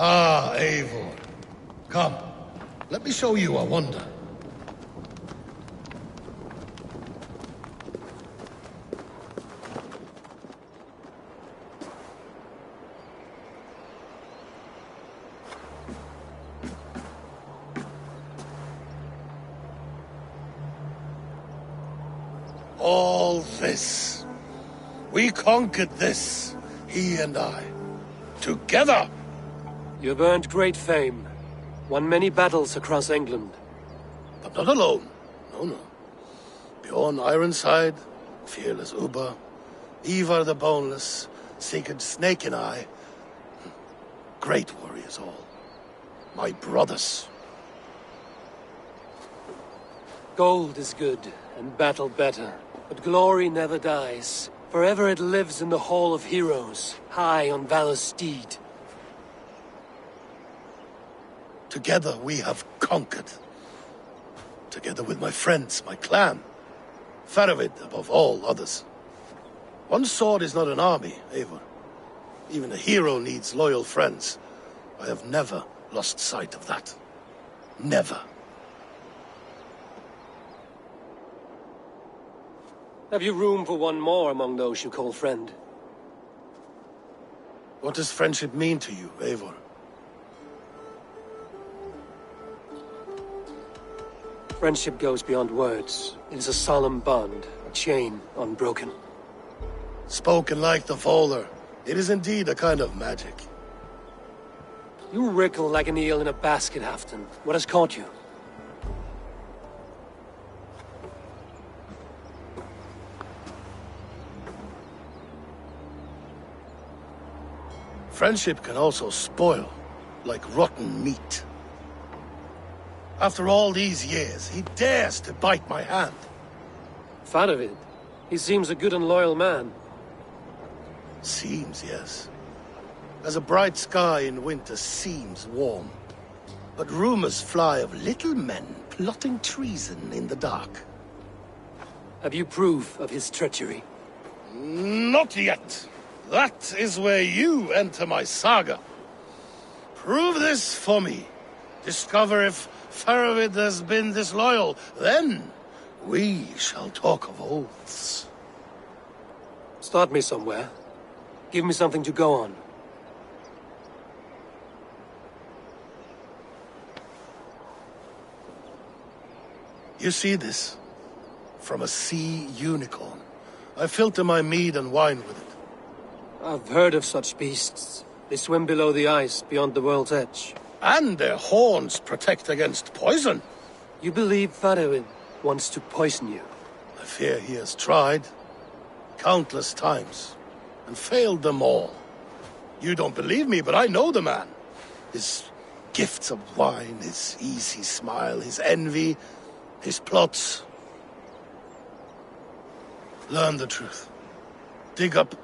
Ah, Eivor. Come, let me show you a wonder. All this. We conquered this, he and I. Together! You've earned great fame. Won many battles across England. But not alone. No, no. Bjorn Ironside, fearless Ubba, Ivar the Boneless, Sigurd Snake and I. Great warriors all. My brothers. Gold is good, and battle better. But glory never dies. Forever it lives in the Hall of Heroes, high on Valor's steed. Together we have conquered. Together with my friends, my clan. Faravid above all others. One sword is not an army, Eivor. Even a hero needs loyal friends. I have never lost sight of that. Never. Have you room for one more among those you call friend? What does friendship mean to you, Eivor? Friendship goes beyond words. It is a solemn bond, a chain unbroken. Spoken like the Volar, it is indeed a kind of magic. You wriggle like an eel in a basket, Halfdan. What has caught you? Friendship can also spoil, like rotten meat. After all these years, he dares to bite my hand. Faravid? He seems a good and loyal man. Seems, yes. As a bright sky in winter seems warm. But rumors fly of little men plotting treason in the dark. Have you proof of his treachery? Not yet. That is where you enter my saga. Prove this for me. Discover if Faravid has been disloyal. Then we shall talk of oaths. Start me somewhere. Give me something to go on. You see this? From a sea unicorn. I filter my mead and wine with it. I've heard of such beasts. They swim below the ice, beyond the world's edge. And their horns protect against poison. You believe Faravid wants to poison you? I fear he has tried. Countless times. And failed them all. You don't believe me, but I know the man. His gifts of wine, his easy smile, his envy, his plots. Learn the truth. Dig up...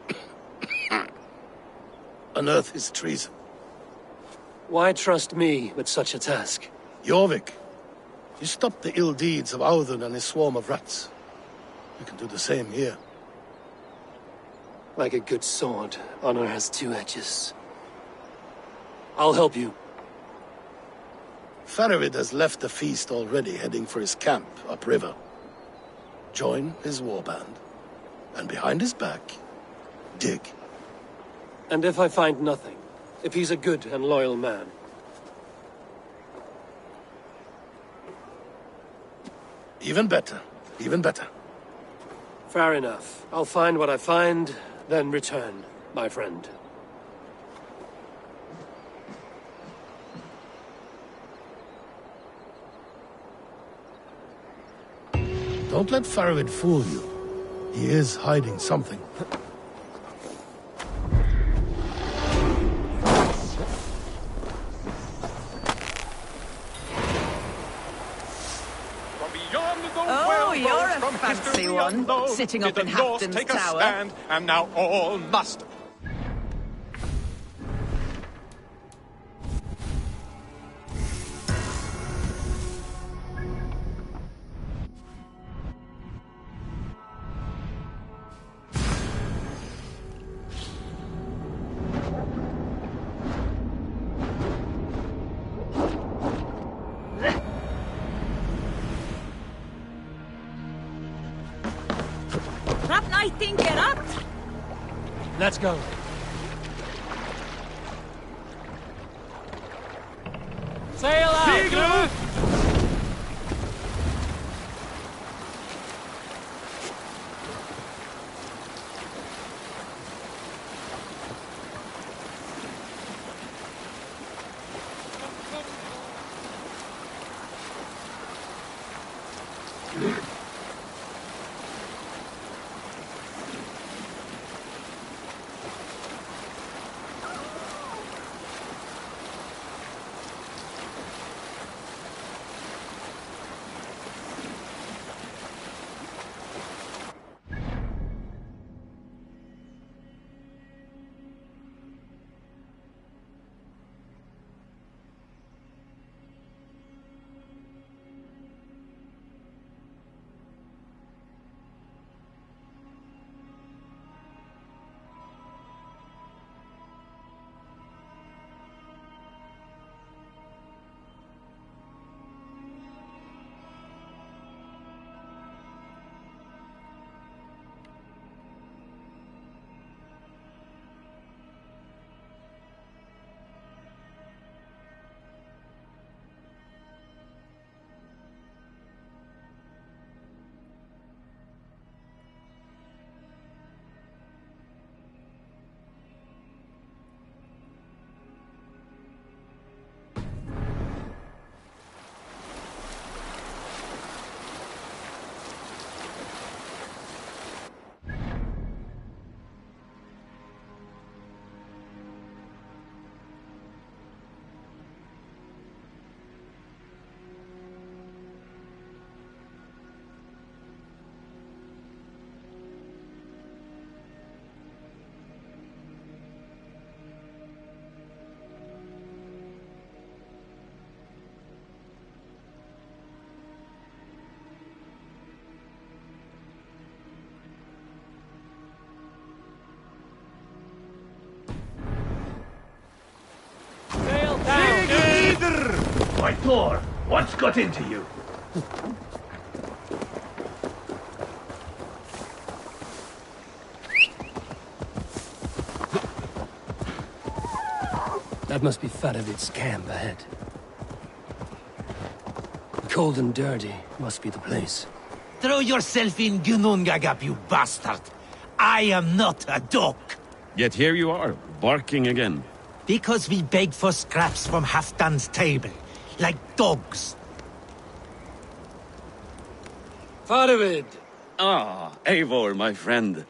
unearth his treason. Why trust me with such a task? Jorvik, you stopped the ill deeds of Audun and his swarm of rats. You can do the same here. Like a good sword, honor has two edges. I'll help you. Faravid has left the feast already, heading for his camp upriver. Join his warband, and behind his back, dig. And if I find nothing? If he's a good and loyal man? Even better. Even better. Fair enough. I'll find what I find, then return, my friend. Don't let Faravid fool you. He is hiding something. Oh, you're a fancy one, sitting up in Halfdan's take a tower. stand, and now all must. fighting Gerat? Let's go. Sail out! Sigurd! Why, Thor, what's got into you? That must be Faravid's camp ahead. Cold and dirty must be the place. Throw yourself in Gunungagap, you bastard! I am not a dog! Yet here you are, barking again. Because we beg for scraps from Halfdan's table, like dogs. Faravid! Ah, Eivor, my friend.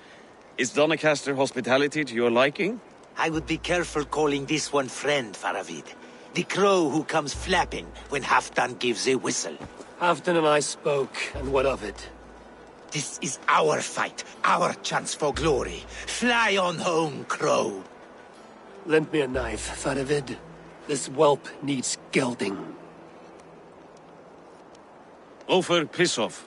Is Doncaster hospitality to your liking? I would be careful calling this one friend, Faravid. The crow who comes flapping when Halfdan gives a whistle. Halfdan and I spoke, and what of it? This is our fight, our chance for glory. Fly on home, crow. Lend me a knife, Faravid. This whelp needs gelding. Ofer, piss off.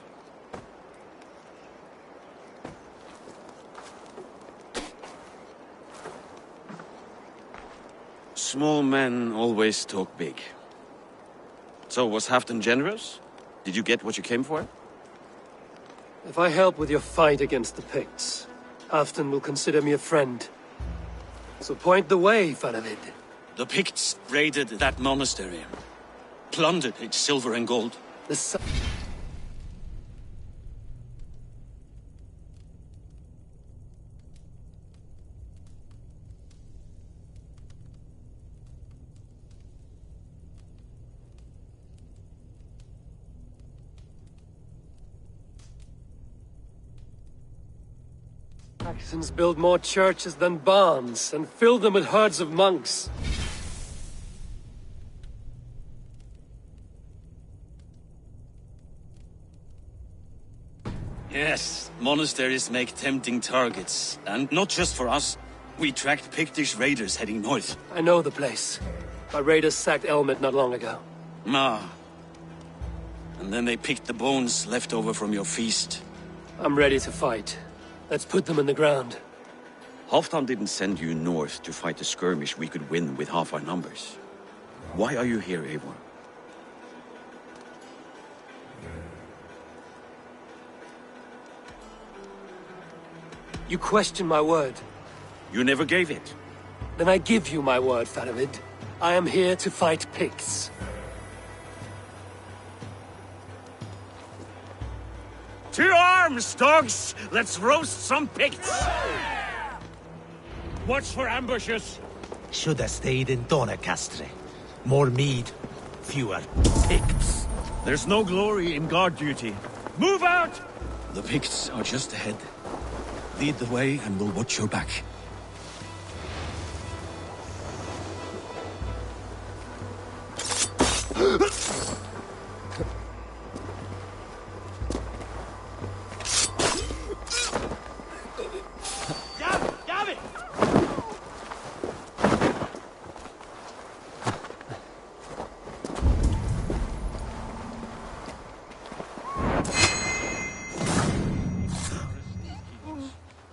Small men always talk big. So, was Halfdan generous? Did you get what you came for? If I help with your fight against the Picts, Halfdan will consider me a friend. So point the way, Faravid. The Picts raided that monastery. Plundered its silver and gold. Saxons build more churches than barns, and fill them with herds of monks. Yes, monasteries make tempting targets. And not just for us. We tracked Pictish raiders heading north. I know the place. Our raiders sacked Elmet not long ago. Ah. And then they picked the bones left over from your feast. I'm ready to fight. Let's put them in the ground. Halfdan didn't send you north to fight a skirmish we could win with half our numbers. Why are you here, Eivor? You question my word. You never gave it. Then I give you my word, Faravid. I am here to fight Picts. To arms, dogs! Let's roast some Picts! Watch for ambushes. Should have stayed in Donacastre. More mead, fewer Picts. There's no glory in guard duty. Move out! The Picts are just ahead. Lead the way and we'll watch your back.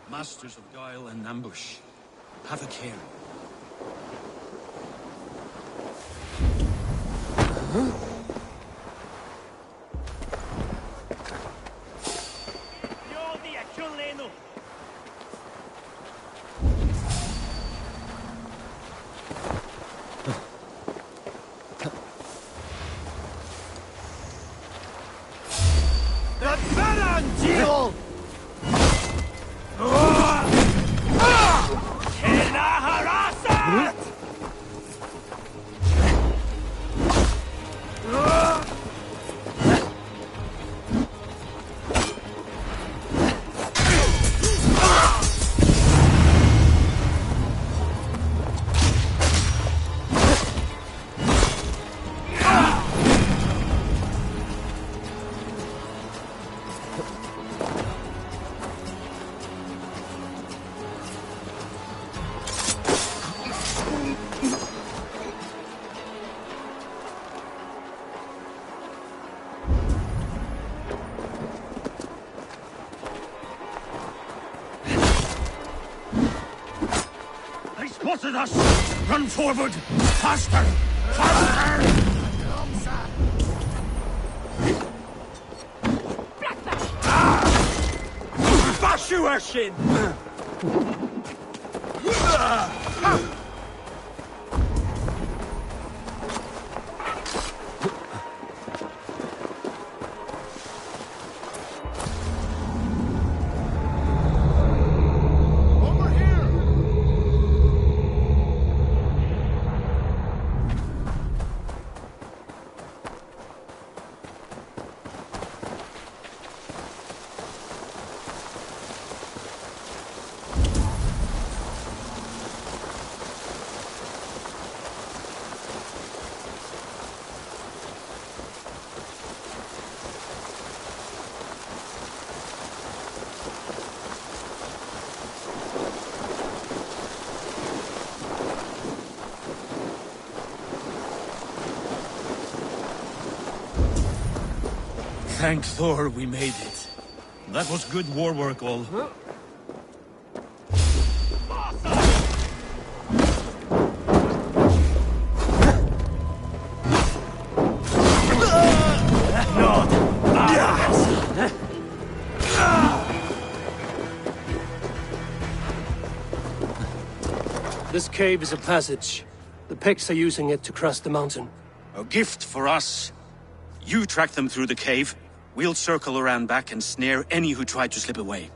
Masters of guile and ambush. Have a care. Spotted us! Run forward! Faster! Faster! Bash you, Ashin! Thank Thor we made it. That was good war work, all. This cave is a passage. The Picts are using it to cross the mountain. A gift for us. You track them through the cave. We'll circle around back and snare any who try to slip away.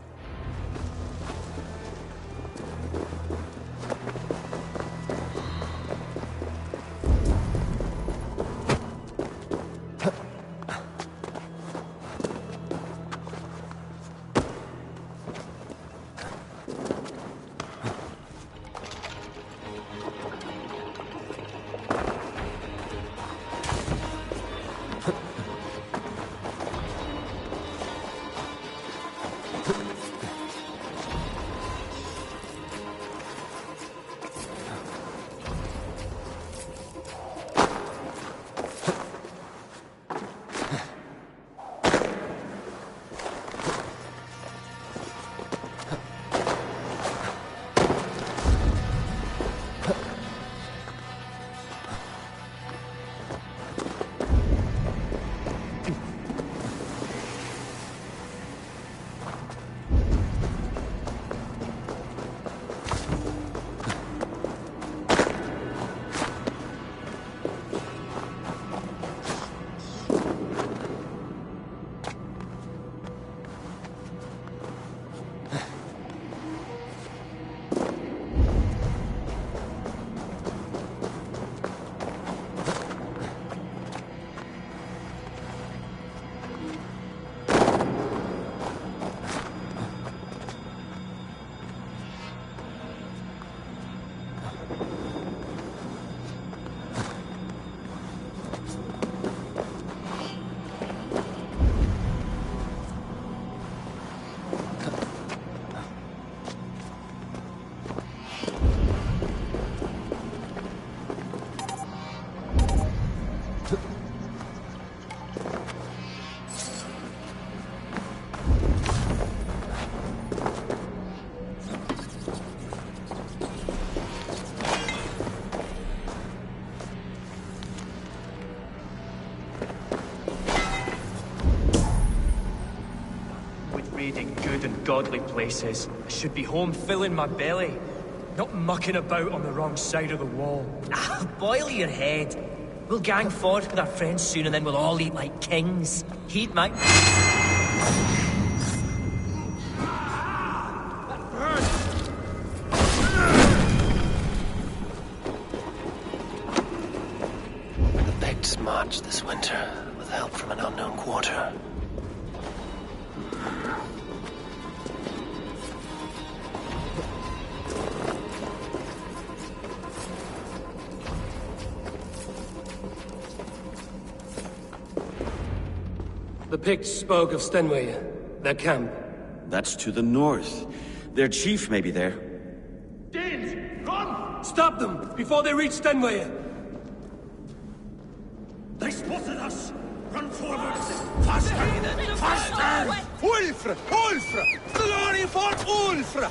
good and godly places. I should be home filling my belly, not mucking about on the wrong side of the wall. Ah, boil your head. We'll gang forth with our friends soon and then we'll all eat like kings. Heed my... The Picts marched this winter with help from an unknown quarter. The Picts spoke of Stenway, their camp. That's to the north. Their chief may be there. Danes, run! Stop them before they reach Stenway. They spotted us! Run forward! Faster! Faster! Ulfr! Ulfr! Glory for Ulfr!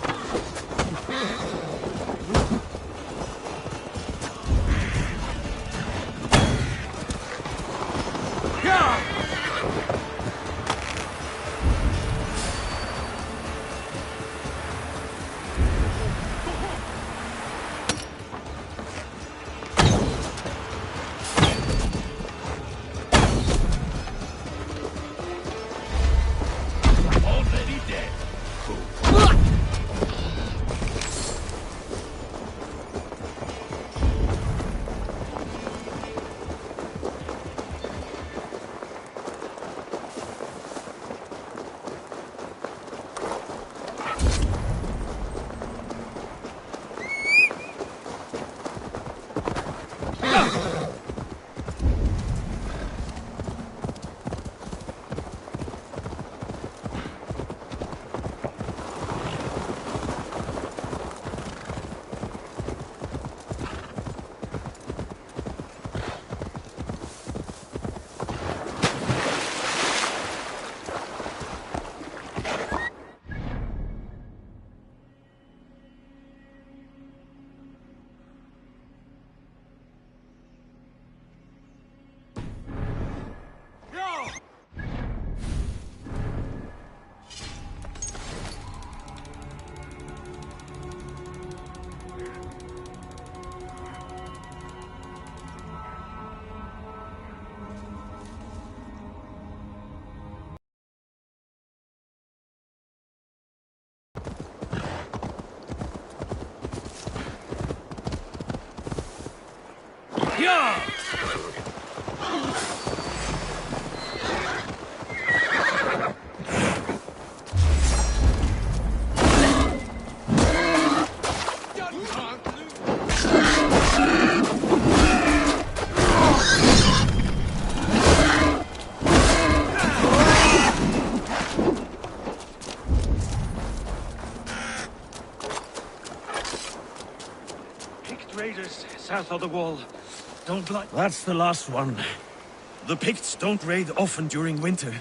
South of the wall. Don't like... That's the last one. The Picts don't raid often during winter.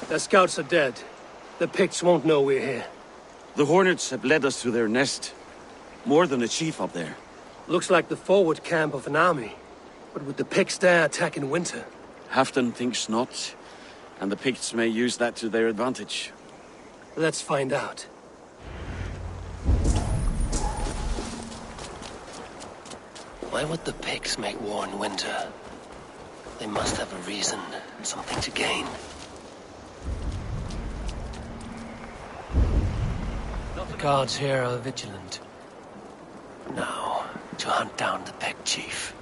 Their scouts are dead. The Picts won't know we're here. The Hornets have led us to their nest. More than a chief up there. Looks like the forward camp of an army. But would the Picts dare attack in winter? Halfdan thinks not. And the Picts may use that to their advantage. Let's find out. Why would the Picts make war in winter? They must have a reason, something to gain. The guards here are vigilant. Now, to hunt down the Pict chief.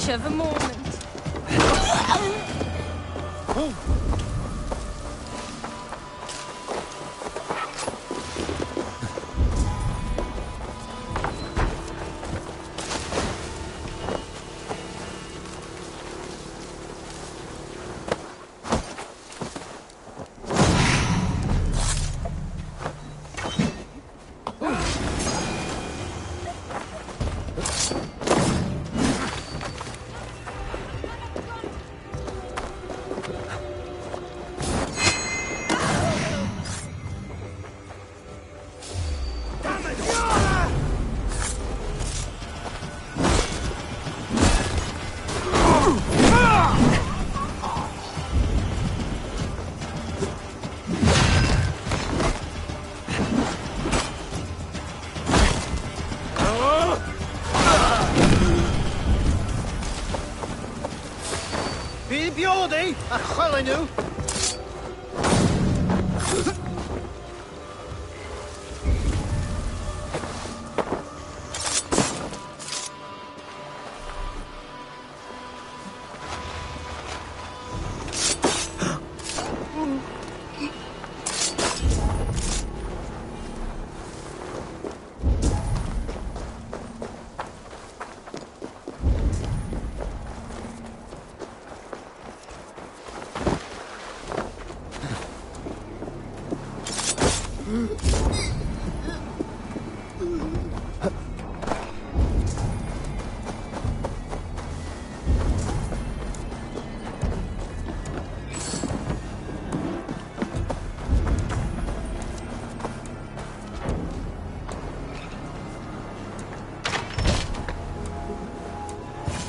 Of a moment. Biodi, a chwalenu.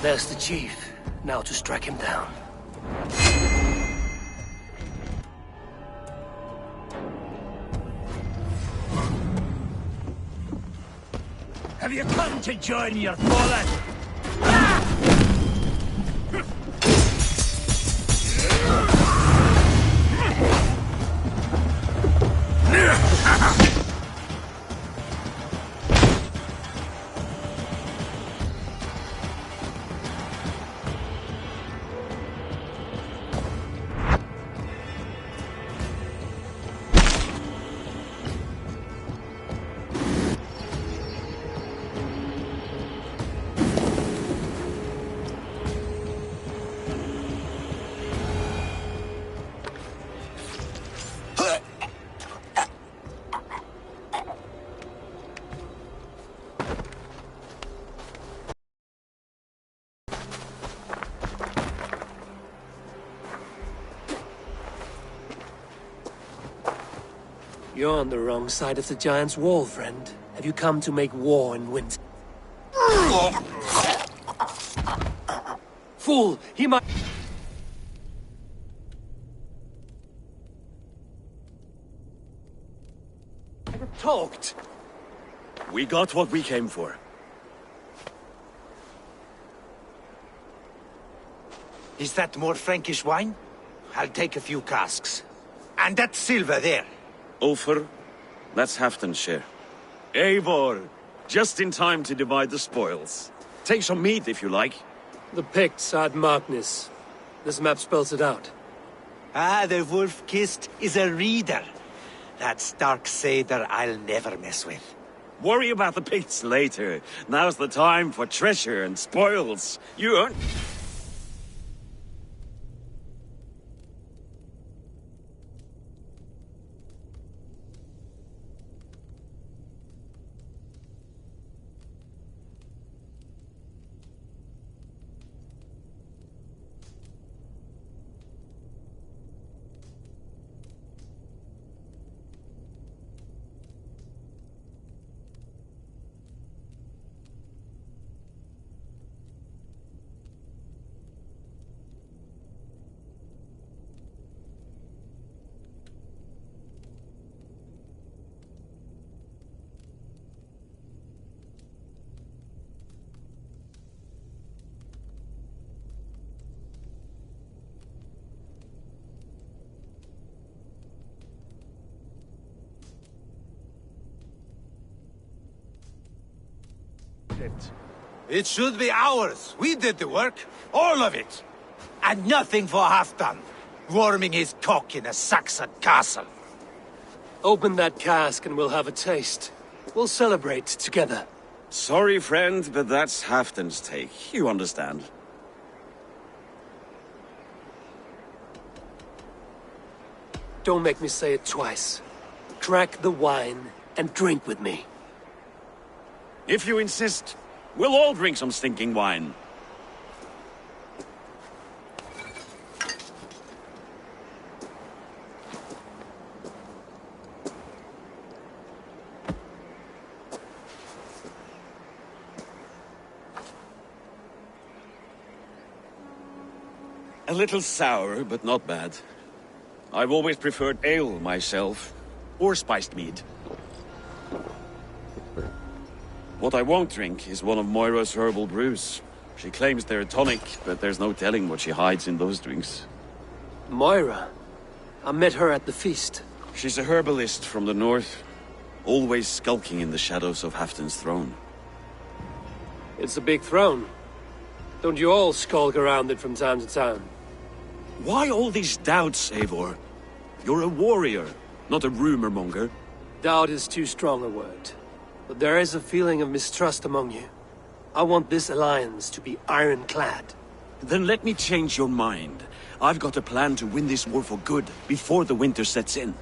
There's the chief. Now to strike him down. Have you come to join your fallen? You're on the wrong side of the Giant's wall, friend. Have you come to make war in winter? Fool! He might... Talked. We got what we came for. Is that more Frankish wine? I'll take a few casks. And that silver there. Ulfr, that's Halfdan's share. Eivor, just in time to divide the spoils. Take some meat if you like. The Picts are at Magnus. This map spells it out. Ah, the wolf-kissed is a reader. That stark satyr I'll never mess with. Worry about the Picts later. Now's the time for treasure and spoils. You earn... It should be ours. We did the work. All of it. And nothing for Halfdan, warming his cock in a Saxon castle. Open that cask and we'll have a taste. We'll celebrate together. Sorry, friend, but that's Halfdan's take. You understand. Don't make me say it twice. Crack the wine and drink with me. If you insist, we'll all drink some stinking wine. A little sour, but not bad. I've always preferred ale myself, or spiced mead. What I won't drink is one of Moira's herbal brews. She claims they're a tonic, but there's no telling what she hides in those drinks. Moira? I met her at the feast. She's a herbalist from the north, always skulking in the shadows of Halfdan's throne. It's a big throne. Don't you all skulk around it from time to time? Why all these doubts, Eivor? You're a warrior, not a rumor monger. Doubt is too strong a word. But there is a feeling of mistrust among you. I want this alliance to be ironclad. Then let me change your mind. I've got a plan to win this war for good, before the winter sets in.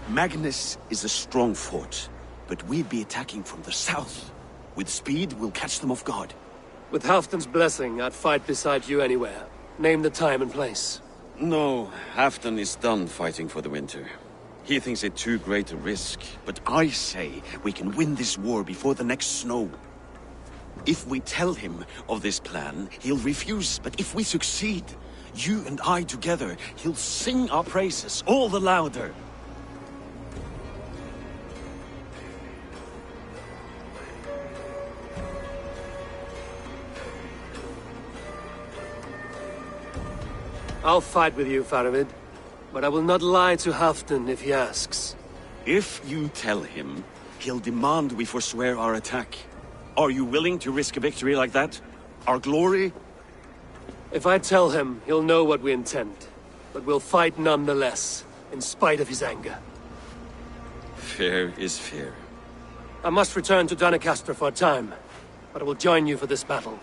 Magnus is a strong fort, but we'd be attacking from the south. With speed, we'll catch them off guard. With Halfdan's blessing, I'd fight beside you anywhere. Name the time and place. No, Halfdan is done fighting for the winter. He thinks it too great a risk, but I say we can win this war before the next snow. If we tell him of this plan, he'll refuse, but if we succeed, you and I together, he'll sing our praises all the louder. I'll fight with you, Faravid. But I will not lie to Halfdan if he asks. If you tell him, he'll demand we forswear our attack. Are you willing to risk a victory like that? Our glory? If I tell him, he'll know what we intend. But we'll fight nonetheless, in spite of his anger. Fair is fair. I must return to Doncaster for a time, but I will join you for this battle.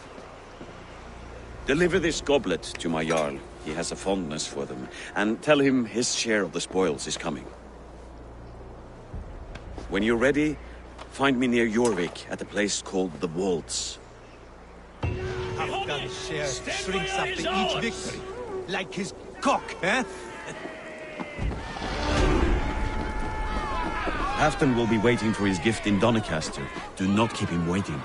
Deliver this goblet to my Jarl. He has a fondness for them. And tell him his share of the spoils is coming. When you're ready, find me near Jorvik at a place called the Waltz. Halfdan's share shrinks after each victory. Like his cock, eh? Halfdan will be waiting for his gift in Doncaster. Do not keep him waiting.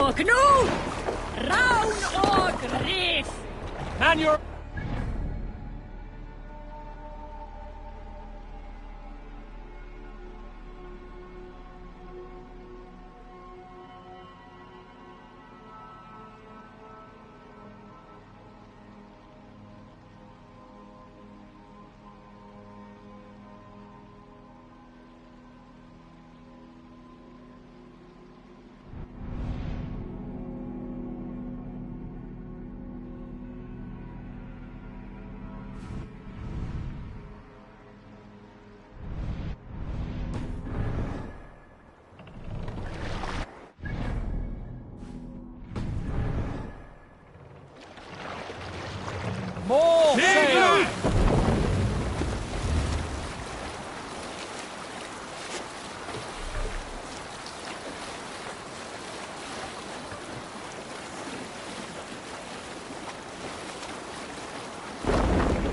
Og nú, rán og rif! Man your... More sail!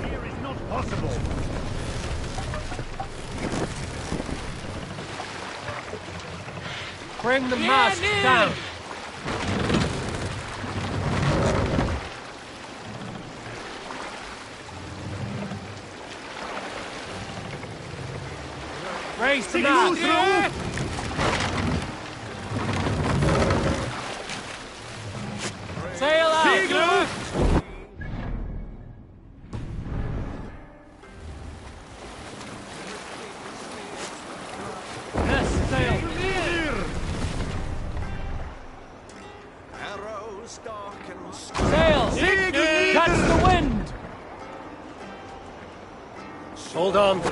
Here is not possible. Bring the mask down. Raise the mask. Sail out! Yes, sail! Arrows darken. Sail! Catch the wind! Hold on.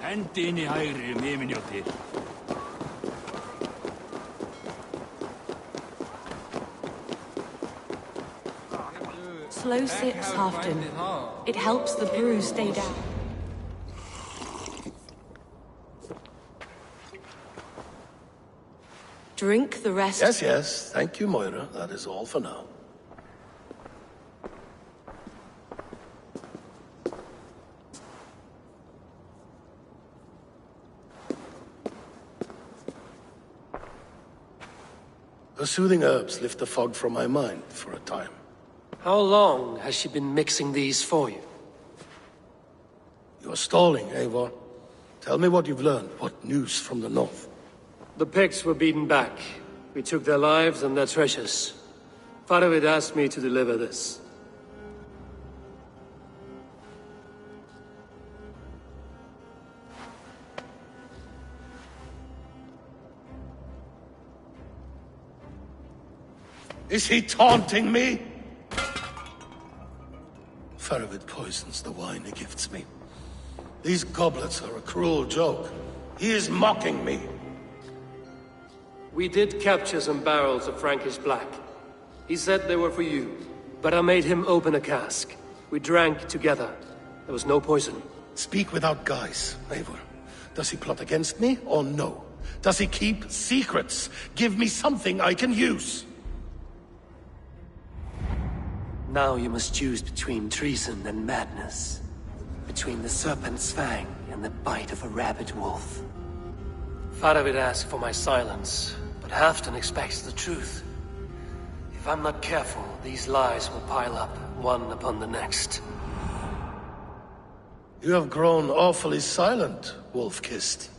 Hendi inn í hægri yfirnjóti. Slow sips, Halfdan. It helps the brew stay down. Drink the rest. Yes, yes. Thank you, Moira. That is all for now. The soothing herbs lift the fog from my mind for a time. How long has she been mixing these for you? You're stalling, Eivor. Tell me what you've learned. What news from the north? The Picts were beaten back. We took their lives and their treasures. Faravid asked me to deliver this. Is he taunting me? Faravid poisons the wine he gifts me. These goblets are a cruel joke. He is mocking me. We did capture some barrels of Frankish black. He said they were for you, but I made him open a cask. We drank together. There was no poison. Speak without guise, Eivor. Does he plot against me or no? Does he keep secrets? Give me something I can use. Now you must choose between treason and madness. Between the serpent's fang and the bite of a rabid wolf. Faravid asked for my silence, but Halfdan expects the truth. If I'm not careful, these lies will pile up, one upon the next. You have grown awfully silent, wolf-kissed.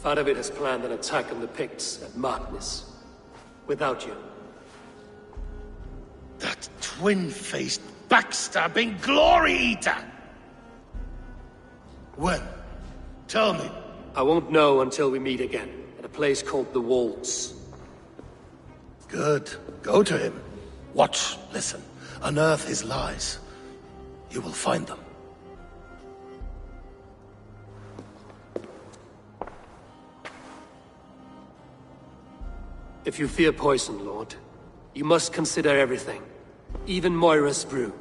Faravid has planned an attack on the Picts at Magnus. Without you. That twin-faced, backstabbing glory eater! When? Tell me. I won't know until we meet again, at a place called the Wolves. Good. Go to him. Watch, listen. Unearth his lies. You will find them. If you fear poison, Lord, you must consider everything. Even Moira's brew.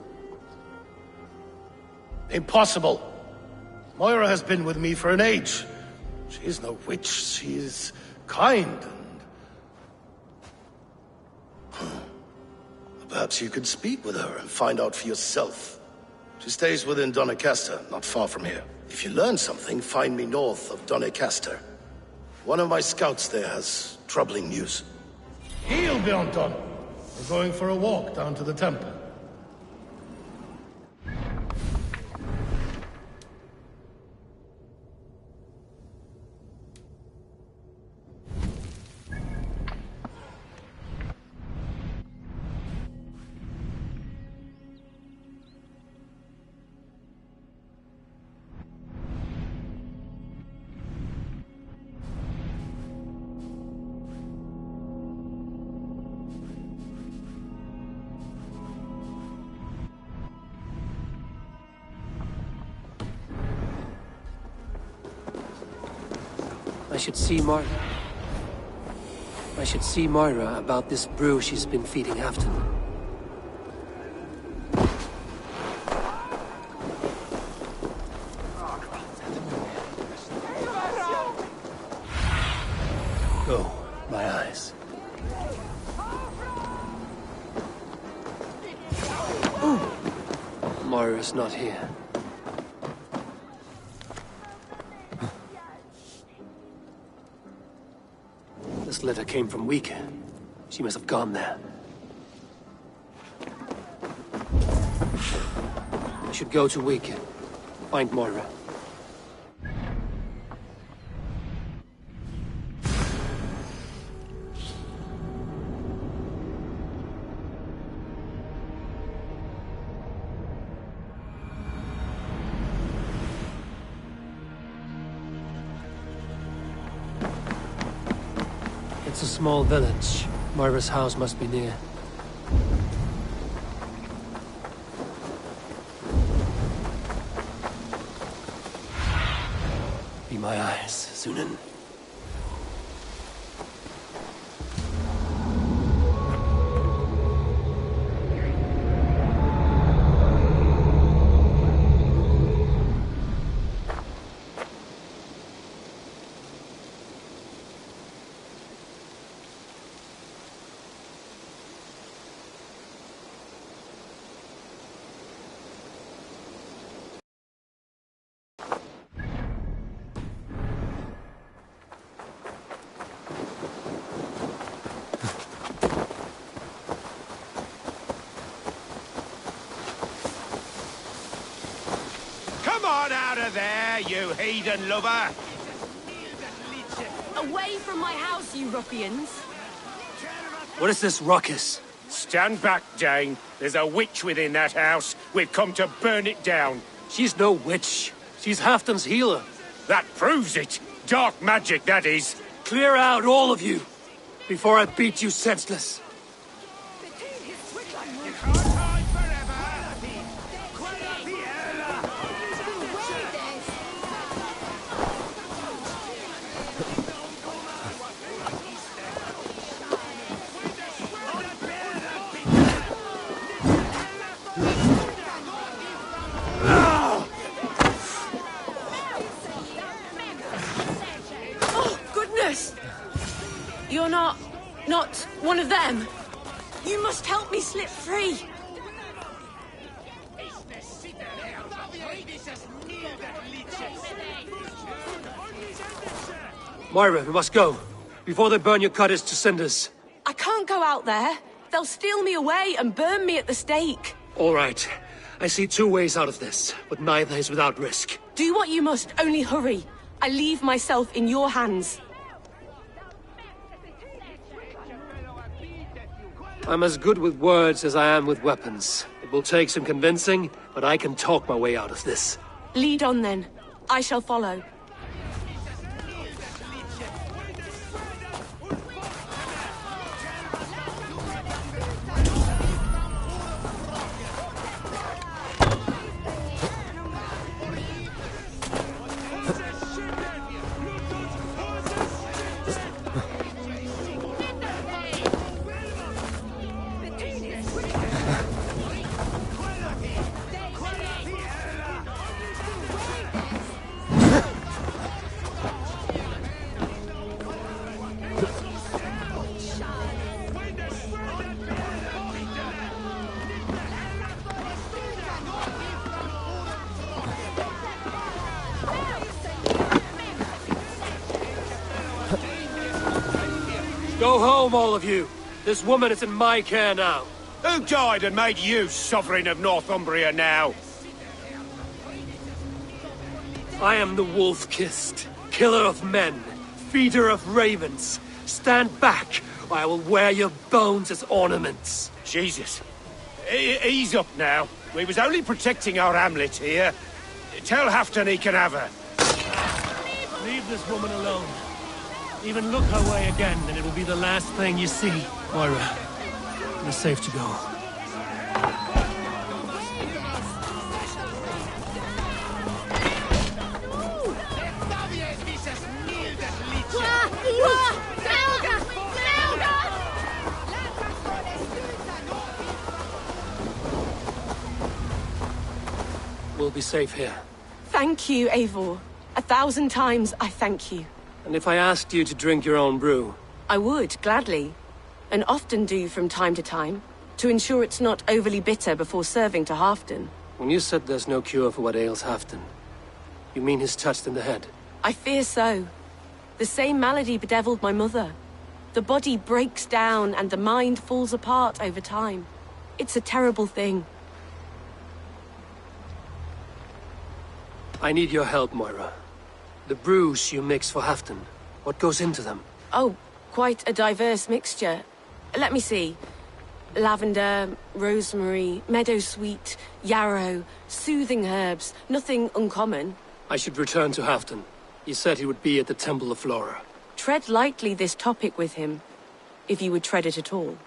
Impossible. Moira has been with me for an age. She is no witch. She is kind and... Perhaps you could speak with her and find out for yourself. She stays within Doncaster, not far from here. If you learn something, find me north of Doncaster. One of my scouts there has troubling news. Heal, Bjornton! We're going for a walk down to the temple. I should see Moira about this brew she's been feeding Halfton. Go, my eyes. Moira's not here. This letter came from Wika. She must have gone there. I should go to Wika. Find Moira. It's a small village. Moira's house must be near. Be my eyes, Sunan. There, you heathen lover! Away from my house, you ruffians! What is this ruckus? Stand back, Dane. There's a witch within that house. We've come to burn it down. She's no witch. She's Halfton's healer. That proves it. Dark magic, that is. Clear out, all of you, before I beat you senseless. You're not one of them. You must help me slip free. Moira, we must go, before they burn your cutters to cinders. I can't go out there. They'll steal me away and burn me at the stake. All right. I see two ways out of this, but neither is without risk. Do what you must, only hurry. I leave myself in your hands. I'm as good with words as I am with weapons. It will take some convincing, but I can talk my way out of this. Lead on then. I shall follow. Go home, all of you. This woman is in my care now. Who died and made you sovereign of Northumbria now? I am the wolf-kissed, killer of men, feeder of ravens. Stand back, or I will wear your bones as ornaments. Jesus. Ease up now. We was only protecting our hamlet here. Tell Halfdan he can have her. Leave this woman alone. Even look her way again, and it will be the last thing you see. Moira, you're safe to go. We'll be safe here. Thank you, Eivor. 1,000 times I thank you. And if I asked you to drink your own brew? I would, gladly. And often do from time to time, to ensure it's not overly bitter before serving to Halfdan. When you said there's no cure for what ails Halfdan, you mean he's touched in the head? I fear so. The same malady bedeviled my mother. The body breaks down and the mind falls apart over time. It's a terrible thing. I need your help, Moira. The brews you mix for Halfdan, what goes into them? Oh, quite a diverse mixture. Let me see. Lavender, rosemary, meadowsweet, yarrow, soothing herbs, nothing uncommon. I should return to Halfdan. He said he would be at the Temple of Flora. Tread lightly this topic with him, if you would tread it at all.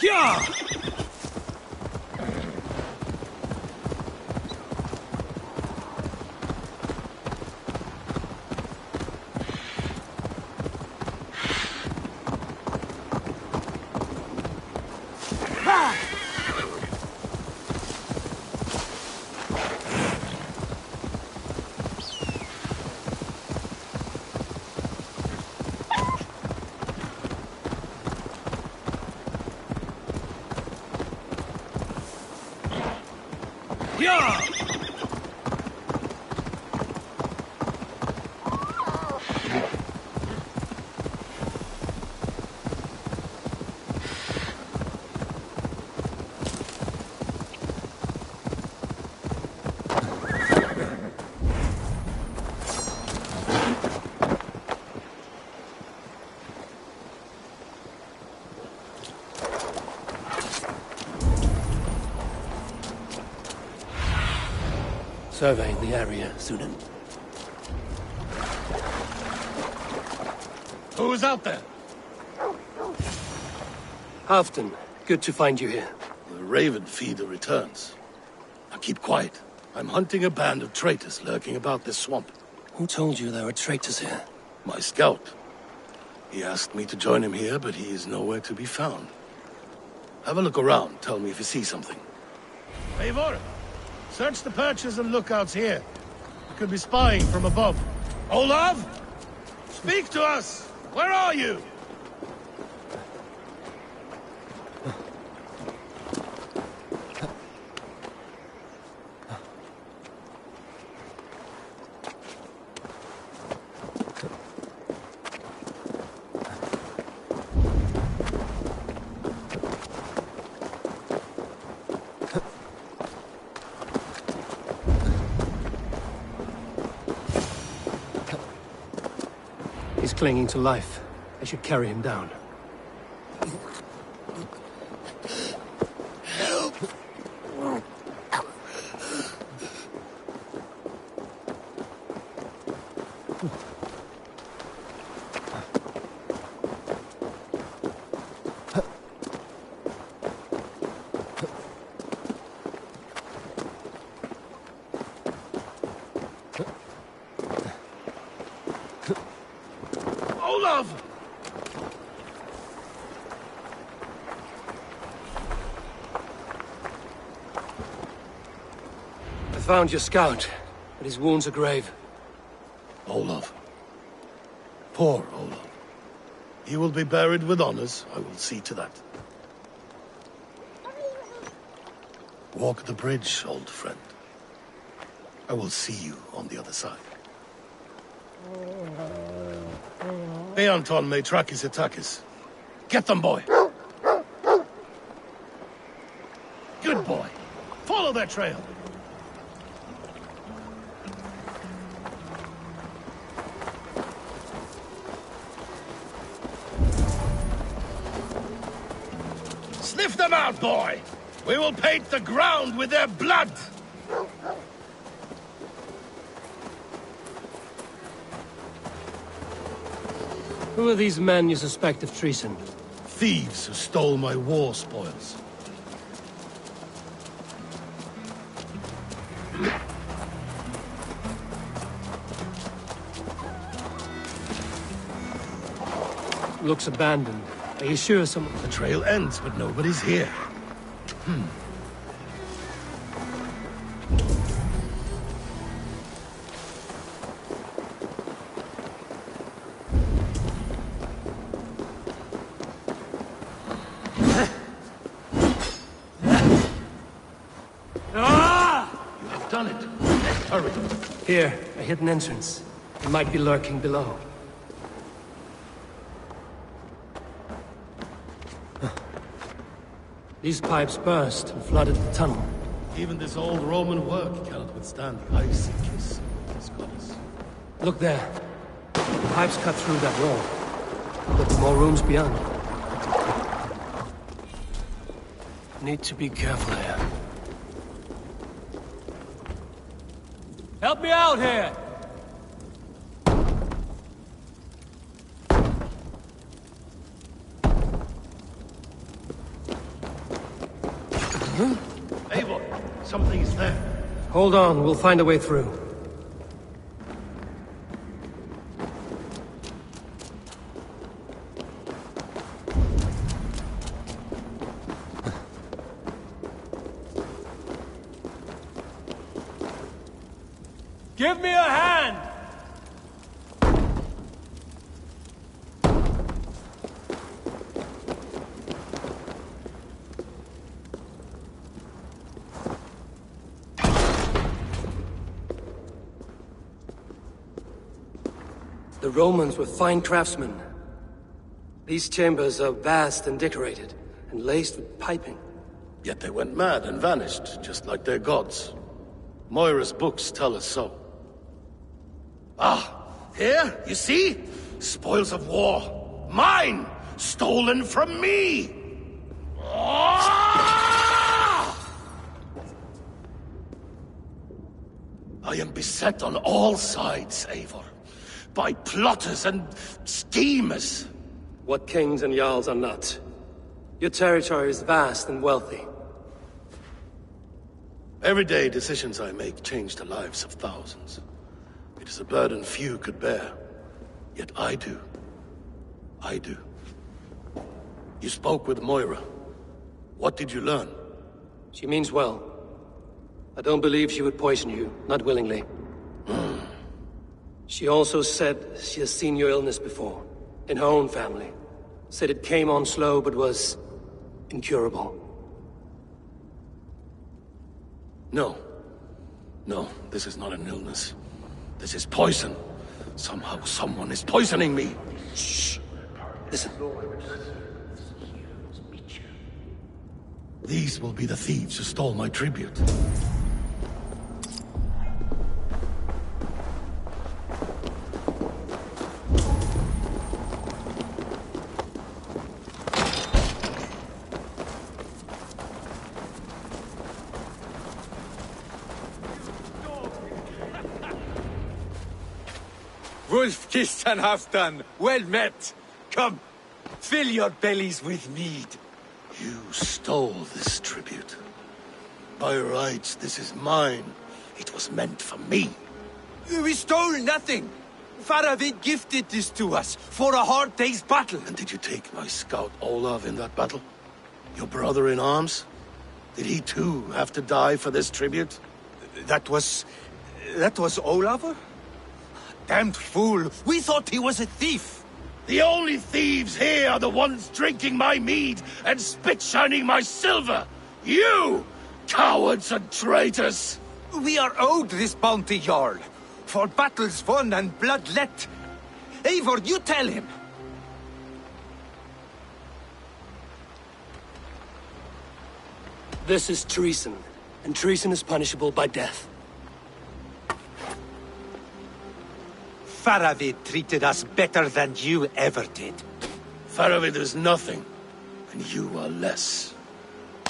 Yeah! Yeah! Surveying the area, Sunan. Who's out there? Halfton, good to find you here. The Raven feeder returns. Now keep quiet. I'm hunting a band of traitors lurking about this swamp. Who told you there were traitors here? My scout. He asked me to join him here, but he is nowhere to be found. Have a look around. Tell me if you see something. Eivor! Search the perches and lookouts here. You could be spying from above. Olav! Speak to us! Where are you? He's clinging to life. I should carry him down. Olav! I found your scout, but his wounds are grave. Olav. Poor Olav. He will be buried with honors. I will see to that. Walk the bridge, old friend. I will see you on the other side. Beanton may track his attackers. Get them, boy! Good boy. Follow their trail. Sniff them out, boy! We will paint the ground with their blood! Who are these men you suspect of treason? Thieves who stole my war spoils. Looks abandoned. Are you sure someone... The trail ends, but nobody's here. You have done it. Hurry. Here, a hidden entrance. He might be lurking below. These pipes burst and flooded the tunnel. Even this old Roman work cannot withstand the icy kiss of this goddess. Look there. The pipes cut through that wall. But more rooms beyond. Need to be careful here. Help me out here! Eivor, something's there. Hold on, we'll find a way through. Give me a hand! The Romans were fine craftsmen. These chambers are vast and decorated, and laced with piping. Yet they went mad and vanished, just like their gods. Moira's books tell us so. Ah, here, you see? Spoils of war. Mine! Stolen from me! Ah! I am beset on all sides, Eivor. By plotters and schemers. What kings and jarls are not. Your territory is vast and wealthy. Everyday decisions I make change the lives of thousands. It is a burden few could bear. Yet I do. I do. You spoke with Moira. What did you learn? She means well. I don't believe she would poison you, not willingly. She also said she has seen your illness before, in her own family. Said it came on slow, but was incurable. No. No, this is not an illness. This is poison. Somehow someone is poisoning me. Shh. Listen. These will be the thieves who stole my tribute. Wolf-kissed and half-done. Well met. Come, fill your bellies with mead. You stole this tribute. By rights, this is mine. It was meant for me. We stole nothing. Faravid gifted this to us for a hard day's battle. And did you take my scout Olav in that battle? Your brother in arms? Did he too have to die for this tribute? That was Olav? Damned fool! We thought he was a thief! The only thieves here are the ones drinking my mead and spit-shining my silver! You! Cowards and traitors! We are owed this bounty, Jarl. For battles won and blood let. Eivor, you tell him! This is treason, and treason is punishable by death. Faravid treated us better than you ever did. Faravid is nothing, and you are less.